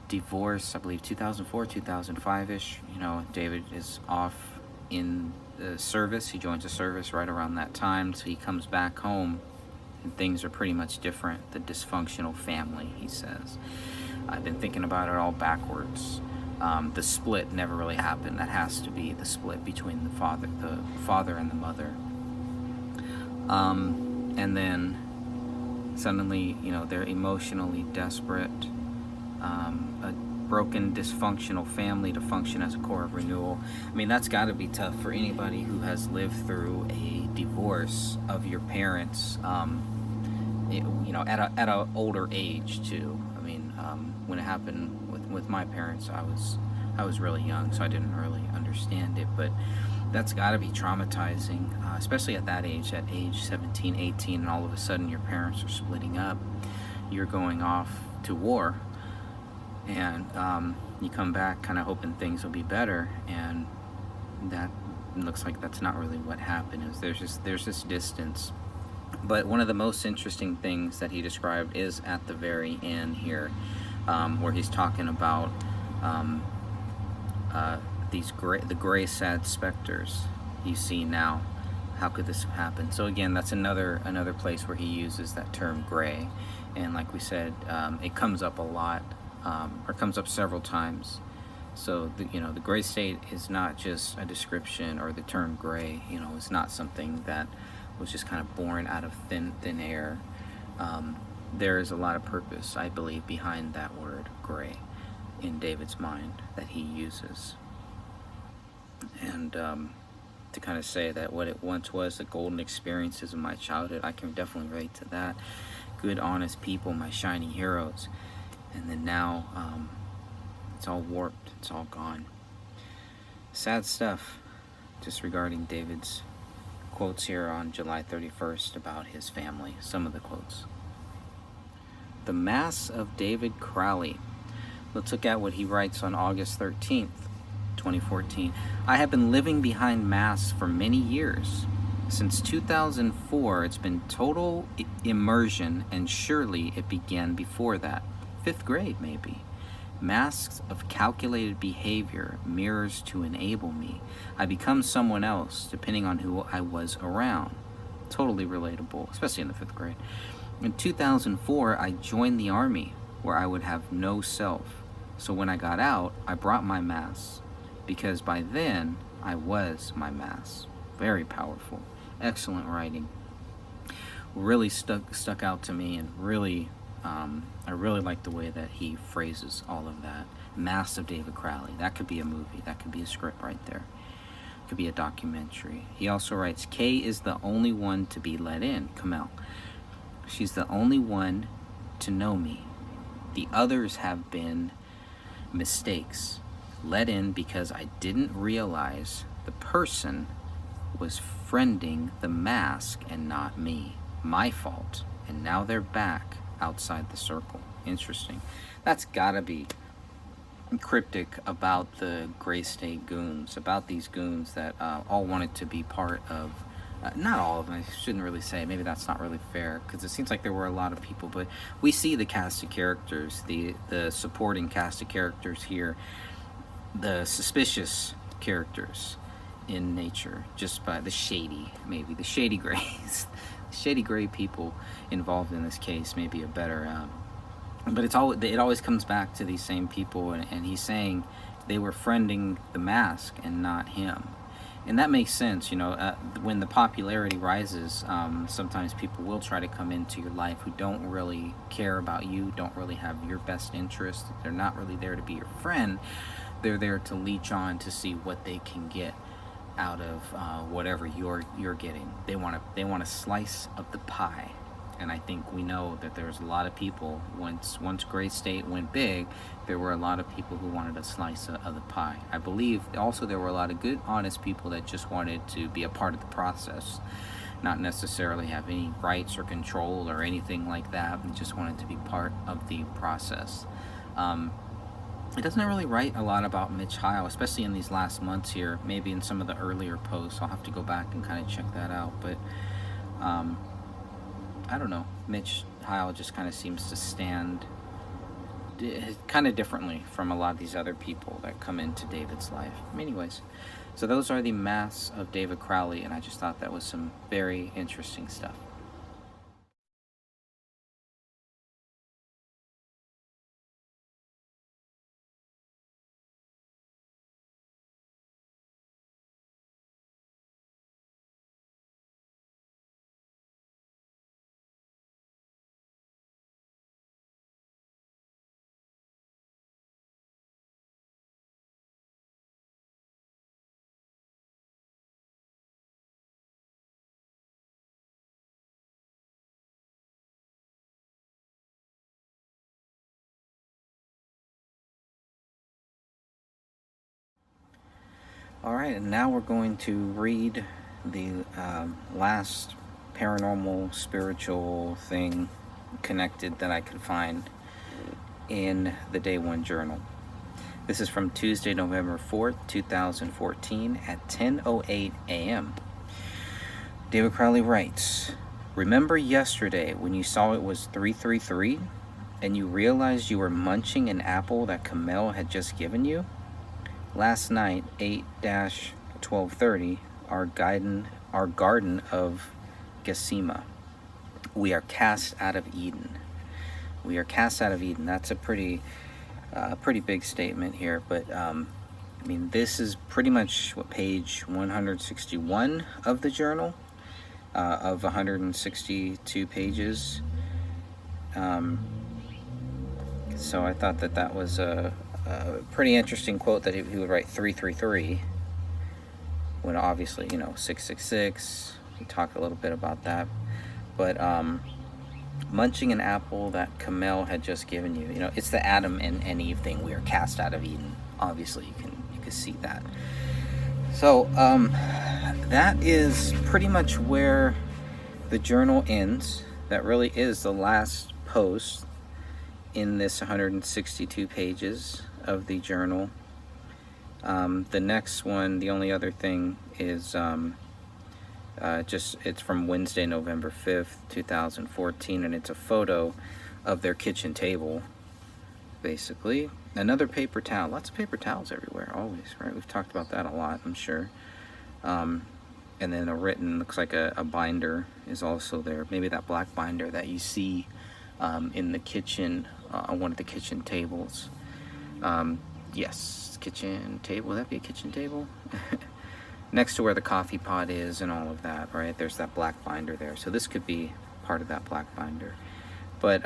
divorced, I believe 2004, 2005-ish, David is off in the service. He joins the service right around that time, so he comes back home and things are pretty much different. The dysfunctional family, he says. I've been thinking about it all backwards. The split never really happened. That has to be the split between the father and the mother. And then suddenly, they're emotionally desperate. A broken, dysfunctional family to function as a core of renewal. I mean, that's got to be tough for anybody who has lived through a divorce of your parents, at a older age too. I mean, when it happened with my parents, I was really young, so I didn't really understand it, but that's got to be traumatizing, especially at that age, at age 17, 18, and all of a sudden your parents are splitting up. You're going off to war, and you come back kind of hoping things will be better, and that looks like that's not really what happened. There's this distance. But one of the most interesting things that he described is at the very end here, where he's talking about the gray, sad specters you see now. How could this have happened? So again, that's another place where he uses that term gray, and like we said, it comes up a lot, or comes up several times. So the gray state is not just a description, or the term gray, it's not something that was just kind of born out of thin air. There is a lot of purpose, I believe, behind that word gray in David's mind that he uses. and to kind of say that what it once was, the golden experiences of my childhood, I can definitely relate to that. Good, honest people, my shining heroes. And then now, it's all warped, it's all gone. Sad stuff, just regarding David's quotes here on July 31st about his family. Some of the quotes. The Mass of David Crowley. Let's look at what he writes on August 13th, 2014. I have been living behind masks for many years. Since 2004, it's been total immersion, and surely it began before that. 5th grade, maybe. Masks of calculated behavior, mirrors to enable me. I become someone else, depending on who I was around. Totally relatable, especially in the 5th grade. In 2004, I joined the army, where I would have no self. So when I got out, I brought my mask, because by then, I was my mask. Very powerful. Excellent writing. Really stuck out to me, and really, I really like the way that he phrases all of that. Mass of David Crowley. That could be a movie. That could be a script right there. Could be a documentary. He also writes, Kay is the only one to be let in. Kamel. She's the only one to know me. The others have been mistakes. Let in because I didn't realize the person was friending the mask and not me. My fault. And now they're back outside the circle. Interesting. That's gotta be cryptic about the Gray State goons, about these goons that all wanted to be part of, not all of them, I shouldn't really say, maybe that's not really fair, because it seems like there were a lot of people, but we see the cast of characters, the supporting cast of characters here, the suspicious characters in nature, just by the shady, maybe, the shady grays. Shady gray people involved in this case may be a better, but it always comes back to these same people, and he's saying they were friending the mask and not him. And that makes sense, you know, when the popularity rises, sometimes people will try to come into your life who don't really care about you, don't really have your best interest. They're not really there to be your friend. They're there to leech on to see what they can get out of whatever you're getting. They want a slice of the pie. And I think we know that there's a lot of people, once Gray State went big, there were a lot of people who wanted a slice of the pie. I believe also there were a lot of good, honest people that just wanted to be a part of the process, not necessarily have any rights or control or anything like that. They just wanted to be part of the process. It doesn't really write a lot about Mitch Heil, especially in these last months here, maybe in some of the earlier posts. I'll have to go back and kind of check that out, but I don't know. Mitch Heil just kind of seems to stand kind of differently from a lot of these other people that come into David's life. Anyways, so those are the Mass of David Crowley, and I just thought that was some very interesting stuff. Alright, and now we're going to read the last paranormal, spiritual thing connected that I could find in the Day One Journal. This is from Tuesday, November 4th, 2014 at 10:08 a.m. David Crowley writes, remember yesterday when you saw it was 333 and you realized you were munching an apple that Kamel had just given you? Last night, 8-1230, our garden of Gesima. We are cast out of Eden. We are cast out of Eden. That's a pretty big statement here, but I mean, this is pretty much what page 161 of the journal, of 162 pages. So I thought that was a pretty interesting quote that he would write 333 when obviously, you know, 666, we talked a little bit about that. But munching an apple that Kamel had just given you, you know, it's the Adam and Eve thing. We are cast out of Eden. Obviously, you can see that. So that is pretty much where the journal ends. That really is the last post in this 162 pages of the journal. The next one, the only other thing is it's from Wednesday, November 5th, 2014, and it's a photo of their kitchen table, basically. Another paper towel. Lots of paper towels everywhere, always, right? We've talked about that a lot, I'm sure. And then a written, looks like a binder is also there. Maybe that black binder that you see in the kitchen, on one of the kitchen tables. Yes, kitchen table. Would that be a kitchen table? Next to where the coffee pot is and all of that, right? There's that black binder there. So this could be part of that black binder. But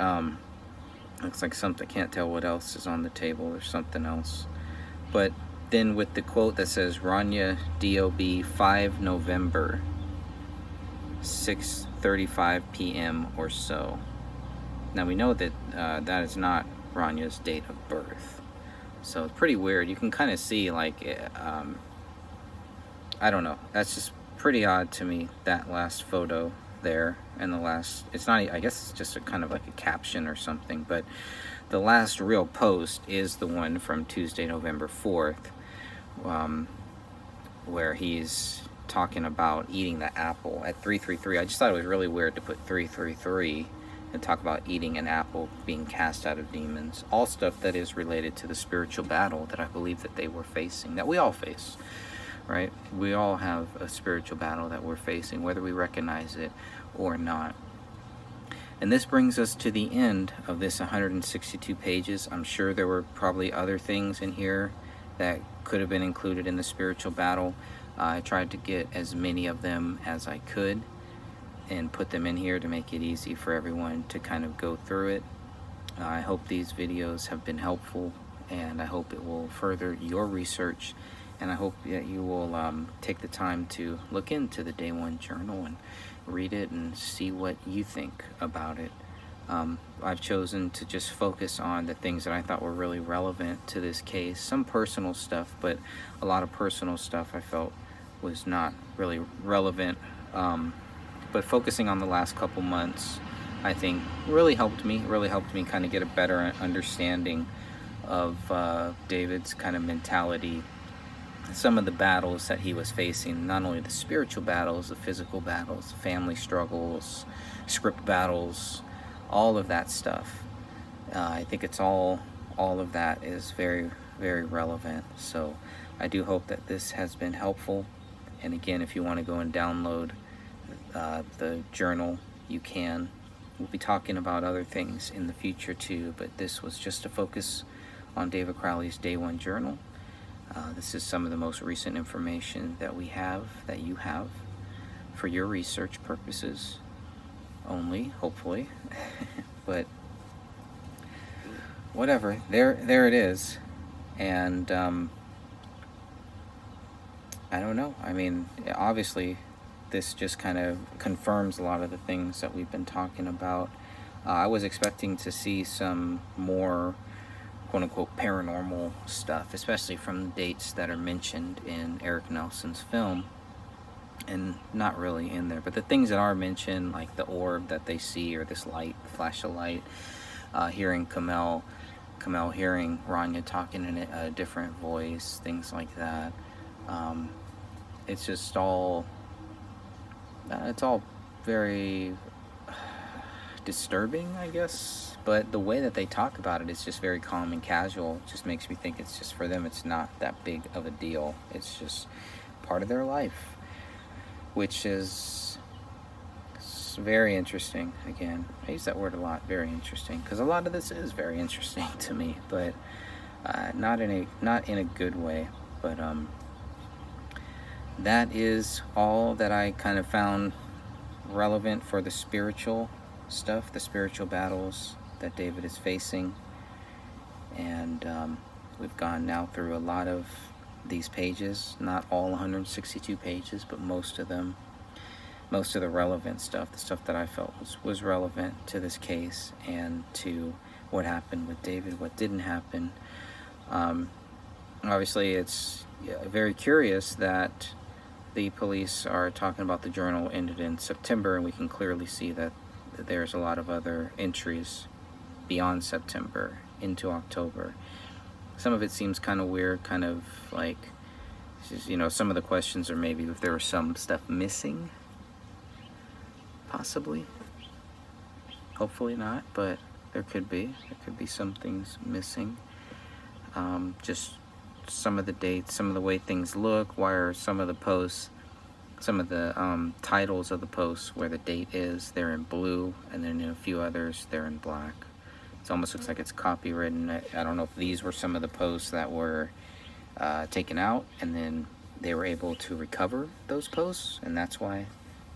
looks like something, I can't tell what else is on the table. There's something else. But then with the quote that says, Rania DOB 5 November, 6:35 p.m. or so. Now we know that that is not Rania's date of birth. So it's pretty weird. You can kind of see, like, I don't know. That's just pretty odd to me, that last photo there. And the last, it's not, I guess it's just a kind of like a caption or something. But the last real post is the one from Tuesday, November 4th, where he's talking about eating the apple at 333. I just thought it was really weird to put 333 and talk about eating an apple, being cast out of demons. All stuff that is related to the spiritual battle that I believe that they were facing, that we all face, right? We all have a spiritual battle that we're facing, whether we recognize it or not. And this brings us to the end of this 162 pages. I'm sure there were probably other things in here that could have been included in the spiritual battle. I tried to get as many of them as I could and put them in here to make it easy for everyone to kind of go through it. I hope these videos have been helpful, and I hope it will further your research, and I hope that you will take the time to look into the Day One Journal and read it and see what you think about it. I've chosen to just focus on the things that I thought were really relevant to this case. Some personal stuff, but a lot of personal stuff I felt was not really relevant. But focusing on the last couple months, I think really helped me kind of get a better understanding of David's kind of mentality, some of the battles that he was facing, not only the spiritual battles, the physical battles, family struggles, script battles, all of that stuff. I think it's all of that is very, very relevant. So I do hope that this has been helpful. And again, if you want to go and download the journal, you can. We'll be talking about other things in the future too, but this was just a focus on David Crowley's Day One Journal. This is some of the most recent information that we have, that you have, for your research purposes only, hopefully. But whatever, there it is. And I don't know. I mean, obviously this just kind of confirms a lot of the things that we've been talking about. I was expecting to see some more quote-unquote paranormal stuff, especially from the dates that are mentioned in Eric Nelson's film, and not really in there. But the things that are mentioned, like the orb that they see, or this light, flash of light, hearing Kamel hearing Rania talking in a different voice, things like that. It's just all, it's all very disturbing, I guess. But the way that they talk about it is just very calm and casual. It just makes me think it's just, for them, it's not that big of a deal. It's just part of their life, which is very interesting. Again, I use that word a lot, very interesting, because a lot of this is very interesting to me, but not in a good way. But that is all that I kind of found relevant for the spiritual stuff, the spiritual battles that David is facing. And we've gone now through a lot of these pages, not all 162 pages, but most of them, most of the relevant stuff, the stuff that I felt was relevant to this case and to what happened with David, what didn't happen. Obviously, it's very curious that the police are talking about the journal ended in September, and we can clearly see that there's a lot of other entries beyond September into October. Some of it seems kind of weird, kind of like, you know, some of the questions are maybe if there was some stuff missing, possibly. Hopefully not, but there could be some things missing. Just some of the dates, some of the way things look, why are some of the posts, some of the titles of the posts where the date is, they're in blue, and then in a few others they're in black. It almost looks like it's copywritten. I don't know if these were some of the posts that were taken out and then they were able to recover those posts, and that's why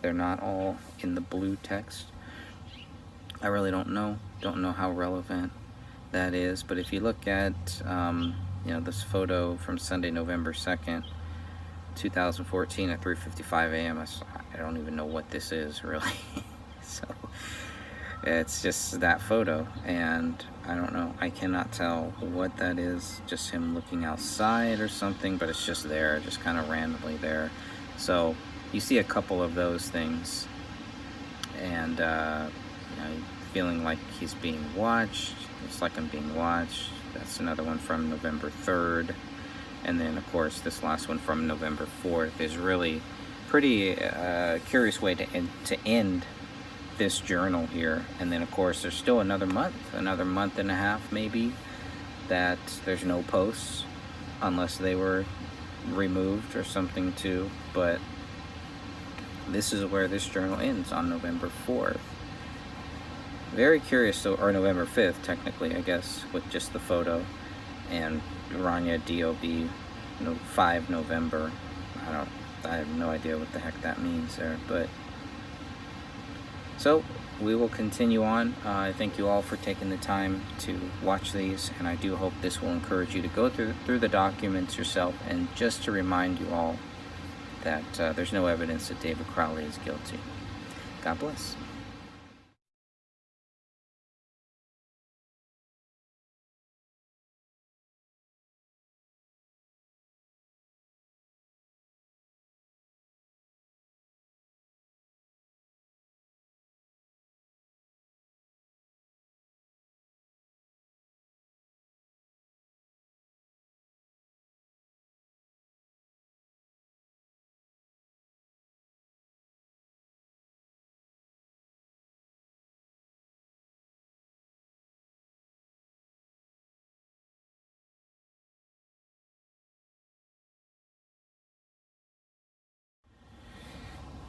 they're not all in the blue text. I really don't know how relevant that is, but if you look at you know, this photo from Sunday, November 2nd, 2014 at 3:55 a.m. I don't even know what this is, really. So it's just that photo, and I don't know. I cannot tell what that is. Just him looking outside or something, but it's just there, just kind of randomly there. So you see a couple of those things, and you know, feeling like he's being watched. It's like I'm being watched. That's another one from November 3rd. And then, of course, this last one from November 4th is really pretty curious way to end this journal here. And then, of course, there's still another month and a half maybe that there's no posts unless they were removed or something too. But this is where this journal ends, on November 4th. Very curious, or November 5th, technically, I guess, with just the photo. And Rania DOB, 5 November. I have no idea what the heck that means there, but so we will continue on. I thank you all for taking the time to watch these, and I do hope this will encourage you to go through the documents yourself, and just to remind you all that there's no evidence that David Crowley is guilty. God bless.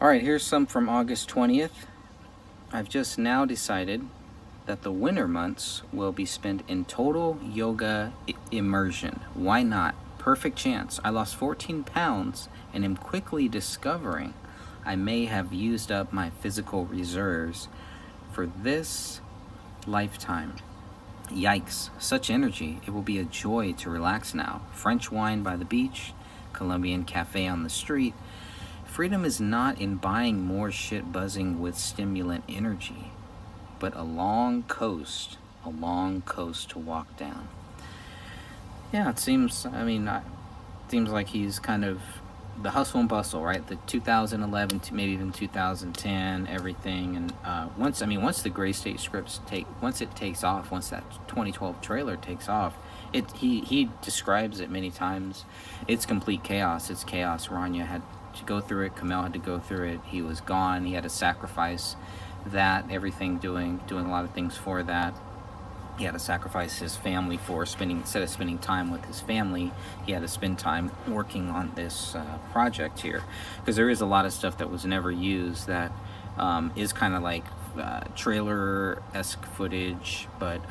Alright, here's some from August 20th. I've just now decided that the winter months will be spent in total yoga immersion. Why not? Perfect chance. I lost 14 pounds and am quickly discovering I may have used up my physical reserves for this lifetime. Yikes, such energy. It will be a joy to relax now. French wine by the beach, Colombian cafe on the street. Freedom is not in buying more shit buzzing with stimulant energy, but a long coast to walk down. Yeah, it seems, seems like he's kind of the hustle and bustle, right? The 2011 to maybe even 2010, everything. And once the Gray State scripts once it takes off, once that 2012 trailer takes off, he describes it many times. It's complete chaos. It's chaos. Rania had to go through it. Kamel had to go through it. He was gone. He had to sacrifice that, everything, doing a lot of things for that. He had to sacrifice his family for instead of spending time with his family, he had to spend time working on this project here. Because there is a lot of stuff that was never used that is kind of like trailer-esque footage, but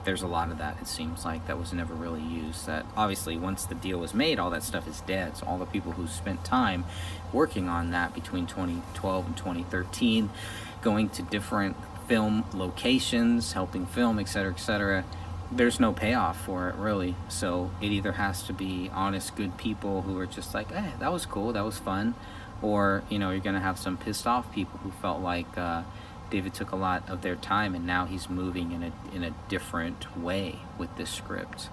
there's a lot of that, it seems like, that was never really used. That obviously once the deal was made, all that stuff is dead. So all the people who spent time working on that between 2012 and 2013, going to different film locations, helping film, etc., etc., there's no payoff for it, really. So it either has to be honest, good people who are just like, "Hey, that was cool, that was fun," or you're gonna have some pissed off people who felt like David took a lot of their time, and now he's moving in a different way with this script.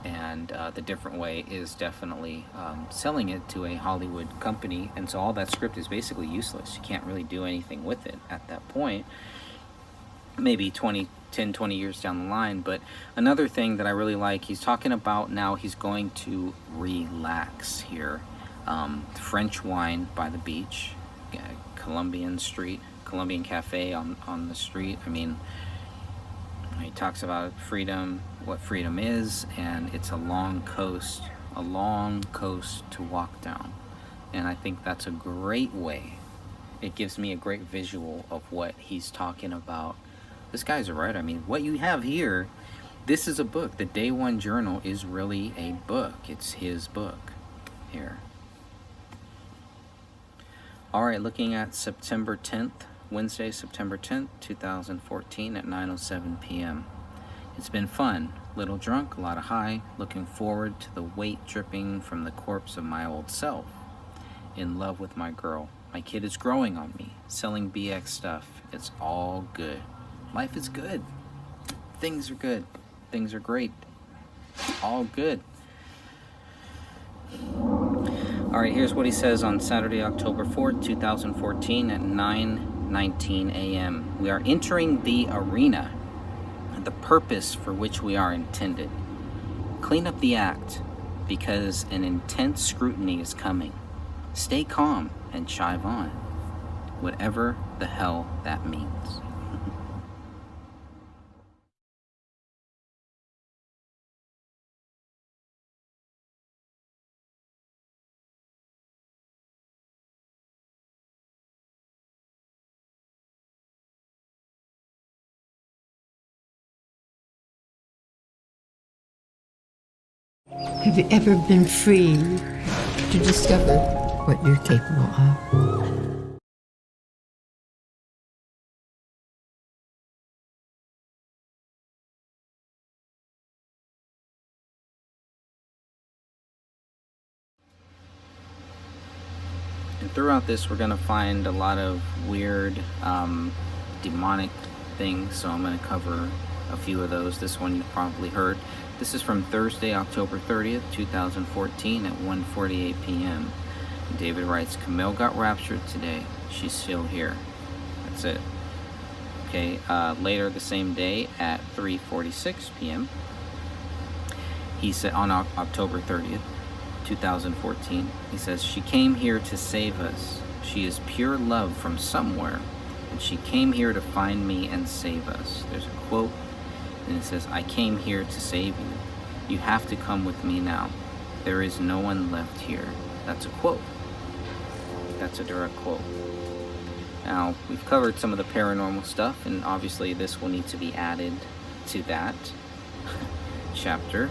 And the different way is definitely selling it to a Hollywood company, and so all that script is basically useless. You can't really do anything with it at that point. Maybe 20 years down the line. But another thing that I really like, he's talking about now he's going to relax here. French wine by the beach, Colombian cafe on the street. I mean, he talks about freedom, what freedom is, and it's a long coast to walk down. And I think that's a great way. It gives me a great visual of what he's talking about. This guy's right. I mean, what you have here, this is a book. The Day One Journal is really a book. It's his book here. All right, looking at September 10th, Wednesday, September 10th, 2014 at 9:07 p.m. It's been fun. Little drunk, a lot of high. Looking forward to the weight dripping from the corpse of my old self. In love with my girl. My kid is growing on me. Selling BX stuff. It's all good. Life is good. Things are good. Things are great. All good. All right, here's what he says on Saturday, October 4th, 2014 at 9:19 a.m. We are entering the arena, the purpose for which we are intended. Clean up the act, because an intense scrutiny is coming. Stay calm and chive on, whatever the hell that means. Have you ever been free to discover what you're capable of? And throughout this, we're going to find a lot of weird, demonic things, so I'm going to cover a few of those. This one you've probably heard. This is from Thursday, October 30th, 2014 at 1:48 p.m. David writes, Camille got raptured today. She's still here. That's it. Okay, later the same day at 3:46 p.m. he said, on October 30th, 2014, he says, she came here to save us. She is pure love from somewhere, and she came here to find me and save us. There's a quote, and it says, I came here to save you. You have to come with me now. There is no one left here. That's a quote. That's a direct quote. Now, we've covered some of the paranormal stuff, and obviously this will need to be added to that chapter.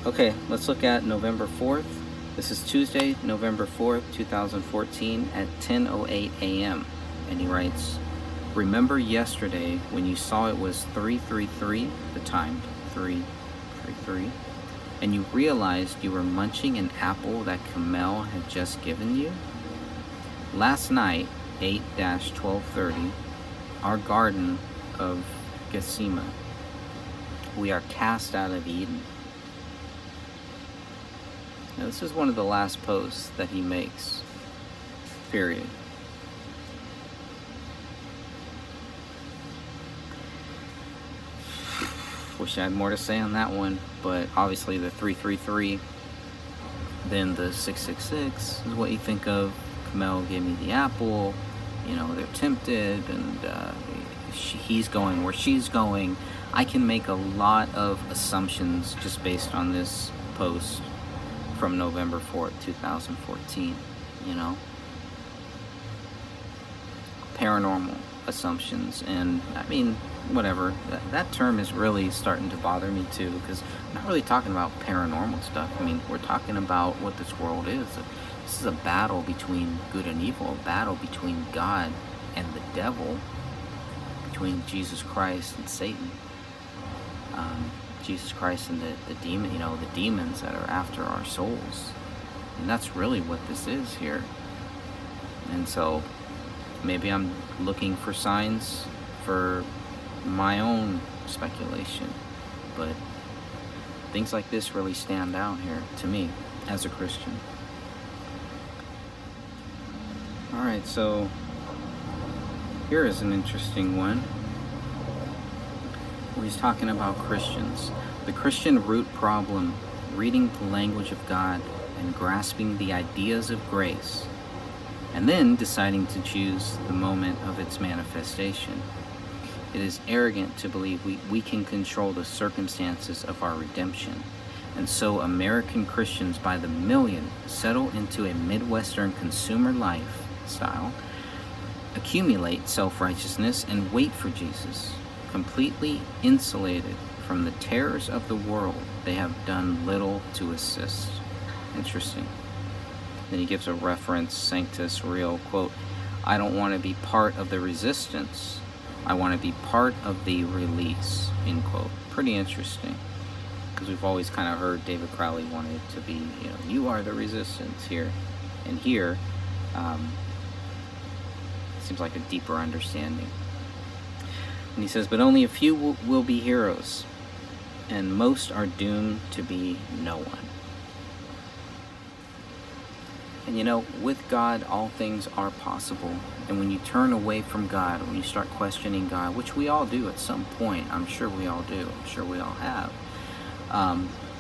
Okay, let's look at November 4th. This is Tuesday, November 4th, 2014 at 10:08 a.m. And he writes, remember yesterday when you saw it was 3:33, the time, 3:33, and you realized you were munching an apple that Camille had just given you? Last night, 8-12:30, our garden of Gethsemane, we are cast out of Eden. Now, this is one of the last posts that he makes, period. Wish I had more to say on that one, but obviously the 333, then the 666 is what you think of. Camille gave me the apple, they're tempted, and he's going where she's going. I can make a lot of assumptions just based on this post from November 4th, 2014, paranormal assumptions. And I mean, whatever, that term is really starting to bother me too, because I'm not really talking about paranormal stuff. I mean, we're talking about what this world is. This is a battle between good and evil, a battle between God and the devil, between Jesus Christ and Satan. Jesus Christ and the demon, the demons that are after our souls. And that's really what this is here. And so maybe I'm looking for signs for my own speculation, but things like this really stand out here to me as a Christian. All right, so here is an interesting one where he's talking about Christians. The Christian root problem: reading the language of God and grasping the ideas of grace, and then deciding to choose the moment of its manifestation. It is arrogant to believe we can control the circumstances of our redemption. And so American Christians by the million settle into a Midwestern consumer lifestyle, accumulate self-righteousness, and wait for Jesus. Completely insulated from the terrors of the world, they have done little to assist. Interesting. Then he gives a reference, Sanctus Real, quote, "I don't want to be part of the resistance. I want to be part of the release," end quote. Pretty interesting, because we've always kind of heard David Crowley wanted to be, you are the resistance here. And here, seems like a deeper understanding. And he says, but only a few will be heroes, and most are doomed to be no one. And with God, all things are possible. And when you turn away from God, when you start questioning God, which we all do at some point, I'm sure we all do, I'm sure we all have.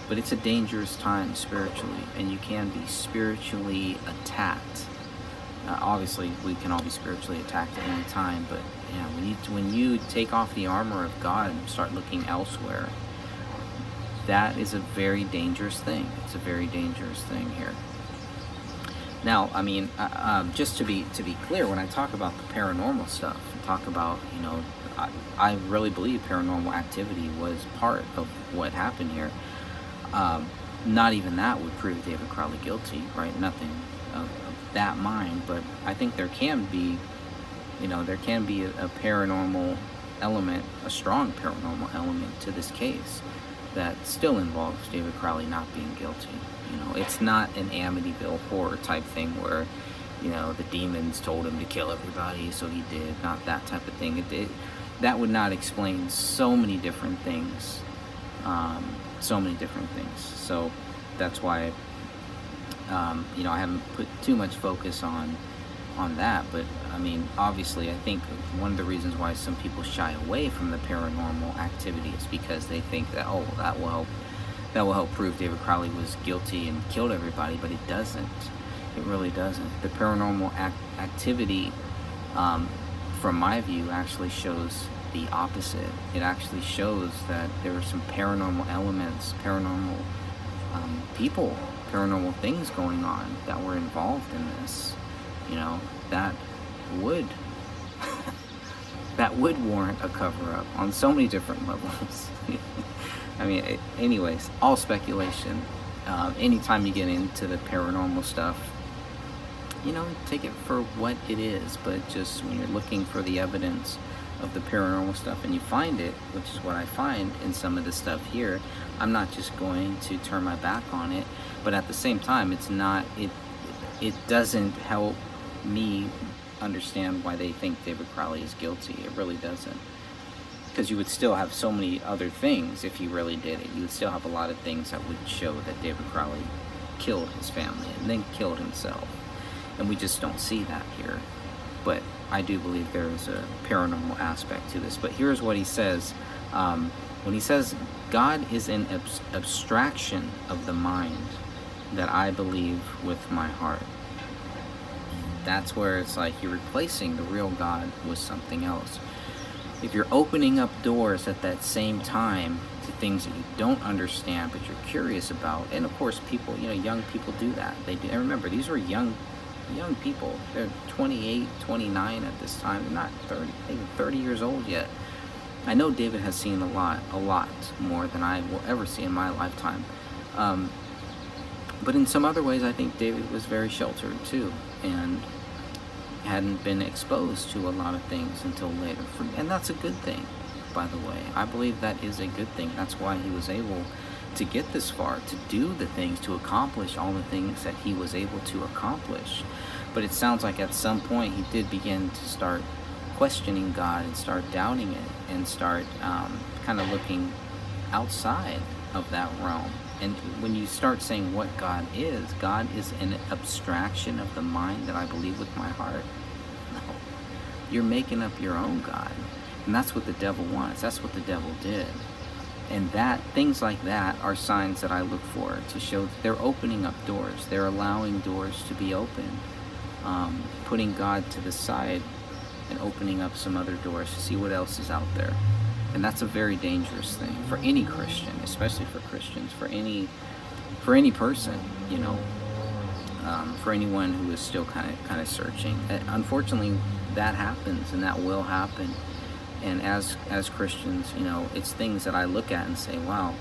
But it's a dangerous time spiritually, and you can be spiritually attacked. Obviously, we can all be spiritually attacked at any time, but when you take off the armor of God and start looking elsewhere, that is a very dangerous thing. It's a very dangerous thing here. Now, just to be clear, when I talk about the paranormal stuff, I talk about, I really believe paranormal activity was part of what happened here. Not even that would prove David Crowley guilty, right? Nothing of that mind, but I think there can be, a paranormal element, a strong paranormal element to this case that still involves David Crowley not being guilty. It's not an Amityville horror type thing where, the demons told him to kill everybody, so he did. Not that type of thing. That would not explain so many different things. So that's why, I haven't put too much focus on that. But obviously, I think one of the reasons why some people shy away from the paranormal activity is because they think that, that will help prove David Crowley was guilty and killed everybody, but it doesn't. It really doesn't. The paranormal activity, from my view, actually shows the opposite. It actually shows that there are some paranormal elements, paranormal people, paranormal things going on that were involved in this. That would that would warrant a cover-up on so many different levels. Anyways, all speculation. Anytime you get into the paranormal stuff, take it for what it is. But just when you're looking for the evidence of the paranormal stuff and you find it, which is what I find in some of the stuff here, I'm not just going to turn my back on it. But at the same time, it doesn't help me understand why they think David Crowley is guilty. It really doesn't. Because you would still have so many other things if he really did it. You would still have a lot of things that would show that David Crowley killed his family and then killed himself. And we just don't see that here. But I do believe there is a paranormal aspect to this. But here's what he says. When he says, God is an abstraction of the mind that I believe with my heart. That's where it's like you're replacing the real God with something else. If you're opening up doors at that same time to things that you don't understand but you're curious about, and of course people, young people do that. They do. And remember, these are young people. They're 28, 29 at this time. They're not 30 years old yet. I know David has seen a lot more than I will ever see in my lifetime. But in some other ways, I think David was very sheltered too, and hadn't been exposed to a lot of things until later. And that's a good thing, by the way. I believe that is a good thing. That's why he was able to get this far, to do the things, to accomplish all the things that he was able to accomplish. But it sounds like at some point he did begin to start questioning God and start doubting it and start kind of looking outside of that realm. And when you start saying what God is an abstraction of the mind that I believe with my heart. No, you're making up your own God. And that's what the devil wants. That's what the devil did. And that things like that are signs that I look for to show that they're opening up doors. They're allowing doors to be opened, putting God to the side and opening up some other doors to see what else is out there. And that's a very dangerous thing for any Christian, especially for Christians, for any person, you know, for anyone who is still kind of searching. Unfortunately, that happens, and that will happen. And as Christians, you know, it's things that I look at and say, wow,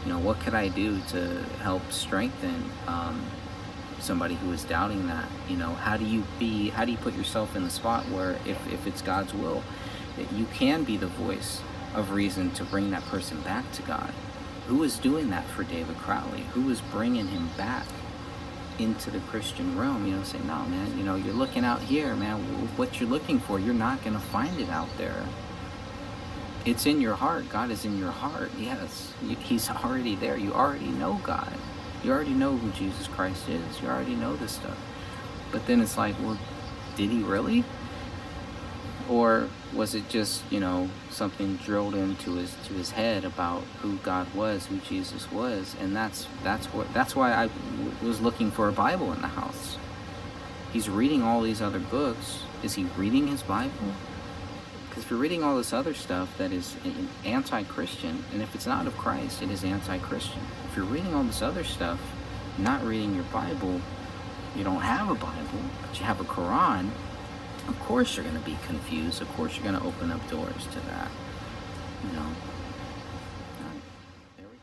you know, what could I do to help strengthen somebody who is doubting that? You know, how do you put yourself in the spot where if it's God's will, that you can be the voice of reason to bring that person back to God? Who was doing that for David Crowley? Who was bringing him back into the Christian realm? You know, say, no, man, you know, you're looking out here, man. What you're looking for, you're not going to find it out there. It's in your heart. God is in your heart. Yes, he's already there. You already know God. You already know who Jesus Christ is. You already know this stuff. But then it's like, well, did he really? Or was it just, you know, something drilled into his head about who God was, who Jesus was? And that's why I was looking for a Bible in the house. He's reading all these other books. Is he reading his Bible? Because if you're reading all this other stuff that is anti-Christian, and if it's not of Christ, it is anti-Christian. If you're reading all this other stuff, not reading your Bible, you don't have a Bible, but you have a Quran, of course you're going to be confused. Of course you're going to open up doors to that. You know. All right. There we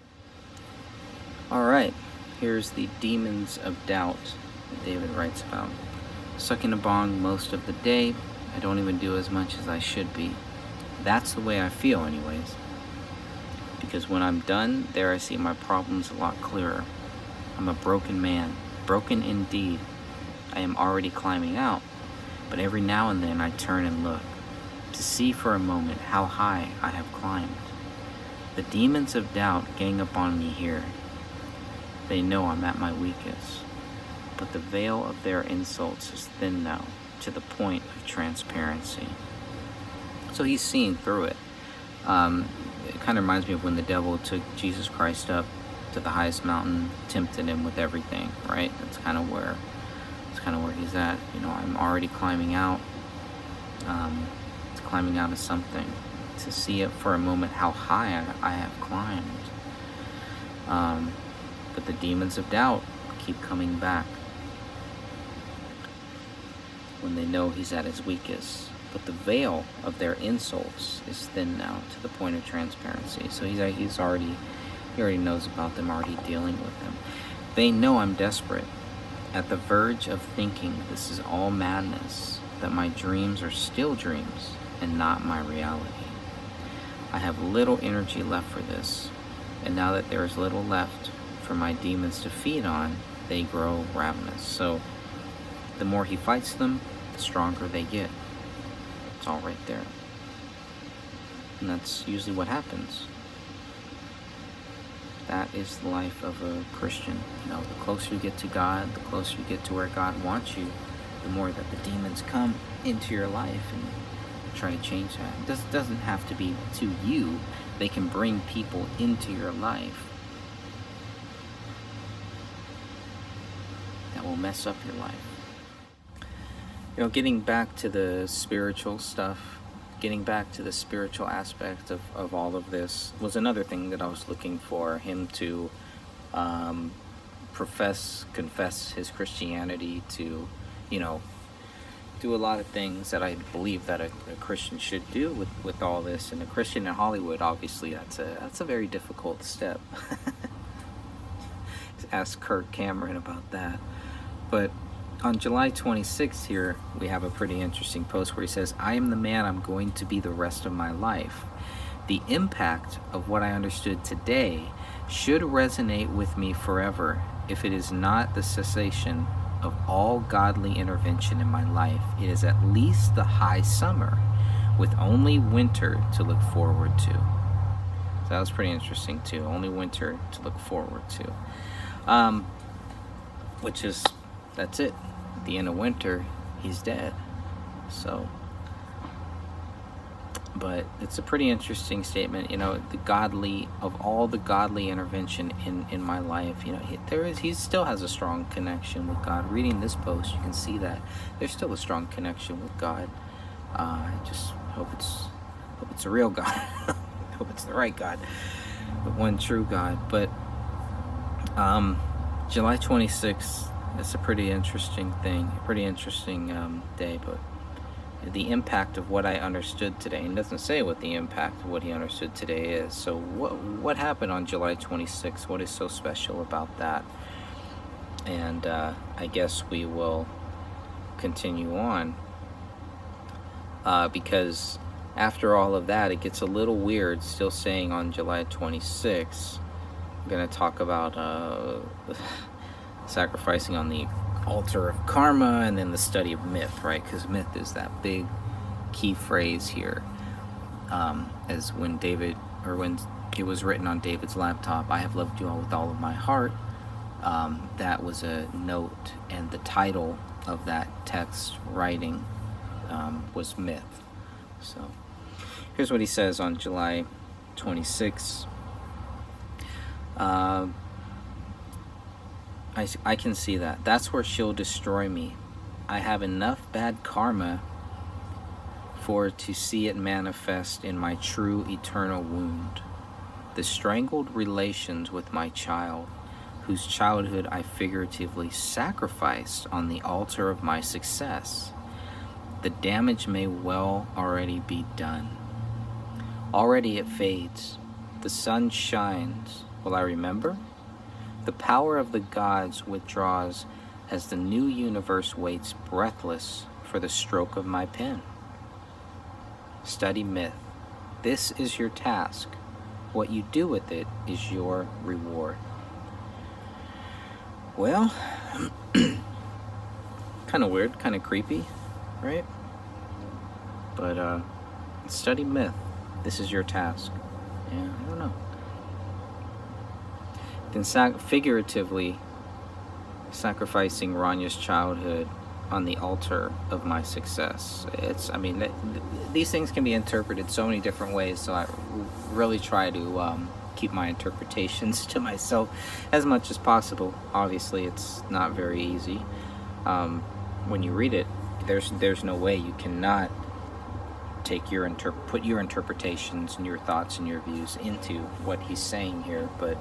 go. All right. Here's the demons of doubt that David writes about. Sucking a bong most of the day. I don't even do as much as I should be. That's the way I feel anyways. Because when I'm done, there I see my problems a lot clearer. I'm a broken man. Broken indeed. I am already climbing out. But every now and then I turn and look to see for a moment how high I have climbed. The demons of doubt gang up on me here. They know I'm at my weakest. But the veil of their insults is thin now, to the point of transparency. So he's seeing through it. It kind of reminds me of when the devil took Jesus Christ up to the highest mountain, tempted him with everything, right? That's kind of where he's at. You know, I'm already climbing out. It's climbing out of something. To see it for a moment how high I have climbed. But the demons of doubt keep coming back when they know he's at his weakest. But the veil of their insults is thin now, to the point of transparency. So he already knows about them, already dealing with them. They know I'm desperate, at the verge of thinking this is all madness, that my dreams are still dreams and not my reality. I have little energy left for this, and now that there is little left for my demons to feed on, they grow ravenous. So the more he fights them, the stronger they get. It's all right there. And that's usually what happens. That is the life of a Christian. You know, the closer you get to God, the closer you get to where God wants you, the more that the demons come into your life and try to change that. It doesn't have to be to you. They can bring people into your life that will mess up your life. You know, getting back to the spiritual stuff, getting back to the spiritual aspect of all of this was another thing that I was looking for him to confess his Christianity, to, you know, do a lot of things that I believe that a Christian should do with all this. And a Christian in Hollywood, obviously, that's a very difficult step. Ask Kirk Cameron about that. But on July 26th here, we have a pretty interesting post where he says, I am the man I'm going to be the rest of my life. The impact of what I understood today should resonate with me forever if it is not the cessation of all godly intervention in my life. It is at least the high summer with only winter to look forward to. So that was pretty interesting too. Only winter to look forward to. Which is, that's it. At the end of winter, he's dead. So, but it's a pretty interesting statement. You know, the godly, of all the godly intervention in my life, you know, he still has a strong connection with God. Reading this post, you can see that there's still a strong connection with God. I just hope it's a real God. I hope it's the right God, the one true God. But July 26th, it's a pretty interesting thing, a pretty interesting day. But the impact of what I understood today, and it doesn't say what the impact of what he understood today is. So what happened on July 26th? What is so special about that? And I guess we will continue on because after all of that, it gets a little weird still saying on July 26th. I'm going to talk about sacrificing on the altar of karma, and then the study of myth, right? Because myth is that big key phrase here. As when it was written on David's laptop, I have loved you all with all of my heart. That was a note, and the title of that text writing was myth. So here's what he says on July 26th. I can see that. That's where she'll destroy me. I have enough bad karma for to see it manifest in my true eternal wound. The strangled relations with my child, whose childhood I figuratively sacrificed on the altar of my success. The damage may well already be done. Already it fades. The sun shines. Will I remember? The power of the gods withdraws as the new universe waits breathless for the stroke of my pen. Study myth. This is your task. What you do with it is your reward. Well, kind of weird, kind of creepy, right? But study myth. This is your task. Yeah, I don't know. Then figuratively sacrificing Ranya's childhood on the altar of my success. These things can be interpreted so many different ways, so I really try to keep my interpretations to myself as much as possible. Obviously, it's not very easy. When you read it, there's no way you cannot take put your interpretations and your thoughts and your views into what he's saying here, but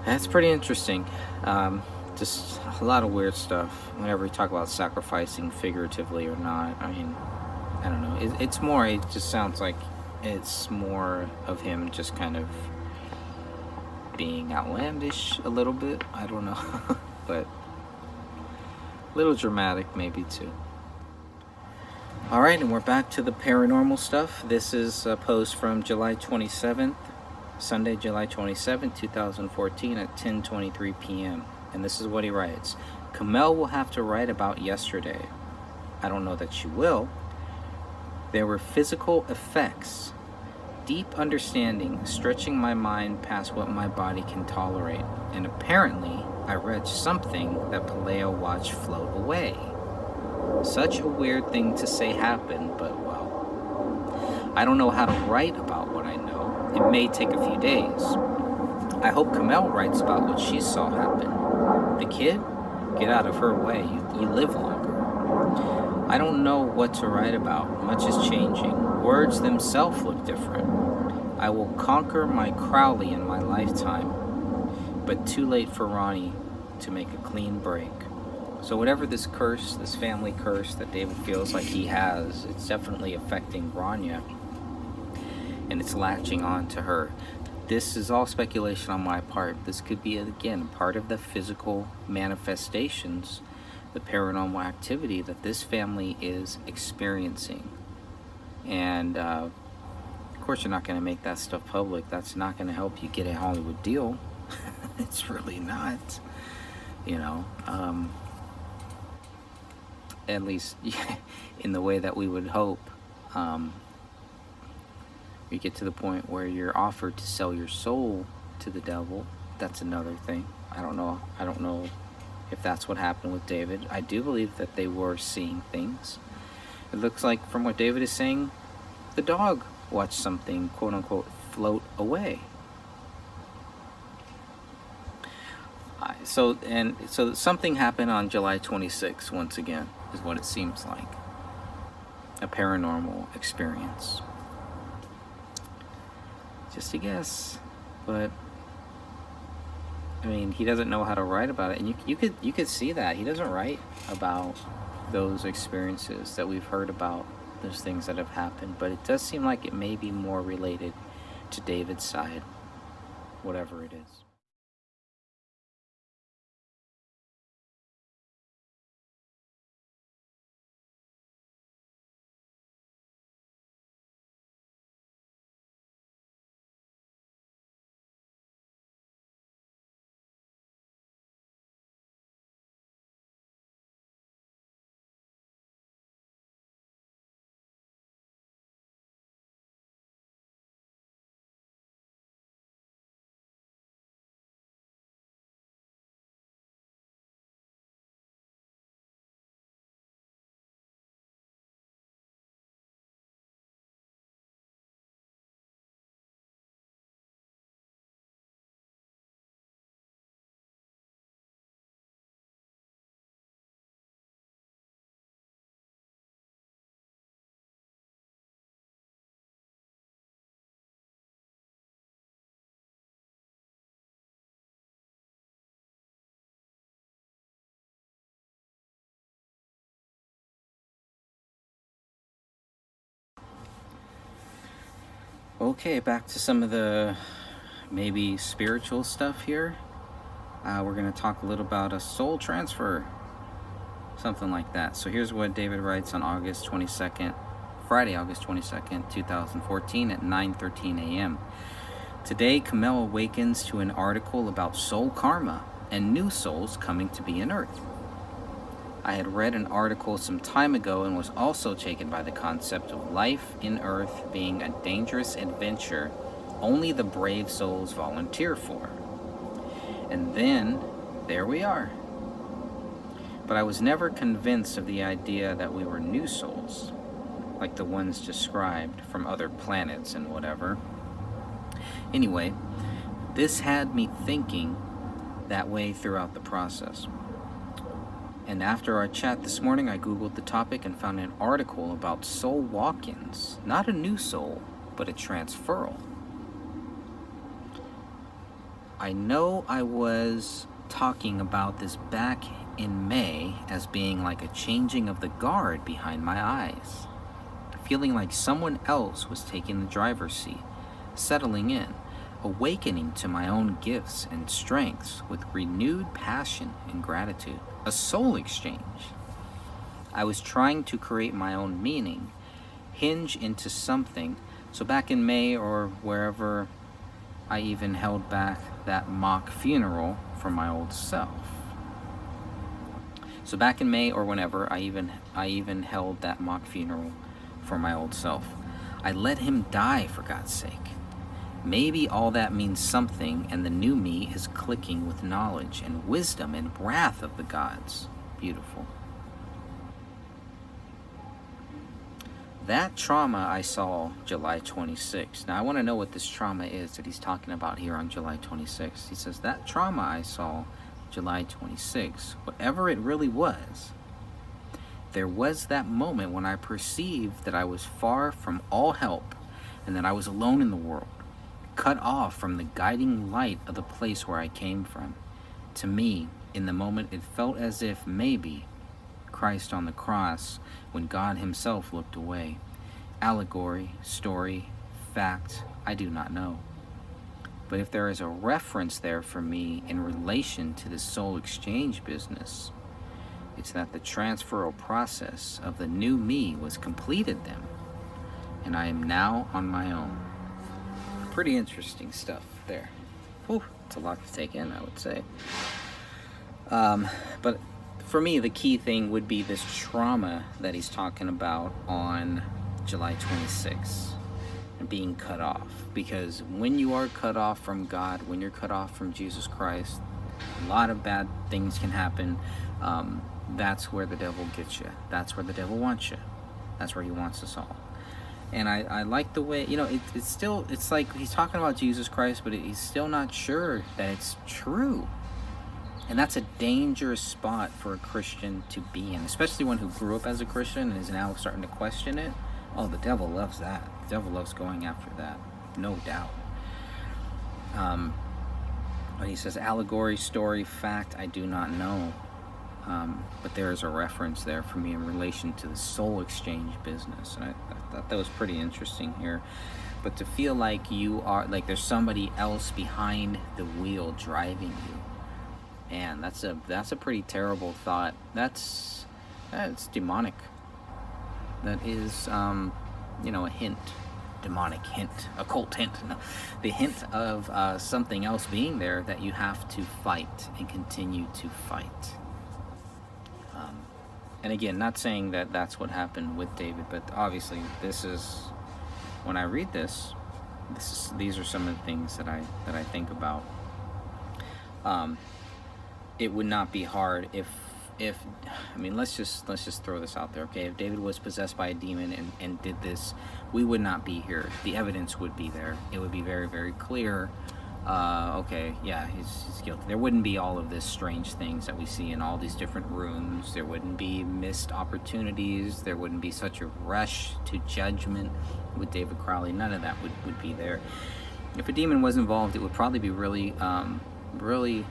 that's pretty interesting. Just a lot of weird stuff whenever we talk about sacrificing figuratively or not. I mean, I don't know. It just sounds like it's more of him just kind of being outlandish a little bit. I don't know. But a little dramatic maybe too. Alright, and we're back to the paranormal stuff. This is a post from July 27th. Sunday, July 27, 2014 at 10:23 p.m. And this is what he writes. Kamel will have to write about yesterday. I don't know that she will. There were physical effects, deep understanding stretching my mind past what my body can tolerate. And apparently, I read something that Paleo watched float away. Such a weird thing to say happened, but well, I don't know how to write about what I know. It may take a few days. I hope Kamel writes about what she saw happen. The kid? Get out of her way. You live longer. I don't know what to write about. Much is changing. Words themselves look different. I will conquer my Crowley in my lifetime, but too late for Ronnie to make a clean break. So whatever this curse, this family curse that David feels like he has, it's definitely affecting Rania. And it's latching on to her. This is all speculation on my part. This could be, again, part of the physical manifestations, the paranormal activity that this family is experiencing. And course you're not going to make that stuff public. That's not going to help you get a Hollywood deal. It's really not, you know, at least in the way that we would hope. You get to the point where you're offered to sell your soul to the devil. That's another thing. I don't know if that's what happened with David. I do believe that they were seeing things. It looks like, from what David is saying, the dog watched something, quote unquote, float away. So something happened on July 26th, once again, is what it seems like. A paranormal experience. Just a guess, but I mean, he doesn't know how to write about it, and you could see that he doesn't write about those experiences that we've heard about, those things that have happened. But it does seem like it may be more related to David's side, whatever it is. Okay, back to some of the maybe spiritual stuff here. We're going to talk a little about a soul transfer, something like that. So here's what David writes on Friday, August 22nd, 2014 at 9:13 a.m. Today, Kamel awakens to an article about soul karma and new souls coming to be in Earth. I had read an article some time ago and was also taken by the concept of life in Earth being a dangerous adventure only the brave souls volunteer for. And then, there we are. But I was never convinced of the idea that we were new souls, like the ones described from other planets and whatever. Anyway, this had me thinking that way throughout the process. And after our chat this morning, I Googled the topic and found an article about soul walk-ins. Not a new soul, but a transferal. I know I was talking about this back in May as being like a changing of the guard behind my eyes. Feeling like someone else was taking the driver's seat, settling in, awakening to my own gifts and strengths with renewed passion and gratitude. A soul exchange. I was trying to create my own meaning, hinge into something. So back in May or wherever, I even held back that mock funeral for my old self. So back in May or whenever, I even held that mock funeral for my old self. I let him die, for God's sake. Maybe all that means something, and the new me is clicking with knowledge and wisdom and wrath of the gods. Beautiful. That trauma I saw July 26th. Now I want to know what this trauma is that he's talking about here on July 26th. He says, that trauma I saw July 26th, whatever it really was, there was that moment when I perceived that I was far from all help and that I was alone in the world, cut off from the guiding light of the place where I came from. To me, in the moment, it felt as if maybe Christ on the cross when God himself looked away. Allegory, story, fact, I do not know. But if there is a reference there for me in relation to the soul exchange business, it's that the transferal process of the new me was completed then, and I am now on my own. pretty interesting stuff there. Whew, it's a lot to take in, I would say. But for me, the key thing would be this trauma that he's talking about on July 26th, and being cut off. Because when you are cut off from God, when you're cut off from Jesus Christ, a lot of bad things can happen. That's where the devil gets you. That's where the devil wants you. That's where he wants us all. And I like the way, it's like he's talking about Jesus Christ, but he's still not sure that it's true. And that's a dangerous spot for a Christian to be in, especially one who grew up as a Christian and is now starting to question it. Oh, the devil loves that. The devil loves going after that, no doubt. But he says, allegory, story, fact, I do not know. But there is a reference there for me in relation to the soul exchange business. And I thought that was pretty interesting here. But to feel like you are, like there's somebody else behind the wheel driving you. And that's a pretty terrible thought. That's demonic. That is, a hint. Demonic hint. Occult hint. No. The hint of something else being there that you have to fight and continue to fight. And again, not saying that that's what happened with David, but obviously this is, when I read this, these are some of the things that I think about. It would not be hard if let's just throw this out there, okay? If David was possessed by a demon and did this, we would not be here. The evidence would be there. It would be very, very clear. Okay, yeah, he's guilty. There wouldn't be all of this strange things that we see in all these different rooms. There wouldn't be missed opportunities. There wouldn't be such a rush to judgment with David Crowley. None of that would be there. If a demon was involved, it would probably be really, really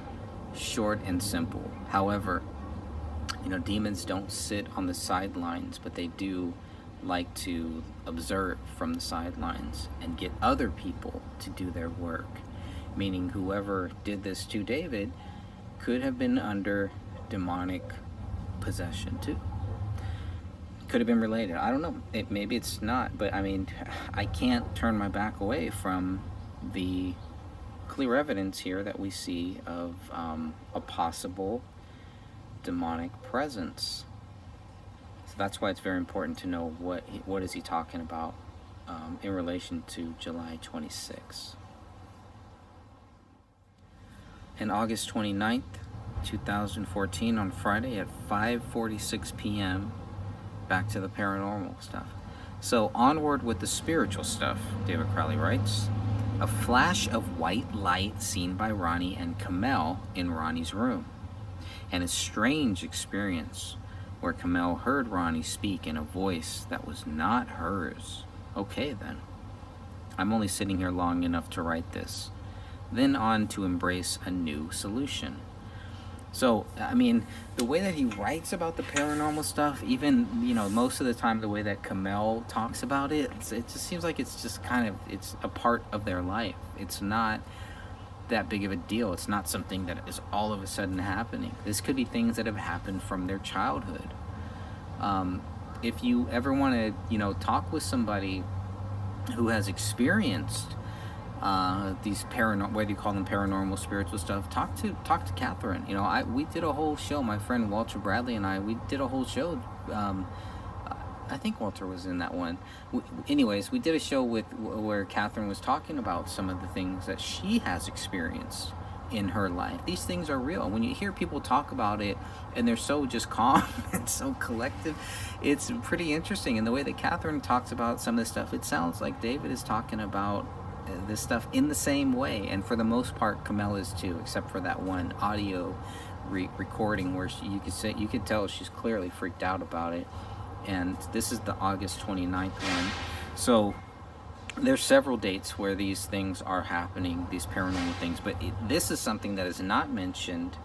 short and simple. However, demons don't sit on the sidelines, but they do like to observe from the sidelines and get other people to do their work. Meaning whoever did this to David could have been under demonic possession too. Could have been related. I don't know. Maybe it's not, but I can't turn my back away from the clear evidence here that we see of a possible demonic presence. So that's why it's very important to know what is he talking about in relation to July 26th. And August 29th, 2014, on Friday at 5:46 p.m., back to the paranormal stuff. So onward with the spiritual stuff, David Crowley writes. A flash of white light seen by Ronnie and Kamel in Ronnie's room. And a strange experience where Kamel heard Ronnie speak in a voice that was not hers. Okay then. I'm only sitting here long enough to write this. Then on to embrace a new solution. So, the way that he writes about the paranormal stuff, even, most of the time the way that Kamel talks about it, it just seems like it's just it's a part of their life. It's not that big of a deal. It's not something that is all of a sudden happening. This could be things that have happened from their childhood. If you ever want to, talk with somebody who has experienced these whether you call them paranormal, spiritual stuff, talk to Catherine. We did a whole show, my friend Walter Bradley and I, we did a whole show. I think Walter was in that one. Anyways, we did a show where Catherine was talking about some of the things that she has experienced in her life. These things are real. When you hear people talk about it and they're so just calm and so collective, it's pretty interesting. And the way that Catherine talks about some of this stuff, it sounds like David is talking about this stuff in the same way, and for the most part Kamel is too, except for that one audio recording where you could tell she's clearly freaked out about it. And this is the August 29th one. So there's several dates where these things are happening, these paranormal things, but this is something that is not mentioned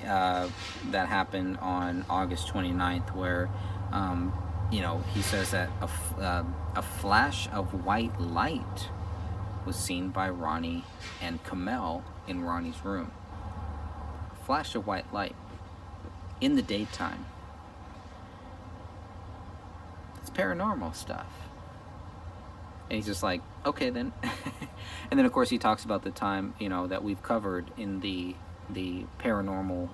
that happened on August 29th, where he says that a flash of white light was seen by Ronnie and Kamel in Ronnie's room. A flash of white light in the daytime. It's paranormal stuff. And he's just like, okay then. And then of course he talks about the time, you know, that we've covered in the paranormal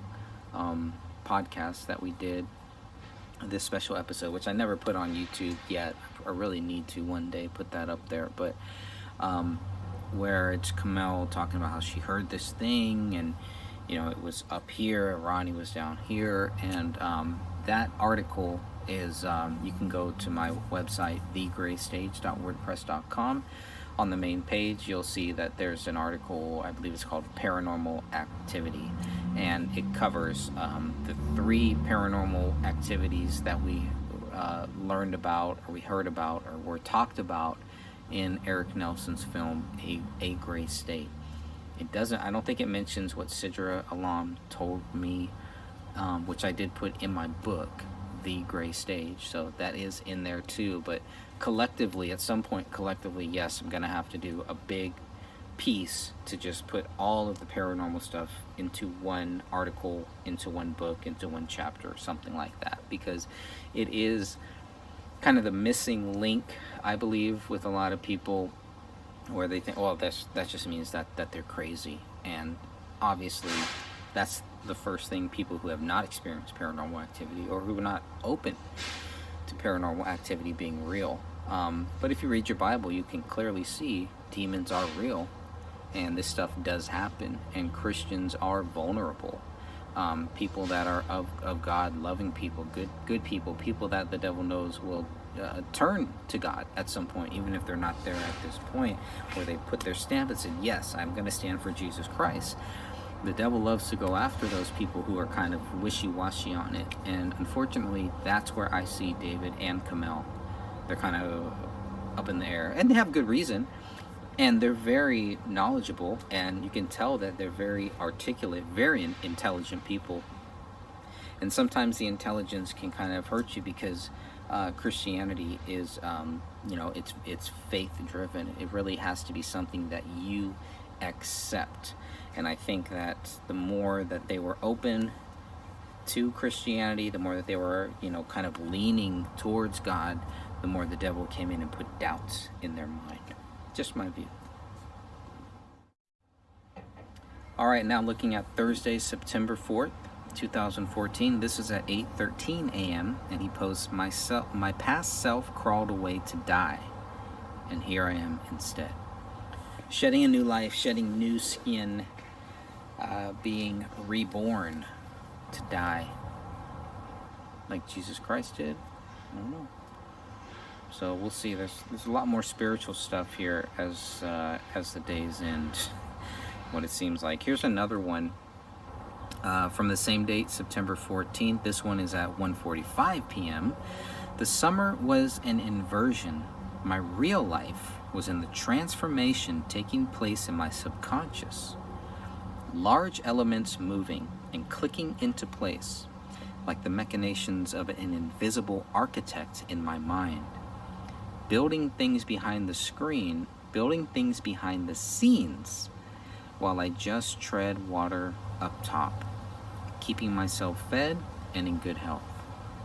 podcast that we did, this special episode, which I never put on YouTube yet. I really need to one day put that up there. But where it's Kamel talking about how she heard this thing, and you know, it was up here, Ronnie was down here, and that article is, you can go to my website, thegraystage.wordpress.com. On the main page, you'll see that there's an article, I believe it's called Paranormal Activity, and it covers the 3 paranormal activities that we learned about, or we heard about, or were talked about in Eric Nelson's film, A Gray State. It doesn't, I don't think it mentions what Sidra Alam told me, which I did put in my book, The Gray Stage, so that is in there too. But collectively, at some point collectively, yes, I'm gonna have to do a big piece to just put all of the paranormal stuff into one article, into one book, into one chapter, something like that, because it is kind of the missing link, I believe, with a lot of people, where they think, well, that just means that they're crazy. And obviously that's the first thing people who have not experienced paranormal activity, or who are not open to paranormal activity being real. But if you read your Bible, you can clearly see demons are real, and this stuff does happen, and Christians are vulnerable. People that are of God, loving people, good people, people that the devil knows will turn to God at some point, even if they're not there at this point, where they put their stamp and said, yes, I'm going to stand for Jesus Christ. The devil loves to go after those people who are kind of wishy-washy on it, and unfortunately that's where I see David and Kamel. They're kind of up in the air, and they have good reason, and they're very knowledgeable, and you can tell that they're very articulate, very intelligent people. And sometimes the intelligence can kind of hurt you, because Christianity is, you know, it's faith driven. It really has to be something that you accept. And I think that the more that they were open to Christianity, the more that they were, you know, kind of leaning towards God, the more the devil came in and put doubts in their mind. Just my view. All right, now looking at Thursday, September 4th, 2014. This is at 8:13 a.m. and he posts, my past self crawled away to die, and here I am instead. Shedding a new life, shedding new skin, being reborn to die, like Jesus Christ did. I don't know. So we'll see. There's a lot more spiritual stuff here as the days end. What it seems like. Here's another one from the same date, September 14th. This one is at 1:45 p.m. The summer was an inversion. My real life was in the transformation taking place in my subconscious. Large elements moving and clicking into place, like the machinations of an invisible architect in my mind. Building things behind the screen, building things behind the scenes, while I just tread water up top, keeping myself fed and in good health.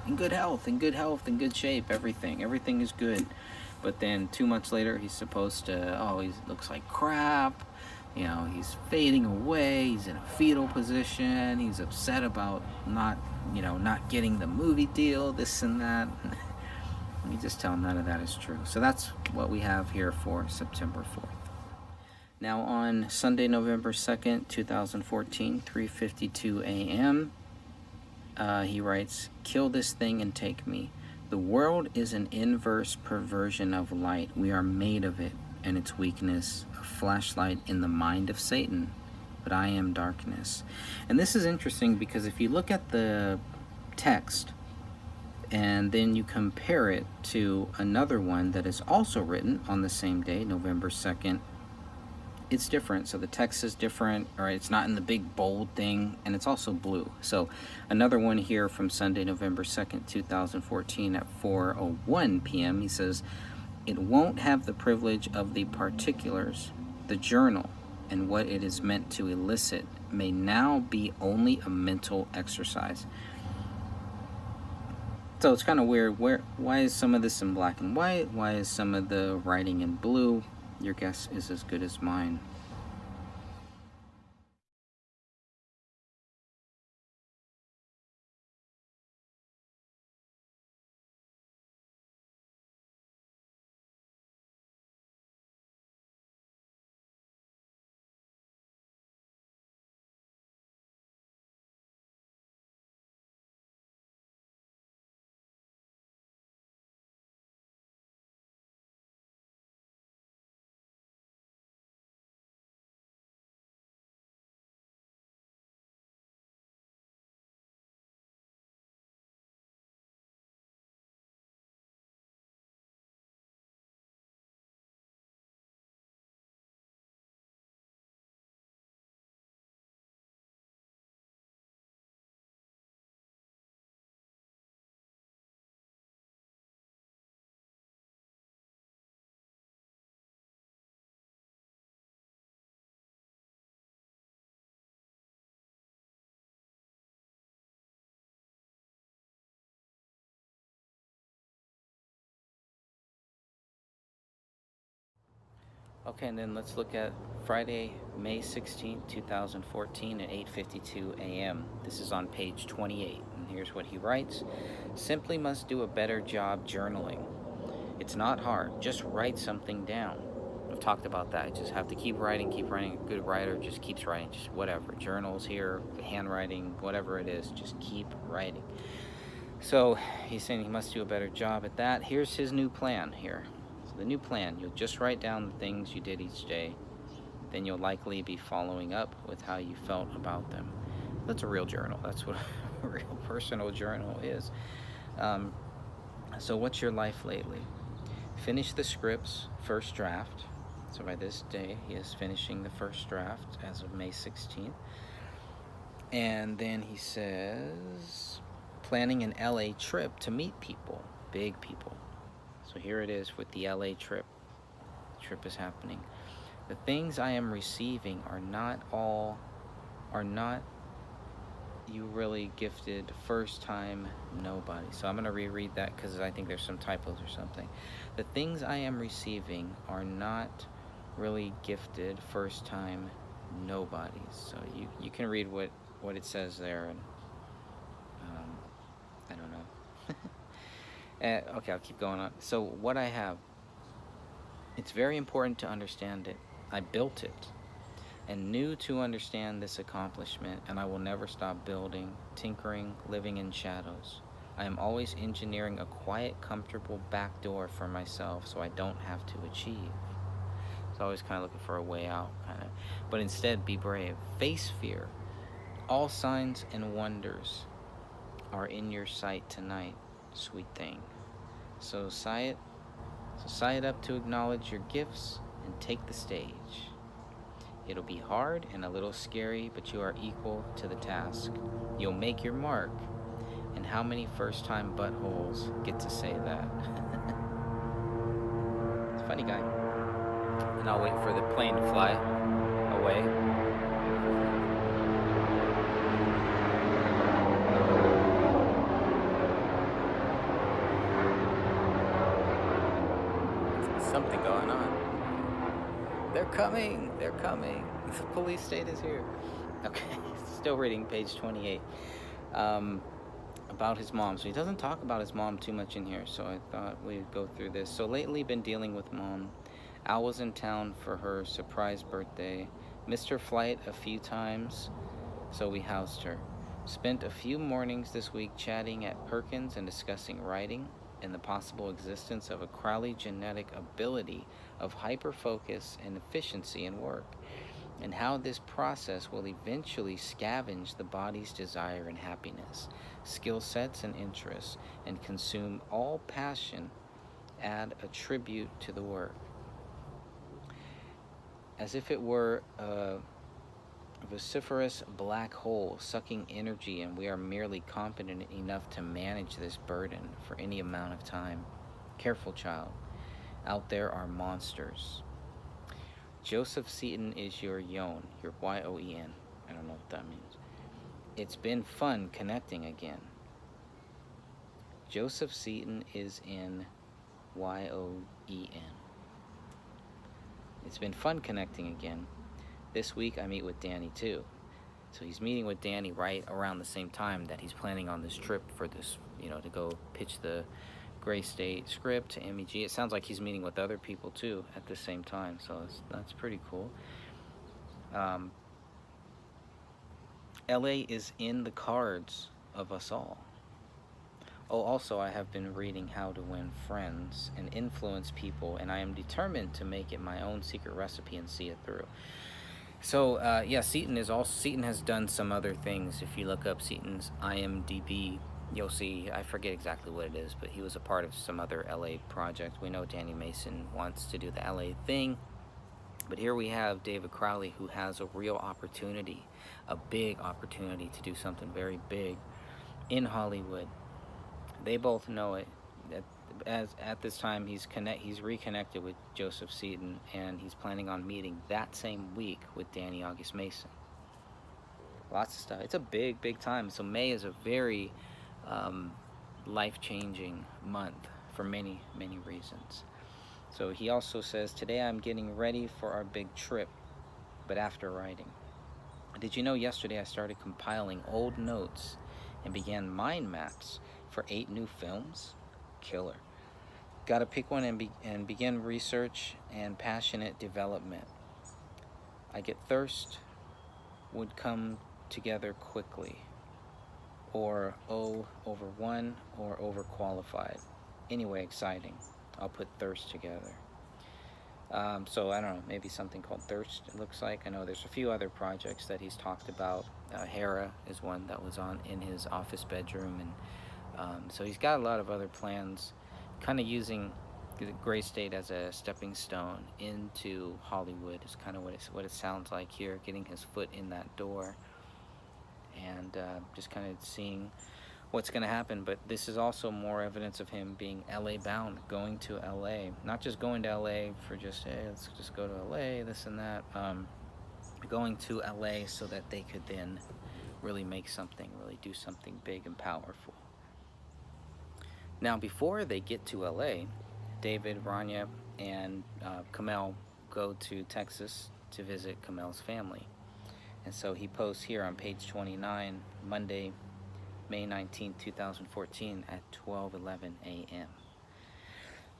In good health, in good health, in good shape, everything is good. But then 2 months later, he's supposed to, he looks like crap, you know, he's fading away, he's in a fetal position, he's upset about not getting the movie deal, this and that. You just tell him none of that is true. So that's what we have here for September 4th. Now on Sunday, November 2nd, 2014, 3:52 a.m., he writes, kill this thing and take me. The world is an inverse perversion of light. We are made of it and its weakness, a flashlight in the mind of Satan, but I am darkness. And this is interesting because if you look at the text and then you compare it to another one that is also written on the same day, November 2nd, it's different. So the text is different, or it's not in the big bold thing, and it's also blue. So another one here from Sunday, November 2nd, 2014 at 4:01 p.m. He says, it won't have the privilege of the particulars. The journal and what it is meant to elicit may now be only a mental exercise. So it's kind of weird. Why is some of this in black and white? Why is some of the writing in blue? Your guess is as good as mine. Okay, and then let's look at Friday, May 16th, 2014 at 8:52 a.m. This is on page 28, and here's what he writes. Simply must do a better job journaling. It's not hard. Just write something down. I've talked about that. You just have to keep writing, keep writing. A good writer just keeps writing, just whatever. Journals here, handwriting, whatever it is, just keep writing. So he's saying he must do a better job at that. Here's his new plan here. So the new plan, you'll just write down the things you did each day. Then you'll likely be following up with how you felt about them. That's a real journal. That's what a real personal journal is. So what's your life lately? Finish the script's first draft. So by this day, he is finishing the first draft as of May 16th. And then he says, planning an LA trip to meet people, big people. So here it is with the LA trip. The trip is happening. The things I am receiving are not you really gifted first time nobody. So I'm going to reread that because I think there's some typos or something. The things I am receiving are not really gifted first time nobodies. So you can read what it says there, and I don't know. Okay, I'll keep going on. So what I have, it's very important to understand it. I built it and knew to understand this accomplishment, and I will never stop building, tinkering, living in shadows. I am always engineering a quiet, comfortable back door for myself so I don't have to achieve. So always kind of looking for a way out, but instead be brave. Face fear. All signs and wonders are in your sight tonight, sweet thing. So sigh it up to acknowledge your gifts and take the stage. It'll be hard and a little scary, but you are equal to the task. You'll make your mark. And how many first-time buttholes get to say that? It's a funny guy. And I'll wait for the plane to fly away. Something going on. They're coming. The police state is here. Okay, still reading page 28. About his mom. So he doesn't talk about his mom too much in here, so I thought we'd go through this. So lately been dealing with mom. Al was in town for her surprise birthday. Missed her flight a few times, so we housed her. Spent a few mornings this week chatting at Perkins and discussing writing and the possible existence of a Crowley genetic ability of hyperfocus and efficiency in work, and how this process will eventually scavenge the body's desire and happiness, skill sets and interests, and consume all passion, add a tribute to the work. As if it were a vociferous black hole sucking energy, and we are merely competent enough to manage this burden for any amount of time. Careful, child. Out there are monsters. Joseph Seaton is your Yon, your Y-O-E-N. I don't know what that means. It's been fun connecting again. Joseph Seaton is in YOEN. It's been fun connecting again. This week I meet with Danny too. So he's meeting with Danny right around the same time that he's planning on this trip for this, to go pitch the Gray State script to MEG. It sounds like he's meeting with other people too at the same time, so that's pretty cool. LA is in the cards of us all. Oh, also, I have been reading How to Win Friends and Influence People, and I am determined to make it my own secret recipe and see it through. So, yeah, Seaton has done some other things. If you look up Seaton's IMDb, you'll see, I forget exactly what it is, but he was a part of some other LA project. We know Danny Mason wants to do the LA thing, but here we have David Crowley, who has a real opportunity, a big opportunity to do something very big in Hollywood. They both know it. At this time, he's reconnected with Joseph Seaton, and he's planning on meeting that same week with Danny August Mason. Lots of stuff. It's a big time. So May is a very life-changing month for many reasons. So he also says, today I'm getting ready for our big trip, but after writing. Did you know yesterday I started compiling old notes and began mind maps for 8 new films? Killer. Gotta pick one and begin research and passionate development. I get thirst would come together quickly, or over one, or overqualified. Anyway, exciting. I'll put thirst together. So I don't know, maybe something called Thirst, it looks like. I know there's a few other projects that he's talked about. Hera is one that was on in his office bedroom, and so he's got a lot of other plans, kind of using the Gray State as a stepping stone into Hollywood is kind of what it sounds like here, getting his foot in that door, and just kind of seeing what's going to happen. But this is also more evidence of him being LA bound, going to LA, not just going to LA for just, hey, let's just go to LA, this and that, going to LA so that they could then really make something, really do something big and powerful. Now, before they get to LA, David, Rania, and Kamel go to Texas to visit Kamel's family. And so he posts here on page 29, Monday, May 19, 2014 at 12:11 a.m.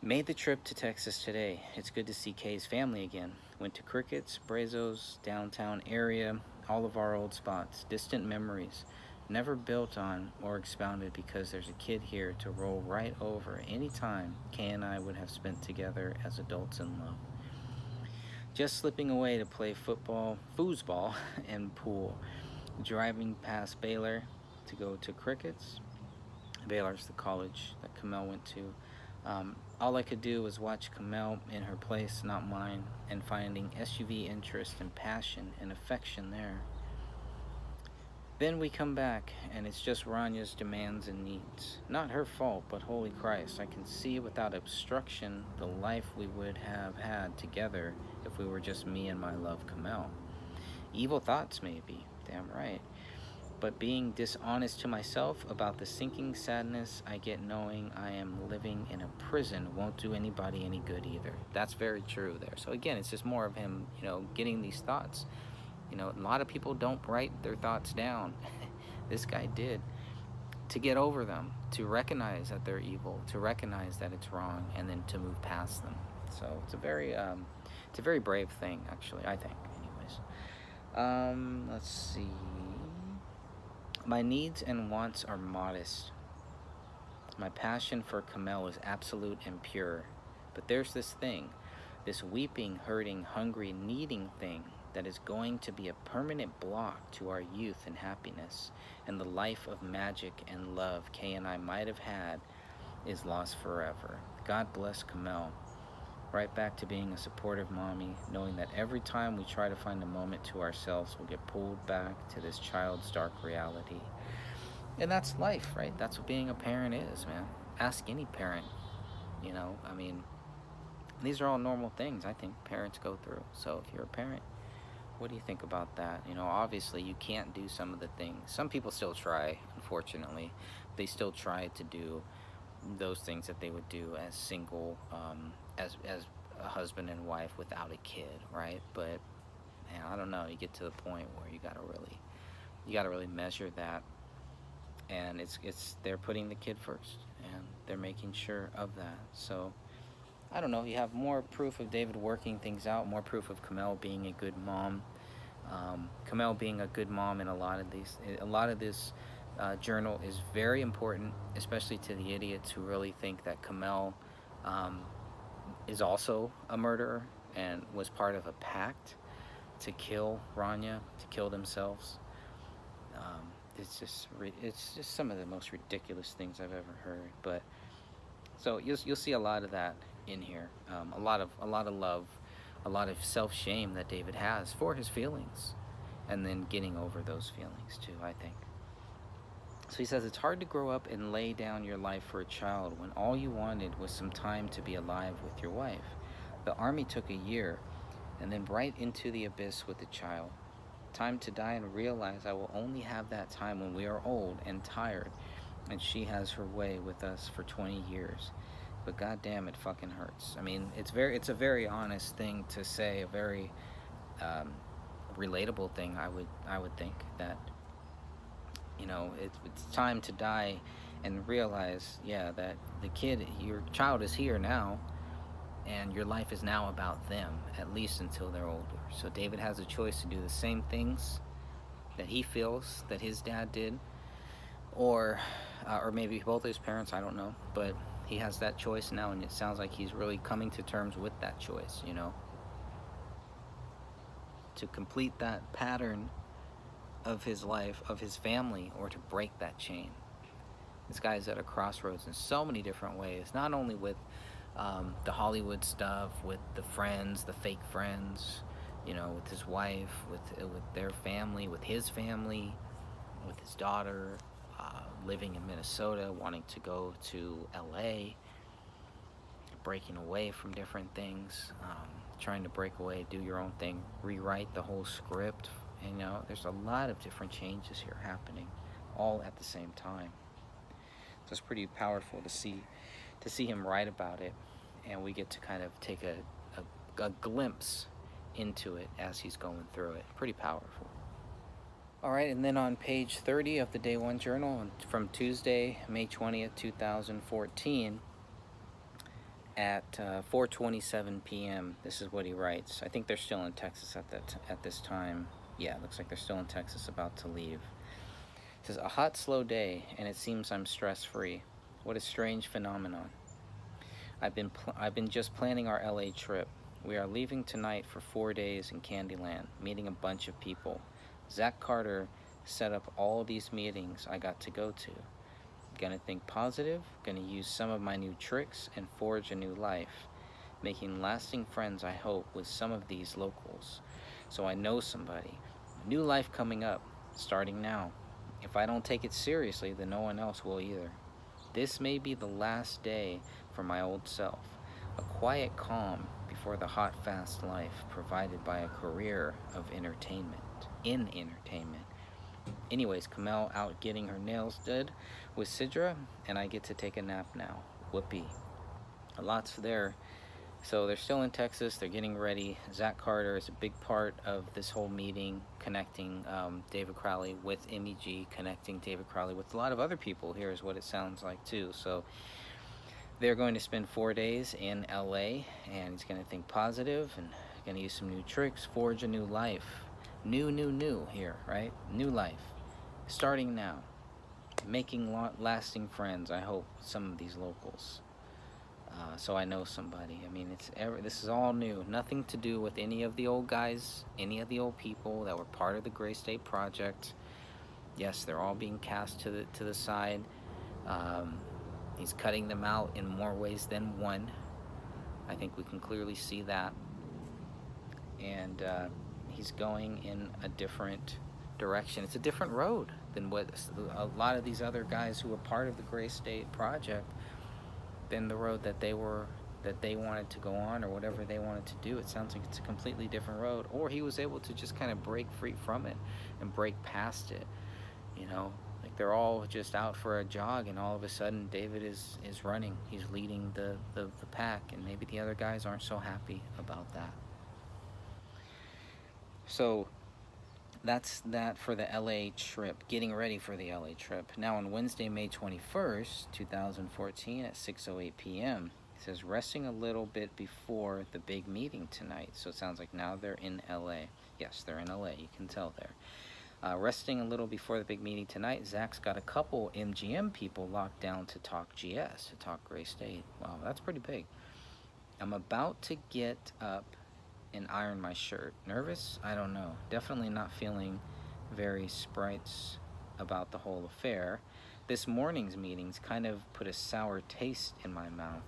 Made the trip to Texas today. It's good to see Kay's family again. Went to Crickets, Brazos, downtown area, all of our old spots, distant memories, never built on or expounded because there's a kid here to roll right over any time Kay and I would have spent together as adults in love. Just slipping away to play football, foosball, and pool. Driving past Baylor to go to Crickets. Baylor's the college that Kamel went to. All I could do was watch Kamel in her place, not mine, and finding SUV interest and passion and affection there. Then we come back, and it's just Rania's demands and needs. Not her fault, but holy Christ, I can see without obstruction the life we would have had together if we were just me and my love Kamel. Evil thoughts, maybe, damn right. But being dishonest to myself about the sinking sadness I get knowing I am living in a prison won't do anybody any good either. That's very true there. So again, it's just more of him, getting these thoughts. A lot of people don't write their thoughts down. This guy did. To get over them, to recognize that they're evil, to recognize that it's wrong, and then to move past them. So it's a very brave thing, actually, I think, anyways. Let's see. My needs and wants are modest. My passion for Kamel is absolute and pure. But there's this thing, this weeping, hurting, hungry, needing thing that is going to be a permanent block to our youth and happiness, and the life of magic and love Kay and I might have had is lost forever. God bless Kamel. Right back to being a supportive mommy, knowing that every time we try to find a moment to ourselves, we'll get pulled back to this child's dark reality. And that's life, right? That's what being a parent is, man. Ask any parent, these are all normal things I think parents go through. So if you're a parent, what do you think about that? Obviously you can't do some of the things. Some people still try, unfortunately. They still try to do those things that they would do as single, as a husband and wife without a kid, right? But man, I don't know. You get to the point where you gotta really measure that, and it's they're putting the kid first, and they're making sure of that. So I don't know. You have more proof of David working things out, more proof of Kamel being a good mom. Kamel being a good mom in a lot of this journal is very important, especially to the idiots who really think that Kamel um, is also a murderer and was part of a pact to kill Rania, to kill themselves. It's just some of the most ridiculous things I've ever heard. But so you'll see a lot of that in here. A lot of love, a lot of self shame that David has for his feelings, and then getting over those feelings too, I think. So he says it's hard to grow up and lay down your life for a child when all you wanted was some time to be alive with your wife. The army took a year, and then right into the abyss with the child. Time to die and realize I will only have that time when we are old and tired, and she has her way with us for 20 years. But goddamn, it fucking hurts. I mean, it's a very honest thing to say, a very relatable thing. I would think that, you know, it's time to die and realize, yeah, that your child is here now, and your life is now about them, at least until they're older. So David has a choice to do the same things that he feels that his dad did, or maybe both his parents, I don't know, but he has that choice now, and it sounds like he's really coming to terms with that choice, you know, to complete that pattern of his life, of his family, or to break that chain. This guy's at a crossroads in so many different ways, not only with the Hollywood stuff, with the friends, the fake friends, you know, with his wife, with their family, with his family, with his daughter, living in Minnesota, wanting to go to LA, breaking away from different things, trying to break away, do your own thing, rewrite the whole script. You know, there's a lot of different changes here happening all at the same time. So it's pretty powerful to see him write about it, and we get to kind of take a glimpse into it as he's going through it. Pretty powerful. All right, and then on page 30 of the Day One Journal from Tuesday, May 20th, 2014, at 4:27 p.m., this is what he writes. I think they're still in Texas at this time. Yeah, it looks like they're still in Texas, about to leave. It says, a hot, slow day, and it seems I'm stress-free. What a strange phenomenon. I've been just planning our LA trip. We are leaving tonight for 4 days in Candyland, meeting a bunch of people. Zach Carter set up all these meetings I got to go to. Gonna think positive, gonna use some of my new tricks and forge a new life. Making lasting friends, I hope, with some of these locals. So I know somebody. A new life coming up, starting now. If I don't take it seriously, then no one else will either. This may be the last day for my old self. A quiet calm before the hot, fast life provided by a career of entertainment. In entertainment. Anyways, Kamel out getting her nails did with Sidra, and I get to take a nap now. Whoopee. A lot's there. So they're still in Texas. They're getting ready. Zach Carter is a big part of this whole meeting, connecting David Crowley with MEG, connecting David Crowley with a lot of other people. Here is what it sounds like too. So they're going to spend 4 days in LA, and he's going to think positive and going to use some new tricks, forge a new life. New here, right? New life. Starting now. Making lasting friends, I hope, some of these locals. So I know somebody. I mean, this is all new. Nothing to do with any of the old guys, any of the old people that were part of the Gray State Project. Yes, they're all being cast to the side. He's cutting them out in more ways than one. I think we can clearly see that. And he's going in a different direction. It's a different road than what a lot of these other guys who were part of the Gray State Project, than the road that they wanted to go on, or whatever they wanted to do. It sounds like it's a completely different road. Or he was able to just kind of break free from it and break past it, you know, like they're all just out for a jog, and all of a sudden David is running. He's leading the pack, and maybe the other guys aren't so happy about that. So that's that for the LA trip, getting ready for the LA trip. Now on Wednesday, May 21st, 2014 at 6:08 p.m., it says resting a little bit before the big meeting tonight. So it sounds like now they're in LA. Yes, they're in LA. You can tell there. Resting a little before the big meeting tonight, Zach's got a couple MGM people locked down to talk GS, to talk Gray State. Wow, that's pretty big. I'm about to get up and iron my shirt. Nervous? I don't know. Definitely not feeling very sprites about the whole affair. This morning's meetings kind of put a sour taste in my mouth,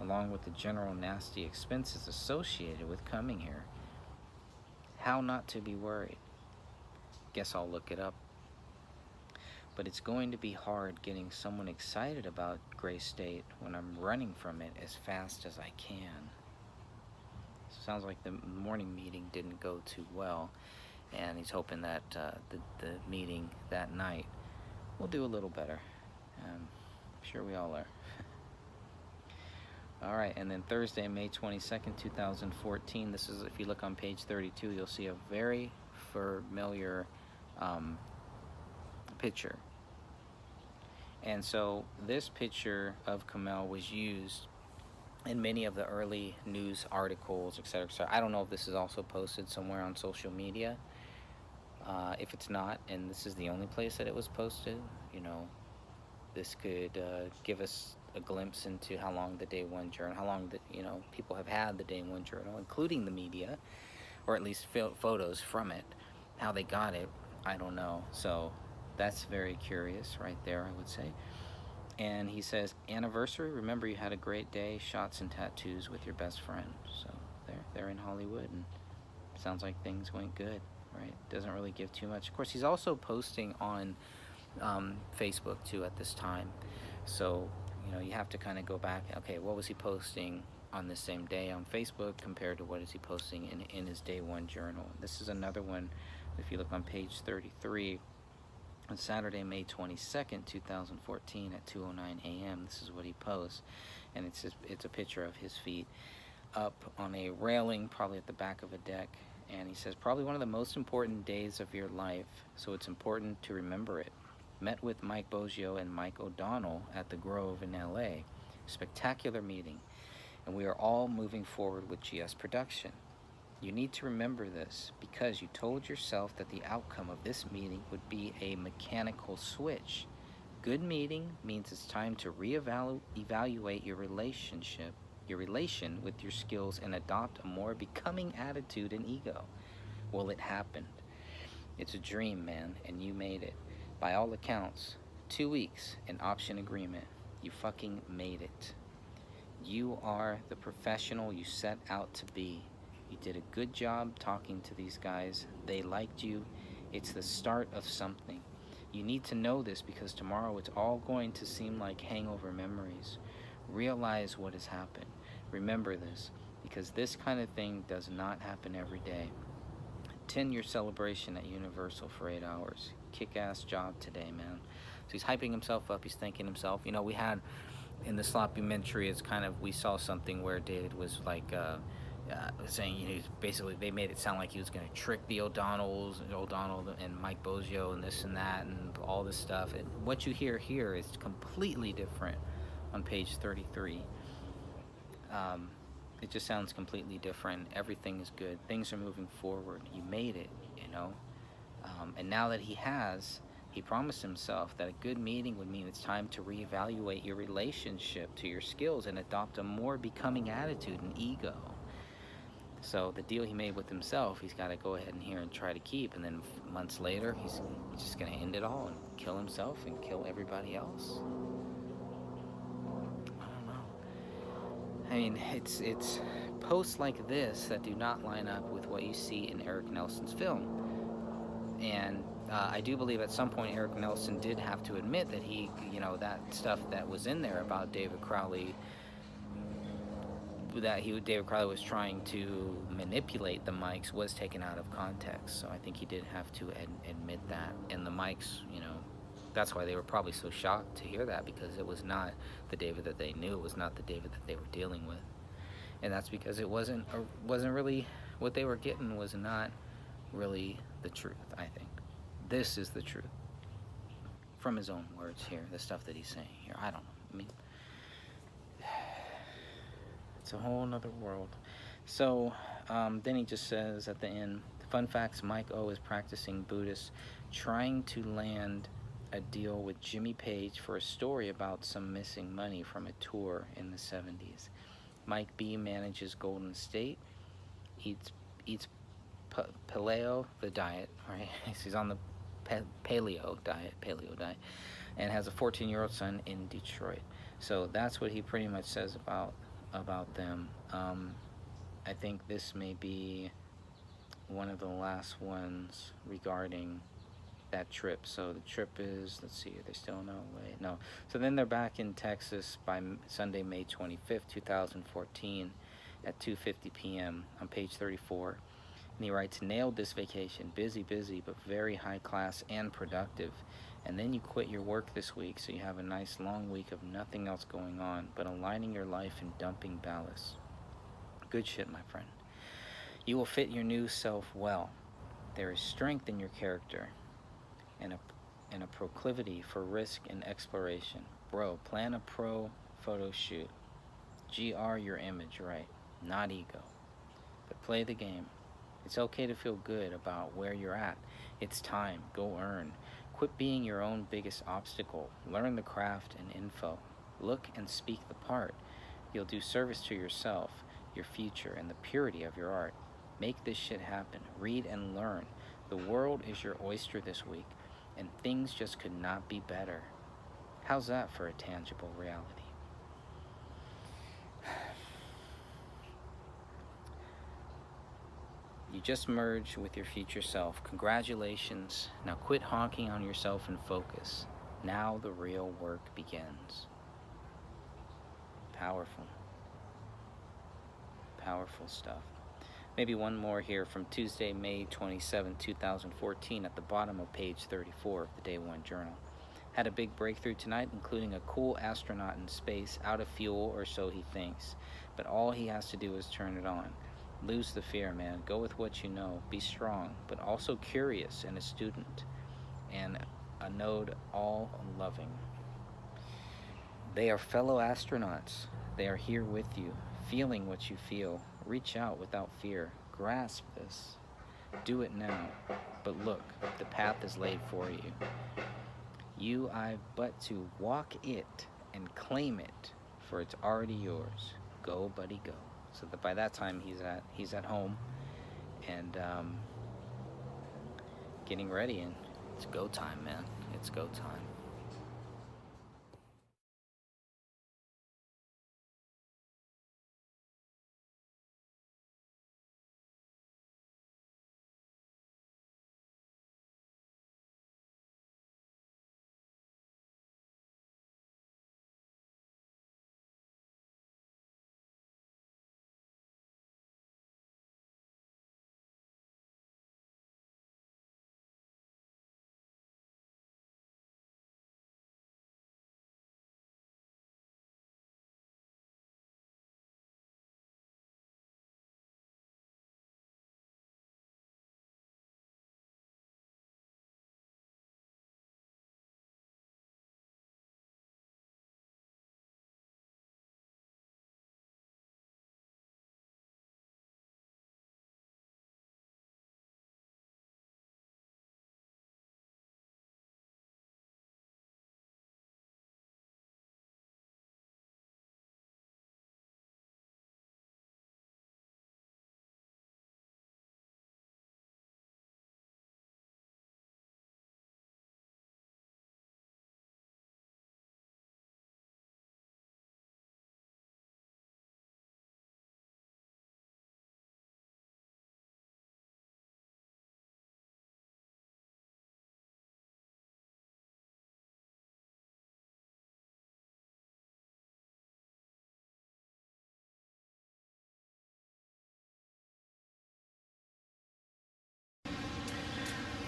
along with the general nasty expenses associated with coming here. How not to be worried? Guess I'll look it up. But it's going to be hard getting someone excited about Gray State when I'm running from it as fast as I can. Sounds like the morning meeting didn't go too well, and he's hoping that the meeting that night will do a little better. I'm sure we all are. All right, and then Thursday, May 22nd, 2014. This is, if you look on page 32, you'll see a very familiar picture. And so this picture of Kamel was used in many of the early news articles, etc. So I don't know if this is also posted somewhere on social media. If it's not, and this is the only place that it was posted, this could give us a glimpse into how long the Day One Journal, how long people have had the Day One Journal, including the media, or at least photos from it. How they got it, I don't know. So that's very curious right there, I would say. And he says, anniversary, remember you had a great day, shots and tattoos with your best friend. So they're in Hollywood, and sounds like things went good, right? Doesn't really give too much. Of course, he's also posting on Facebook too at this time. So, you have to kind of go back, okay, what was he posting on the same day on Facebook compared to what is he posting in his Day One Journal? This is another one, if you look on page 33, on Saturday, May 22nd, 2014 at 2:09 a.m. This is what he posts, and it's a picture of his feet up on a railing, probably at the back of a deck, and he says, probably one of the most important days of your life, so it's important to remember it. Met with Mike Boggio and Mike O'Donnell at the Grove in LA. Spectacular meeting, and we are all moving forward with GS production. You need to remember this because you told yourself that the outcome of this meeting would be a mechanical switch. Good meeting means it's time to evaluate your relation with your skills and adopt a more becoming attitude and ego. Well, it happened. It's a dream, man, and you made it. By all accounts, 2 weeks, an option agreement. You fucking made it. You are the professional you set out to be. You did a good job talking to these guys. They liked you. It's the start of something. You need to know this because tomorrow it's all going to seem like hangover memories. Realize what has happened. Remember this, because this kind of thing does not happen every day. 10-year celebration at Universal for 8 hours. Kick-ass job today, man. So he's hyping himself up. He's thanking himself. We had in the sloppy-mentary, it's kind of, we saw something where David was like, saying, basically they made it sound like he was going to trick the O'Donnell and Mike Boggio and this and that and all this stuff. And what you hear here is completely different on page 33. It just sounds completely different. Everything is good. Things are moving forward. You made it, and now that he promised himself that a good meeting would mean it's time to reevaluate your relationship to your skills and adopt a more becoming attitude and ego. So the deal he made with himself, he's got to go ahead and try to keep. And then months later, he's just going to end it all and kill himself and kill everybody else. I don't know. I mean, it's posts like this that do not line up with what you see in Eric Nelson's film. And I do believe at some point Eric Nelson did have to admit that that stuff that was in there about David Crowley, David Crowley was trying to manipulate the mics, was taken out of context. So I think he did have to admit that. And the mics, That's why they were probably so shocked to hear that, because it was not the David that they knew. It was not the David that they were dealing with. And that's because it wasn't really what they were getting, was not really the truth, I think. This is the truth. From his own words here, the stuff that he's saying here. I don't know. I mean, it's a whole nother world. So then he just says at the end, fun facts, Mike O is practicing Buddhist, trying to land a deal with Jimmy Page for a story about some missing money from a tour in the 70s. Mike B manages Golden State, eats paleo, the diet, right? He's on the paleo diet, and has a 14-year-old son in Detroit. So that's what he pretty much says about them. I think this may be one of the last ones regarding that trip. So the trip is, let's see, are they still in LA? No. So then they're back in Texas by Sunday, May 25th, 2014 at 2:50 p.m. on page 34. And he writes, nailed this vacation, busy, but very high class and productive. And then you quit your work this week, so you have a nice long week of nothing else going on but aligning your life and dumping ballast. Good shit, my friend. You will fit your new self well. There is strength in your character and a proclivity for risk and exploration. Bro, plan a pro photo shoot. GR your image, right? Not ego. But play the game. It's okay to feel good about where you're at. It's time. Go earn. Quit being your own biggest obstacle. Learn the craft and info. Look and speak the part. You'll do service to yourself, your future, and the purity of your art. Make this shit happen. Read and learn. The world is your oyster this week, and things just could not be better. How's that for a tangible reality? You just merged with your future self. Congratulations. Now quit honking on yourself and focus. Now the real work begins. Powerful. Powerful stuff. Maybe one more here from Tuesday, May 27, 2014 at the bottom of page 34 of the Day One Journal. Had a big breakthrough tonight, including a cool astronaut in space, out of fuel, or so he thinks. But all he has to do is turn it on. Lose the fear, man. Go with what you know. Be strong, but also curious and a student. And a node all loving. They are fellow astronauts. They are here with you, feeling what you feel. Reach out without fear. Grasp this. Do it now. But look, the path is laid for you. I've but to walk it and claim it, for it's already yours. Go, buddy, go. So that by that time he's at home and getting ready, and it's go time, man. It's go time.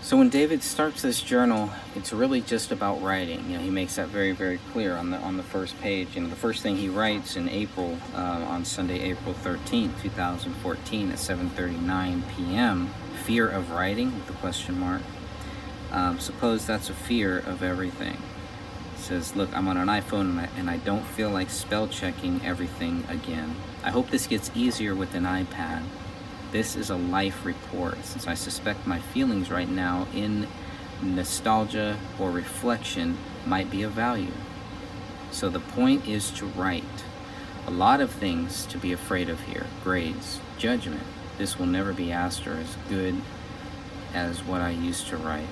So when David starts this journal, it's really just about writing. He makes that very, very clear on the first page. The first thing he writes in April, on Sunday, April 13th, 2014, at 7:39 p.m. Fear of writing with the question mark. Suppose that's a fear of everything. It says, look, I'm on an iPhone and I don't feel like spell checking everything again. I hope this gets easier with an iPad. This is a life report, since I suspect my feelings right now in nostalgia or reflection might be of value. So the point is to write. A lot of things to be afraid of here. Grades, judgment. This will never be asked or as good as what I used to write.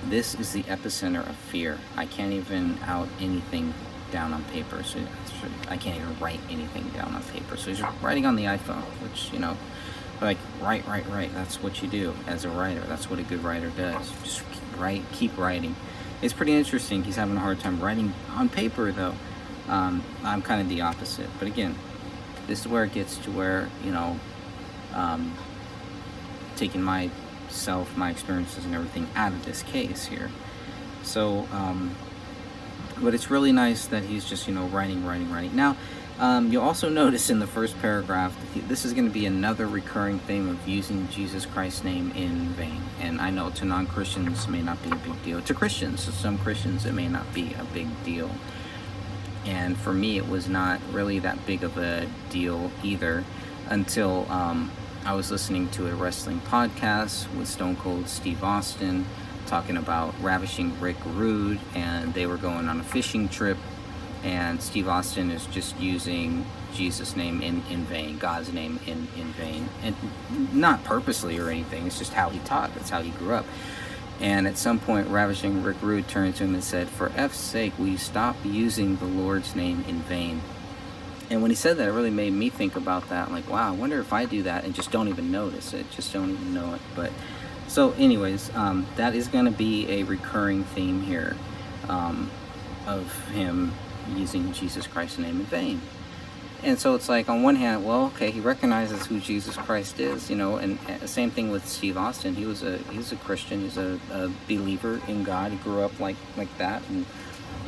This is the epicenter of fear. I can't even out anything down on paper. So I can't even write anything down on paper. So he's writing on the iPhone, which, like, write. That's what you do as a writer. That's what a good writer does. Just write, keep writing. It's pretty interesting. He's having a hard time writing on paper, though. I'm kind of the opposite. But again, this is where it gets to where, taking myself, my experiences and everything out of this case here. So, but it's really nice that he's just, writing. Now, you'll also notice in the first paragraph, this is going to be another recurring theme of using Jesus Christ's name in vain. And I know to non-Christians it may not be a big deal. To Christians, to some Christians, it may not be a big deal. And for me, it was not really that big of a deal either until I was listening to a wrestling podcast with Stone Cold Steve Austin talking about ravishing Rick Rude, and they were going on a fishing trip. And Steve Austin is just using Jesus' name in vain, God's name in vain. And not purposely or anything, it's just how he taught, that's how he grew up. And at some point, Ravishing Rick Rude turned to him and said, for F's sake, will you stop using the Lord's name in vain? And when he said that, it really made me think about that. I'm like, wow, I wonder if I do that and just don't even notice it, just don't even know it. But so anyways, that is going to be a recurring theme here of him using Jesus Christ's name in vain. And so it's like, on one hand, well, okay, he recognizes who Jesus Christ is, and same thing with Steve Austin. He's a Christian, he's a believer in God. He grew up like that, and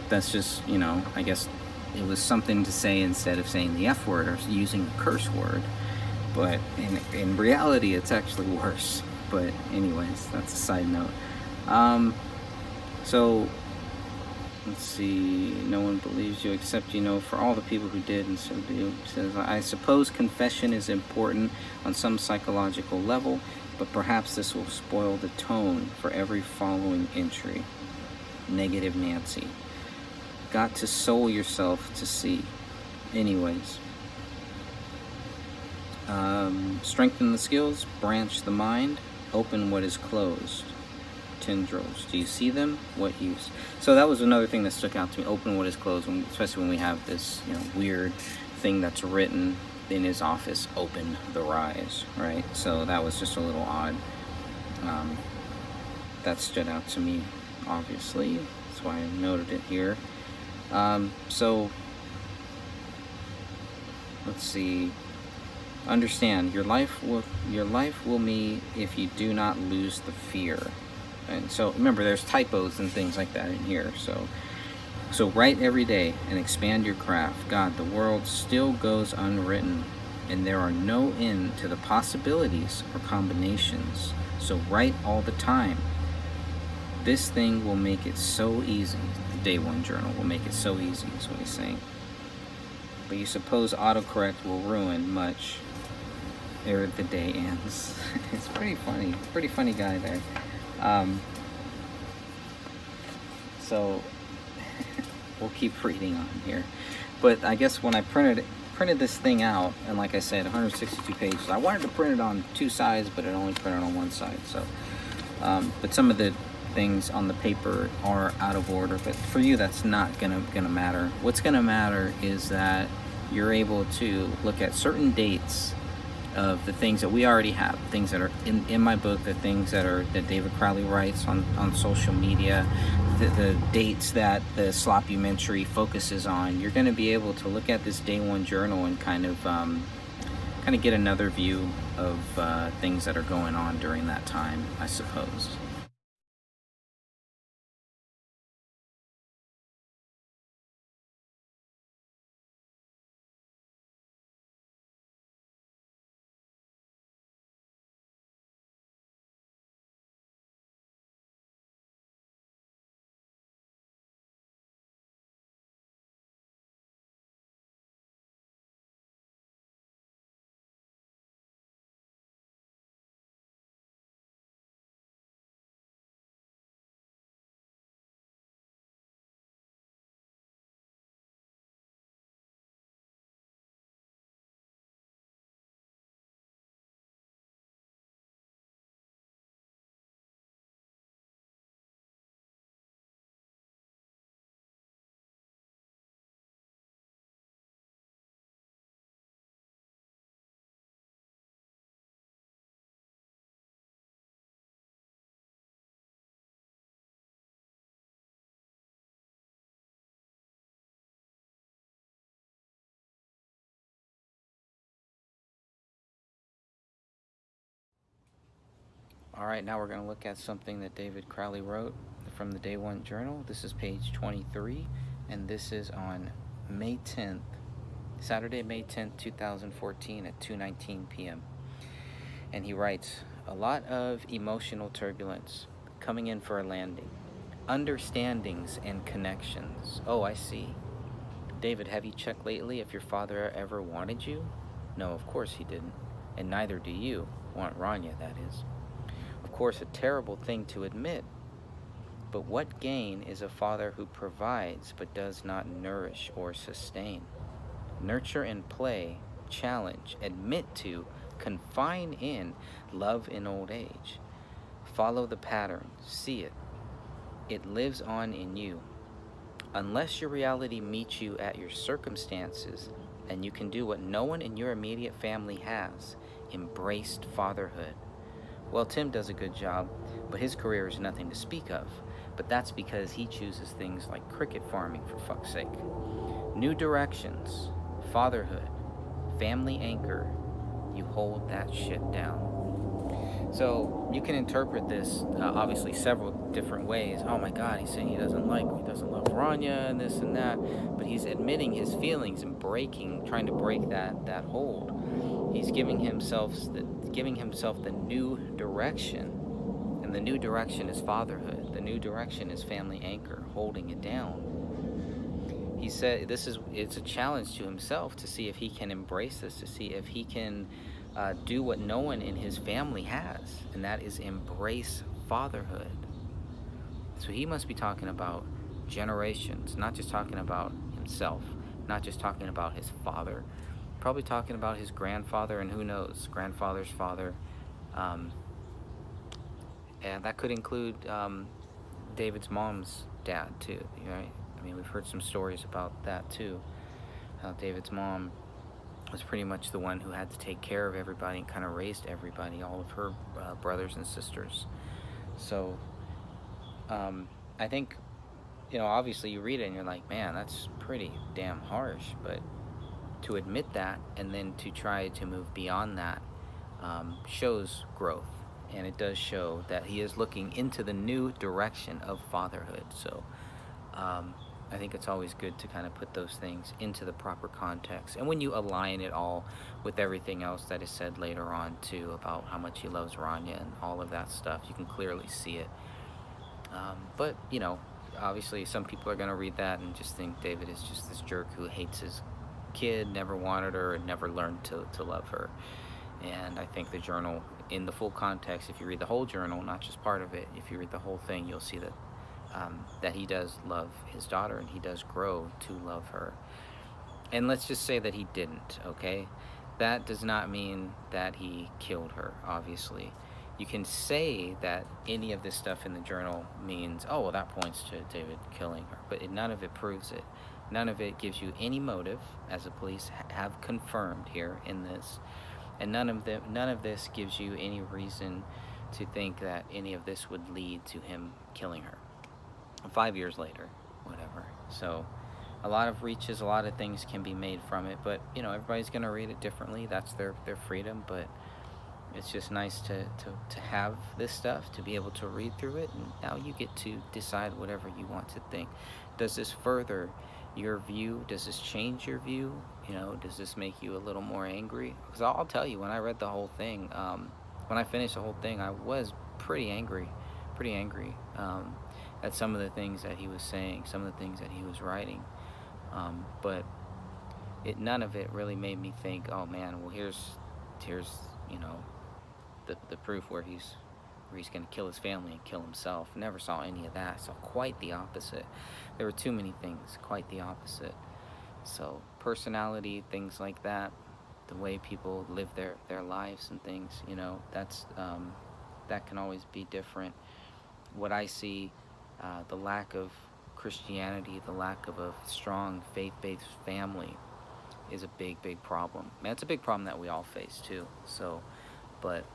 that's just, I guess it was something to say instead of saying the F word or using a curse word. But in reality, it's actually worse. But anyways, that's a side note. So let's see, no one believes you except for all the people who did, and so do. It says, I suppose confession is important on some psychological level, but perhaps this will spoil the tone for every following entry. Negative Nancy. Got to soul yourself to see. Anyways. Strengthen the skills, branch the mind, open what is closed. Tendrils. Do you see them? What use? So that was another thing that stuck out to me. Open what is closed, especially when we have this weird thing that's written in his office. Open the rise, right? So that was just a little odd. That stood out to me, obviously. That's why I noted it here. So let's see. Understand, your life will be if you do not lose the fear. And so remember, there's typos and things like that in here. So write every day and expand your craft. God, the world still goes unwritten, and there are no end to the possibilities or combinations. So write all the time. This thing will make it so easy. The Day One Journal will make it so easy, is what he's saying. But you suppose autocorrect will ruin much ere the day ends. It's pretty funny. Pretty funny guy there. So we'll keep reading on here. But I guess when I printed this thing out, and like I said, 162 pages, I wanted to print it on two sides, but it only printed on one side. So, but some of the things on the paper are out of order. But for you, that's not gonna matter. What's gonna matter is that you're able to look at certain dates of the things that we already have, things that are in my book, the things that David Crowley writes on social media, the dates that the Sloppumentary focuses on. You're going to be able to look at this Day One Journal and kind of get another view of things that are going on during that time, I suppose. All right, now we're going to look at something that David Crowley wrote from the Day One Journal. This is page 23, and this is on May 10th, Saturday, May 10th, 2014 at 2:19 p.m. And he writes, a lot of emotional turbulence coming in for a landing. Understandings and connections. Oh, I see. David, have you checked lately if your father ever wanted you? No, of course he didn't. And neither do you. Want Rania, that is. Of course, a terrible thing to admit. But what gain is a father who provides but does not nourish or sustain? Nurture and play, challenge, admit to, confine in, love in old age. Follow the pattern, see it. It lives on in you. Unless your reality meets you at your circumstances, and you can do what no one in your immediate family has, embraced fatherhood. Well, Tim does a good job, but his career is nothing to speak of. But that's because he chooses things like cricket farming, for fuck's sake. New directions, fatherhood, family anchor. You hold that shit down. So you can interpret this obviously several different ways. Oh my God, he's saying he doesn't like me, he doesn't love Rania and this and that. But he's admitting his feelings and trying to break that hold. He's giving himself the new direction. And the new direction is fatherhood. The new direction is family anchor, holding it down. He said it's a challenge to himself to see if he can embrace this, to see if he can do what no one in his family has, and that is embrace fatherhood. So he must be talking about generations, not just talking about himself, not just talking about his father, probably talking about his grandfather, and who knows, grandfather's father. And that could include David's mom's dad too, right? I mean, we've heard some stories about that too. How David's mom was pretty much the one who had to take care of everybody and kind of raised everybody, all of her brothers and sisters. So I think, obviously you read it and you're like, man, that's pretty damn harsh. But to admit that and then to try to move beyond that shows growth. And it does show that he is looking into the new direction of fatherhood. So I think it's always good to kind of put those things into the proper context. And when you align it all with everything else that is said later on too, about how much he loves Rania and all of that stuff, you can clearly see it. But obviously some people are going to read that and just think David is just this jerk who hates his kid, never wanted her, and never learned to love her. And I think the journal, in the full context, if you read the whole journal, not just part of it, if you read the whole thing, you'll see that that he does love his daughter and he does grow to love her. And let's just say that he didn't, okay? That does not mean that he killed her, obviously. You can say that any of this stuff in the journal means, oh, well, that points to David killing her, but none of it proves it. None of it gives you any motive, as the police have confirmed here in this. And none of this gives you any reason to think that any of this would lead to him killing her 5 years later, whatever. So a lot of reaches, a lot of things can be made from it, but everybody's going to read it differently. That's their freedom. But it's just nice to have this stuff, to be able to read through it, and now you get to decide whatever you want to think. Does this further your view? Does this change your view? Does this make you a little more angry? Because I'll tell you, when I read the whole thing, when I finished the whole thing, I was pretty angry at some of the things that he was saying, some of the things that he was writing. But none of it really made me think, oh man, well here's the proof where he's going to kill his family and kill himself. Never saw any of that. So quite the opposite. There were too many things, quite the opposite. So personality, things like that, the way people live their lives and things, that's that can always be different. What I see, the lack of Christianity, the lack of a strong faith-based family is a big problem. Man, it's a big problem that we all face too. So, but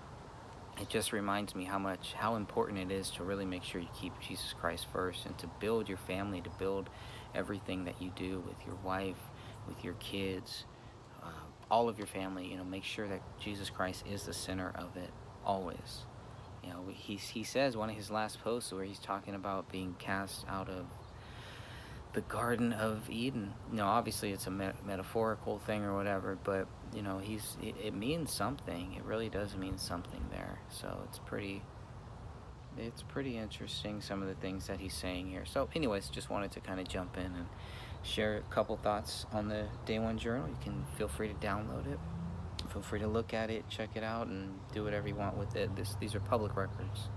it just reminds me how important it is to really make sure you keep Jesus Christ first, and to build your family, to build everything that you do with your wife, with your kids, all of your family. Make sure that Jesus Christ is the center of it always. he says one of his last posts where he's talking about being cast out of the Garden of Eden. Obviously it's a metaphorical thing or whatever, but it means something. It really does mean something there. So it's pretty interesting, some of the things that he's saying here. So anyways, just wanted to kind of jump in and share a couple thoughts on the Day One Journal. You can feel free to download it. Feel free to look at it, check it out, and do whatever you want with it. These are public records.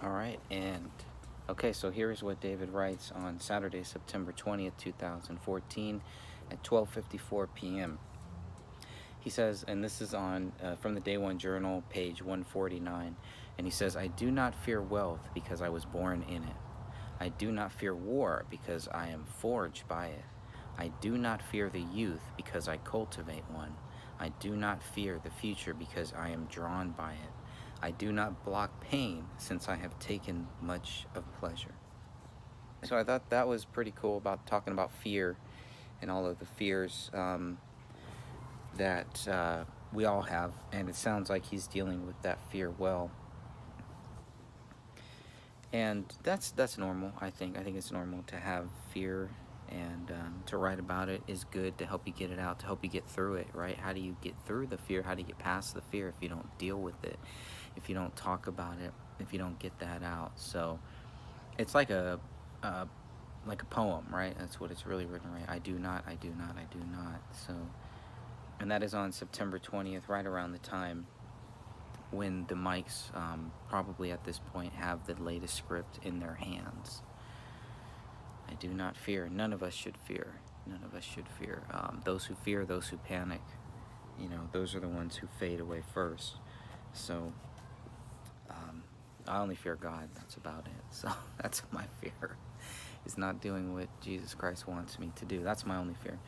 All right, and okay, so here's what David writes on Saturday, September 20th, 2014 at 12:54 p.m. He says, and this is on from the Day One Journal, page 149, and he says, "I do not fear wealth because I was born in it. I do not fear war because I am forged by it. I do not fear the youth because I cultivate one. I do not fear the future because I am drawn by it. I do not block pain since I have taken much of pleasure." So I thought that was pretty cool, about talking about fear and all of the fears that we all have, and it sounds like he's dealing with that fear well. And that's normal. I think it's normal to have fear, and to write about it is good, to help you get it out, to help you get through it, right? How do you get through the fear? How do you get past the fear if you don't deal with it, if you don't talk about it, if you don't get that out? So it's like a poem, right? That's what it's really written, right? I do not, I do not, I do not. So, and that is on September 20th, right around the time when the mics probably at this point have the latest script in their hands. I do not fear. None of us should fear. None of us should fear. Those who fear, those who panic, those are the ones who fade away first. So I only fear God. That's about it. So that's my fear, is not doing what Jesus Christ wants me to do. That's my only fear.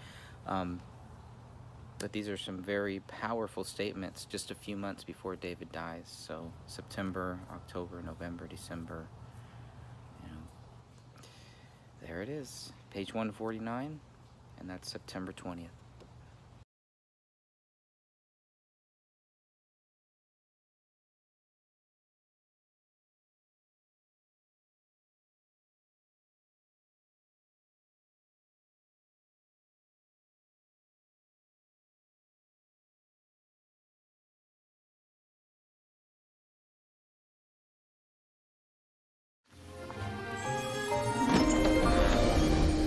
But these are some very powerful statements just a few months before David dies. So September, October, November, December. There it is, page 149, and that's September 20th.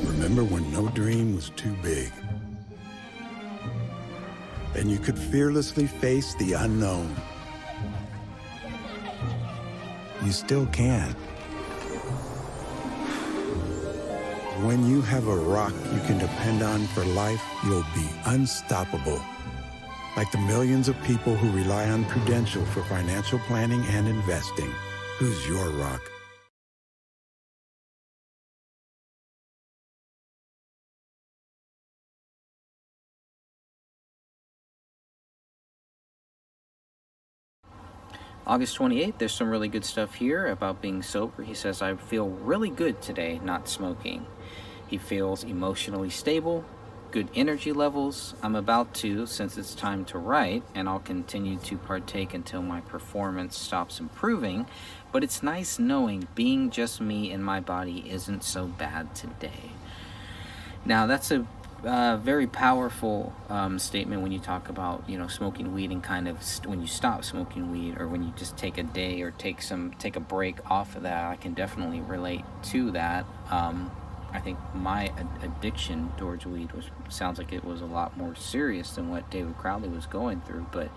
Remember when no dream was too big, and you could fearlessly face the unknown? You still can. When you have a rock you can depend on for life, you'll be unstoppable. Like the millions of people who rely on Prudential for financial planning and investing. Who's your rock? August 28th, there's some really good stuff here about being sober. He says, "I feel really good today not smoking." He feels emotionally stable, good energy levels. "I'm about to, since it's time to write, and I'll continue to partake until my performance stops improving, but it's nice knowing being just me and my body isn't so bad today." Now, that's a very powerful statement when you talk about smoking weed, and kind of when you stop smoking weed, or when you just take a day or take a break off of that. I can definitely relate to that. I think my addiction towards weed sounds like it was a lot more serious than what David Crowley was going through, but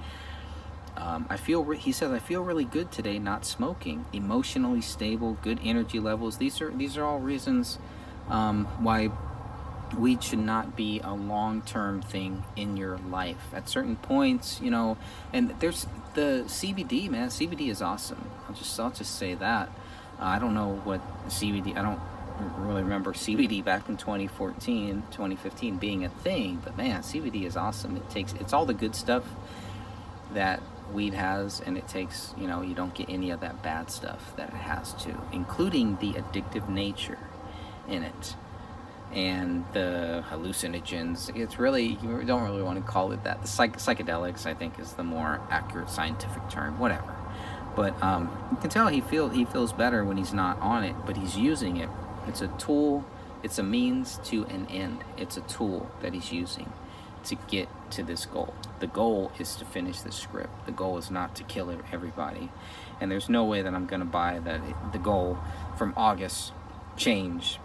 he says, "I feel really good today not smoking, emotionally stable, good energy levels." These are all reasons why weed should not be a long-term thing in your life. At certain points, you know, and there's the CBD, man. CBD is awesome. I'll just say that. I don't know what CBD. I don't really remember CBD back in 2014, 2015 being a thing, but man, CBD is awesome. It's all the good stuff that weed has, and it takes, you know, you don't get any of that bad stuff that it has to, including the addictive nature in it and the hallucinogens. It's really, you don't really want to call it that. The psychedelics, I think, is the more accurate scientific term, whatever. But you can tell he feels better when he's not on it, but he's using it. It's a tool, it's a means to an end. It's a tool that he's using to get to this goal. The goal is to finish the script. The goal is not to kill everybody. And there's no way that I'm going to buy that the goal from August change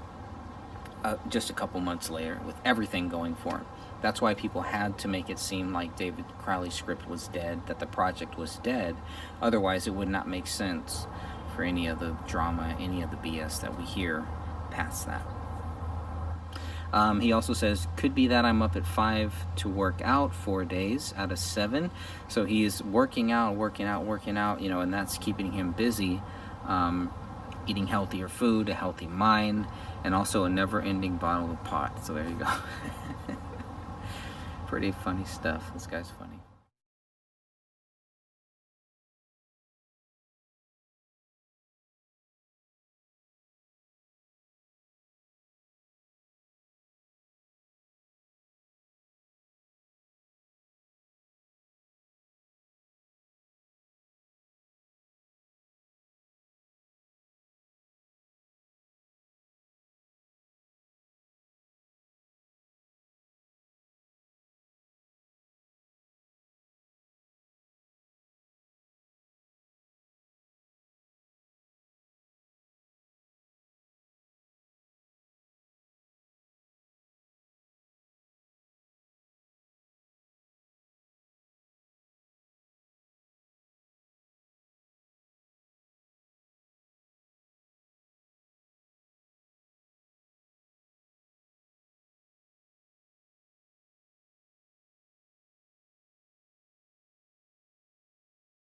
just a couple months later with everything going for him. That's why people had to make it seem like David Crowley's script was dead, that the project was dead. Otherwise, it would not make sense for any of the drama, any of the BS that we hear past that. He also says, could be that I'm up at 5 to work out 4 days out of 7. So he's working out, you know, and that's keeping him busy. Eating healthier food, a healthy mind, and also a never-ending bottle of pot. So there you go. Pretty funny stuff. This guy's funny.